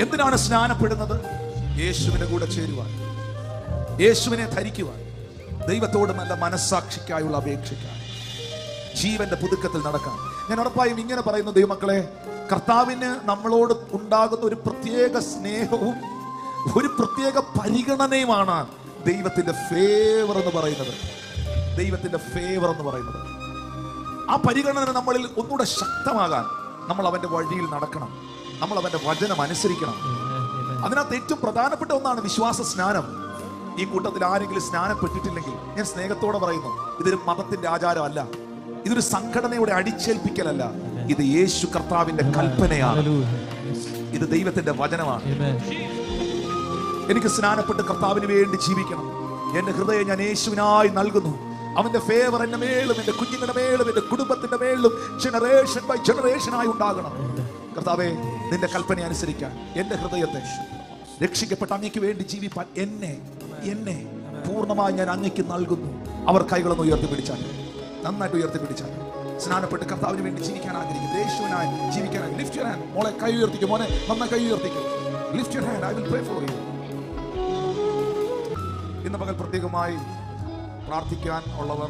എന്തിനാണ് സ്നാനപ്പെടുന്നത്? യേശുവിന്റെ കൂടെ ചേരുവാൻ, യേശുവിനെ ധരിക്കുവാൻ, ദൈവത്തോട് നല്ല മനസ്സാക്ഷിക്കായുള്ള അപേക്ഷയ്ക്കാണ്, ജീവന്റെ പുതുക്കത്തിൽ നടക്കാൻ. ഞാൻ ഉറപ്പായും ഇങ്ങനെ പറയുന്നു, ദൈവമക്കളെ, കർത്താവിന് നമ്മളോട് ഉണ്ടാകുന്ന ഒരു പ്രത്യേക സ്നേഹവും ഒരു പ്രത്യേക പരിഗണനയുമാണ് ദൈവത്തിന്റെ ഫേവർ എന്ന് പറയുന്നത്. ദൈവത്തിന്റെ ഫേവർ എന്ന് പറയുന്നത്, ആ പരിഗണന നമ്മളിൽ ഒന്നുകൂടെ ശക്തമാകാൻ നമ്മൾ അവന്റെ വഴിയിൽ നടക്കണം. നമ്മൾ അവന്റെ വചനം അനുസരിക്കണം. അതിനകത്ത് ഏറ്റവും പ്രധാനപ്പെട്ട ഒന്നാണ് വിശ്വാസ സ്നാനം. ഈ കൂട്ടത്തിൽ ആരെങ്കിലും സ്നാനപ്പെട്ടിട്ടില്ലെങ്കിൽ ഞാൻ സ്നേഹത്തോടെ പറയുന്നു, ഇതൊരു മതത്തിന്റെ ആചാരമല്ല, ഇതൊരു സംഘടനയുടെ അടിച്ചേൽപ്പിക്കലല്ല. ഇത് യേശു കർത്താവിന്റെ കൽപ്പനയാണ്. ഇത് ദൈവത്തിന്റെ വചനമാണ്. എനിക്ക് സ്നാനപ്പെട്ട് കർത്താവിന് വേണ്ടി ജീവിക്കണം. എന്റെ ഹൃദയം ഞാൻ യേശുവിനായി നൽകുന്നു. അവന്റെ ഫേവർ എന്റെ മേലും എന്റെ കുഞ്ഞുങ്ങളുടെ മേലും എന്റെ കുടുംബത്തിന്റെ മേലും ജനറേഷൻ ബൈ ജനറേഷനായി ഉണ്ടാകണം. കർത്താവേ, നിന്റെ കൽപ്പന അനുസരിക്കാൻ എന്റെ ഹൃദയത്തെ രക്ഷിക്കപ്പെട്ട അങ്ങയ്ക്ക് വേണ്ടി ജീവിപ്പാൻ എന്നെ പൂർണ്ണമായി ഞാൻ അങ്ങയ്ക്ക് നൽകുന്നു. അവർ കൈകളൊന്ന് ഉയർത്തിപ്പിടിച്ചാൽ, നന്നായിട്ട് ഉയർത്തിപ്പിടിച്ചാൽ, സ്നാനപ്പെട്ട് കർത്താവിന് വേണ്ടി ജീവിക്കാൻ ആഗ്രഹിക്കുന്നു, യേശുവിനായി ജീവിക്കാൻ. Lift your hand. മോളെ കൈ ഉയർത്തിക്കും, മോനെ നന്നായി കൈ ഉയർത്തിക്കും. Lift your hand. I will pray for you. ഇന്ന് പകൽ പ്രത്യേകമായി പ്രാർത്ഥിക്കാൻ ഉള്ളവർ,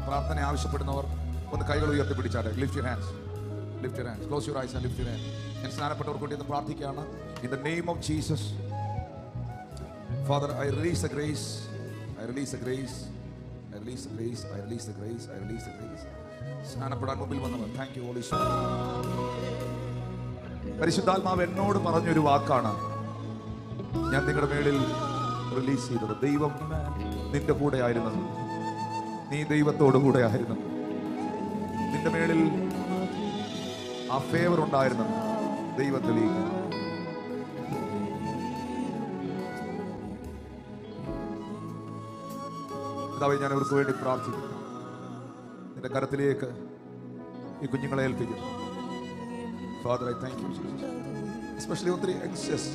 പ്രാർത്ഥന ആവശ്യപ്പെടുന്നവർ ഒന്ന് കൈകൾ ഉയർത്തിപ്പിടിച്ചാട്ടെ. Lift your hands. Lift your hands. Close your eyes and lift your hand. ഞാൻ സ്നാനപ്പെട്ടവർക്ക് വേണ്ടി ഇന്ന് പ്രാർത്ഥിക്കുകയാണ്. In the name of Jesus, Father, I release the grace. I release the grace. I release the grace. I release the grace. I release the grace. സ്നാനപ്പെടാൻ മുമ്പിൽ വന്നവർ, thank you holy spirit. പരിശുദ്ധാത്മാവ് എന്നോട് പറഞ്ഞൊരു വാക്കാണ് ഞാൻ നിങ്ങളുടെ മേളിൽ റിലീസ് ചെയ്തത്. ദൈവം നിന്റെ കൂടെ ആയിരുന്നത്, നീ ദൈവത്തോടു കൂടെ ആയിരുന്നത്, നിന്റെ മേളിൽ ആ ഫേവർ ഉണ്ടായിരുന്നത് ദൈവത്തിലേക്ക്. ഞാൻ അവർക്ക് വേണ്ടി പ്രാർത്ഥിക്കുന്നു. നിന്റെ കരത്തിലേക്ക് ഈ കുഞ്ഞുങ്ങളെ ഏൽപ്പിക്കുന്നു. Father, I thank you, Jesus. Especially on 3 excess.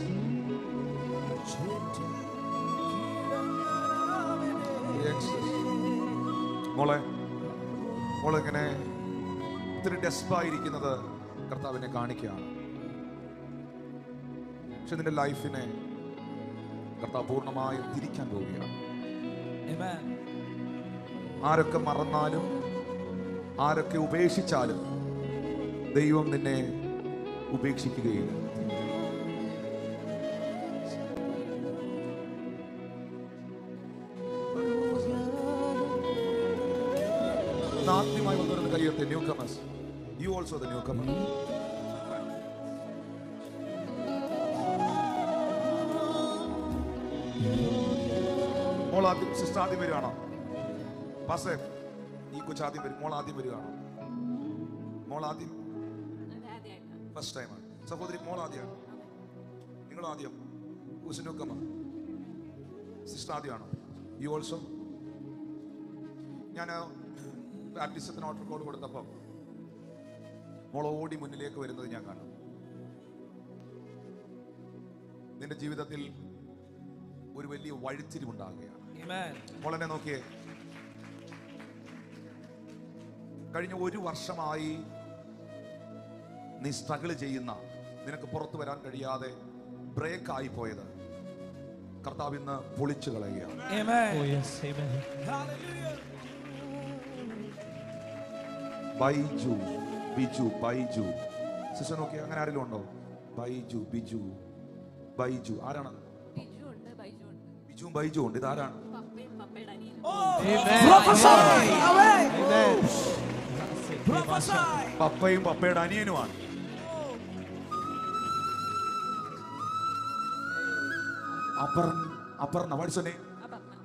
മോളിങ്ങനെ ഒത്തിരി ഡെസ്പായിരിക്കുന്നത് കർത്താവിനെ കാണിക്കുകയാണ്. പക്ഷെ നിന്റെ ലൈഫിനെ കർത്താവ് പൂർണ്ണമായും തിരിക്കാൻ പോവുകയാണ്. ആരൊക്കെ മറന്നാലും ആരൊക്കെ ഉപേക്ഷിച്ചാലും ദൈവം നിന്നെ ഉപേക്ഷിക്കുകയില്ല. ആത്മീയമായി വന്നവരുടെ കൈയ്യത്തെ newcomers. You also the newcomer. മോൾ ആദ്യം, സിസ്റ്റർ ആദ്യം വരികയാണോ? പാസ്റ്റർ, ഈ കൊച്ചു ആദ്യം വരും. മോൾ ആദ്യം വരികയാണോ? മോൾ ആദ്യം ഫസ്റ്റ് ടൈമാണ്. സഹോദരി മോൾ ആദ്യമാണ്. നിങ്ങൾ ആദ്യം. Newcomer. സിസ്റ്റർ ആദ്യമാണോ? You also. ഞാൻ ബാപ്റ്റിസത്തിന് ഓർഡർ കോഡ് കൊടുത്തപ്പോൾ മോൾ ഓടി മുന്നിലേക്ക് വരുന്നത് ഞാൻ കണ്ടു. നിന്റെ ജീവിതത്തിൽ ഒരു വലിയ വഴിത്തിരിവുണ്ടാകുകയാണ്. മോളെന്നെ നോക്കിയേ. കഴിഞ്ഞ 1 വർഷമായി നീ സ്ട്രഗിൾ ചെയ്യുന്ന, നിനക്ക് പുറത്തു വരാൻ കഴിയാതെ ബ്രേക്ക് ആയി പോയത് കർത്താവ് ഇന്ന് പൊളിച്ചു കളയുകയാണ്. ബൈജു, ബിജു, ബൈജു. സിസ്റ്റർ നോക്കി, അങ്ങനെ ആരെങ്കിലും ഉണ്ടോ? ബൈജു, ബിജു, ബൈജു. ആരാണ്? ബിജുവും ബൈജു ഉണ്ട്. ഇതാരാണ്? പപ്പയും പപ്പയുടെ അനിയനുമാണ്. Aparna. What's your name?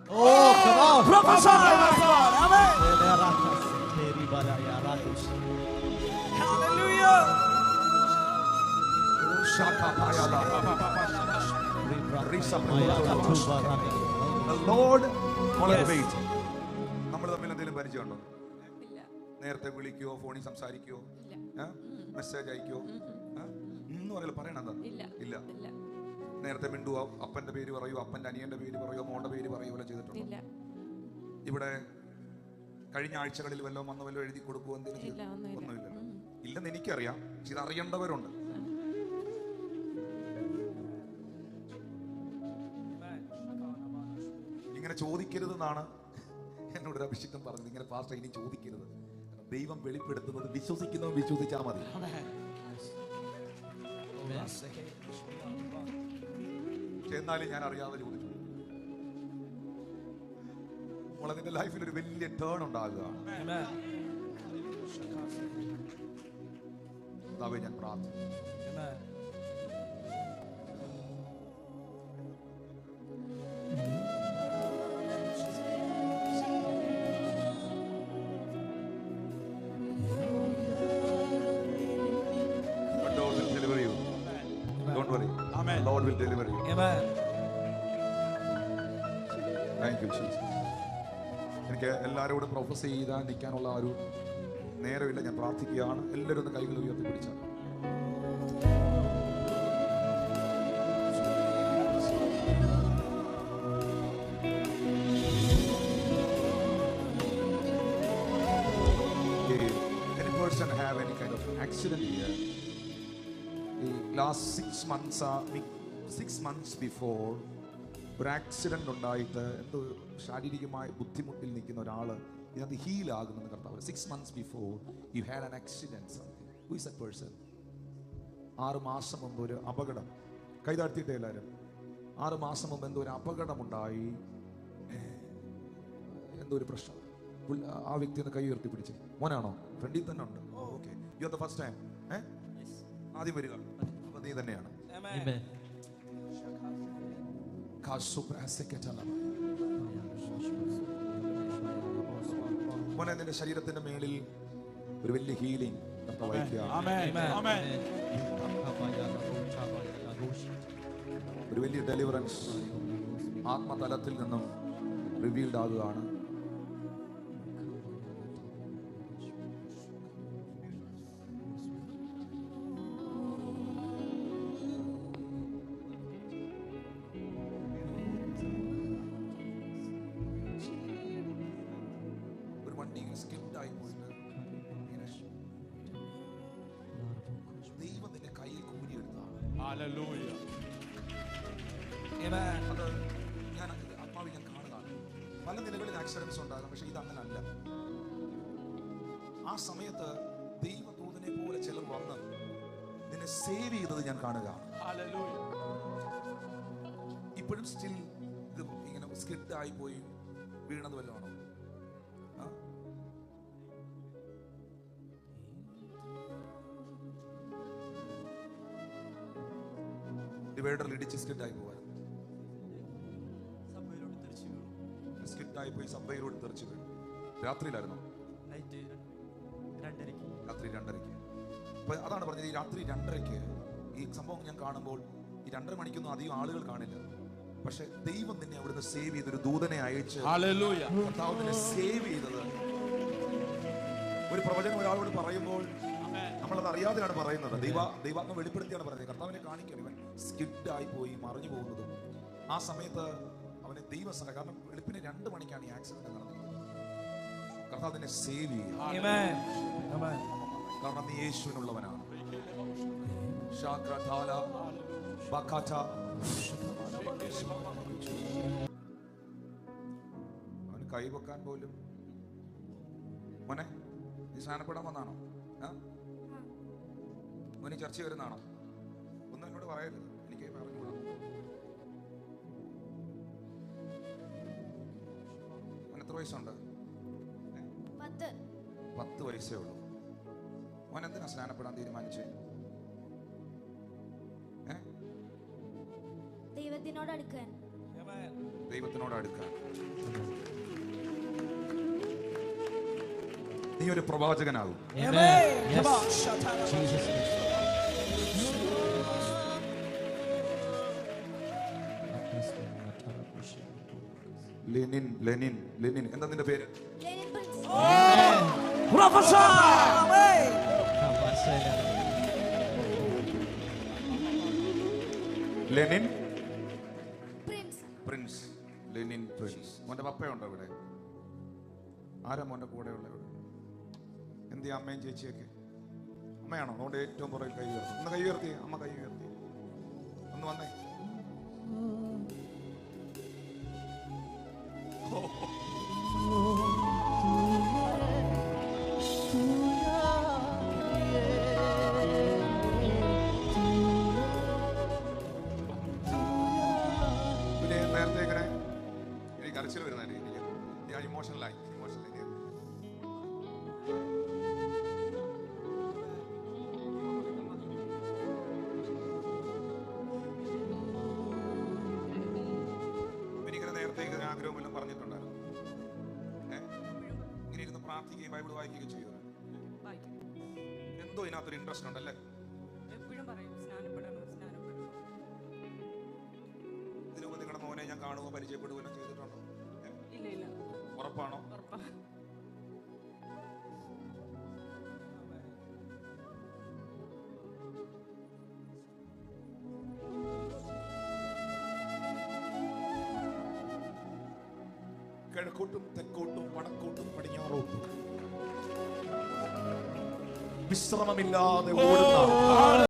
Oh, come on. Prophesy. Amen. Hallelujah. The Lord, wait. നമ്മൾ തമ്മിൽ എന്തെങ്കിലും പരിചയമുണ്ടോ? നേരത്തെ വിളിക്കോ, ഫോണിൽ സംസാരിക്കോ, മെസ്സേജ് അയക്കോ? ഒന്നും അറിയില്ല. പറയണത് ഇല്ല. നേരത്തെ മിണ്ടുവോ? അപ്പന്റെ പേര് പറയൂ, അപ്പന്റെ അനിയന്റെ പേര് പറയോ, മോളുടെ പേര് പറയുകയോ ചെയ്തിട്ടുണ്ടോ? ഇവിടെ കഴിഞ്ഞ ആഴ്ചകളിൽ വല്ലതും വന്ന് വല്ലതും എഴുതി കൊടുക്കുവോ? എന്തെങ്കിലും? ഒന്നുമില്ല. ഇല്ലെന്ന് എനിക്കറിയാം. ഇത് അറിയേണ്ടവരുണ്ട്. ഇങ്ങനെ ചോദിക്കരുതെന്നാണ് എന്നോട് ഒരു അഭിഷിക്തൻ പറഞ്ഞത്. ഇങ്ങനെ പാസ്റ്റർ ഇനി ചോദിക്കരുത്. ദൈവം വെളിപ്പെടുത്തുന്നത് വിശ്വസിക്കുന്നവൻ വിശ്വസിച്ചാൽ മതി. എന്നാലും ഞാൻ അറിയാതെ ചോദിച്ചു. നിന്റെ ലൈഫിൽ ഒരു വലിയ ടേൺ ഉണ്ടാകുകയാണ്. ഞാൻ പ്രാർത്ഥിക്കുന്നു. Lord will deliver you. Don't worry. Amen. Lord will deliver you. Amen. Thank you Jesus. എനിക്ക് എല്ലാവരോടും പ്രൊഫസ് ചെയ്താൽ നിൽക്കാനുള്ള ഒരു നേരമില്ല. ഞാൻ പ്രാർത്ഥിക്കുകയാണ്. എല്ലാവരും ഒന്ന് കൈകൾ ഉയർത്തി പിടിച്ചാൽ. Any person have any kind of accident here? The last 6 months before ഒരു ആക്സിഡന്റ് ഉണ്ടായിട്ട് എന്തോ ശാരീരികമായ ബുദ്ധിമുട്ടിൽ നിൽക്കുന്ന ഒരാൾ ഇതിനകത്ത് ഹീൽ ആകുമെന്ന് കർത്താവ്. 6 months before you had an accident something. Who is that person? 6 മാസം മുമ്പ് ഒരു അപകടം. കൈതാഴ്ത്തിയിട്ടേ എല്ലാവരും. 6 മാസം മുമ്പ് എന്തോ ഒരു അപകടമുണ്ടായി, എന്തോ ഒരു പ്രശ്നം. ആ വ്യക്തി ഒന്ന് കൈ ഉയർത്തി പിടിച്ച്. മോനാണോ? ഫ്രണ്ടിൽ തന്നെ ഉണ്ട്. Okay, you are the first time. ആദ്യം വരിക. നീ തന്നെയാണ്. മോനെ, നിന്റെ ശരീരത്തിന്റെ മേളിൽ ഒരു വലിയ ഹീലിംഗ് ഒരു വലിയ ഡെലിവറൻസ് ആത്മതലത്തിൽ നിന്നും റിവീൽഡ് ആകുകയാണ്. പല നിലകളിൽ ആക്സിഡൻസ് ഉണ്ടാകും, പക്ഷെ ഇത് അങ്ങനല്ല. ആ സമയത്ത് ദൈവദൂതനെ പോലെ ചിലർ വന്ന് നിന്നെ സേവ് ചെയ്തത് ഞാൻ കാണുക. ഇപ്പോഴും സ്റ്റിൽ ഇത് ഇങ്ങനെ സ്കിഡ് ആയി പോയി വീണത് വല്ലതാണോ? ഡിവൈഡറിൽ ഇടിച്ച് സ്കിഡ് ആയി പോവാൻ, സ്കിഡായി പോയി സബ്വൈയിലോട്ട് തെറിച്ചു വീണു. രാത്രിയിലായിരുന്നു, രാത്രി 2:30. അപ്പൊ അതാണ് പറഞ്ഞത്, ഈ രാത്രി 2:30 ഈ സംഭവം ഞാൻ കാണുമ്പോൾ ഈ 2:30 മണിക്കൊന്നും അധികം ആളുകൾ കാണില്ല. പക്ഷെ ദൈവം നിന്നെ അവിടുന്ന് സേവ് ചെയ്തൊരു ദൂതനെ അയച്ച് കർത്താവ് നിന്നെ സേവ് ചെയ്തത്. ഒരു പ്രവചനം ഒരാളോട് പറയുമ്പോൾ നമ്മളത് അറിയാതെയാണ് പറയുന്നത്. ദൈവാത്മ വെളിപ്പെടുത്തിയാണ് പറയുന്നത്. കർത്താവിനെ കാണിക്കണം. ഇവൻ സ്കിഡായി പോയി മറിഞ്ഞു പോകുന്നതും ആ സമയത്ത് അവനെ ദൈവസന, കാരണം വെളുപ്പിന് 2 മണിക്കാണ് ഈ ആക്സിഡന്റ് നടന്നിരിക്കുന്നത്. കർത്താവ് നിന്നെ സേവ് ചെയ്യും, കാരണം നീ യേശുവിനുള്ളവനാണ്. അവന് കൈവെക്കാൻ പോലും. മോനെ, നീ സ്നാനപ്പെടാൻ വന്നാണോ? മോനെ ചർച്ച വരുന്നാണോ? ഒന്നും എന്നോട് പറയരുത്, എനിക്ക് പറഞ്ഞുകൂടാ. എത്ര വയസ്സുണ്ട്? 10 വയസ്സേ ഉള്ളൂ. മോൻ എന്തിനാ സ്നാനപ്പെടാൻ തീരുമാനിച്ചേ? ദൈവത്തിനോട് അടുക്കാൻ. നീ ഒരു പ്രവാചകനാകും. ലെനിൻ എന്താ നിന്റെ പേര്? Lenin Prince. Lenin Prince. മോന്റെ പപ്പയുണ്ടോ ഇവിടെ? ആരാ മോന്റെ കൂടെ ഉള്ള? എന്ത് അമ്മയും ചേച്ചിയൊക്കെ? അമ്മയാണോ? അതുകൊണ്ട് ഏറ്റവും പുറകിൽ കൈ ഉയർത്തി. ഒന്ന് കൈ ഉയർത്തി. അമ്മ കൈ ഉയർത്തി. ഒന്ന് വന്നേ. പിന്നെ നേരത്തെ ഇങ്ങനെ എനിക്ക് കരച്ചിൽ വരുന്നതല്ലേ, ഞാൻ ഇമോഷണലായി. ആഗ്രഹമെല്ലാം പറഞ്ഞിട്ടുണ്ടായിരുന്നു. ഇങ്ങനെ ഇരുന്ന് പ്രാർത്ഥിക്കുകയും ബൈബിൾ വായിക്കുകയും ചെയ്യുക. എന്തോ ഇതിനകത്തൊരു ഇൻട്രസ്റ്റ് ഉണ്ടല്ലേ? ഇതിനു മുമ്പ് നിങ്ങളുടെ മോനെ ഞാൻ കാണുകയോ പരിചയപ്പെടുകയോ ചെയ്തിട്ടുണ്ടോ? ഉറപ്പാണോ? കിഴക്കോട്ടും തെക്കോട്ടും വടക്കോട്ടും പടിഞ്ഞാറോട്ടും വിശ്രമമില്ലാതെ ഓടുന്ന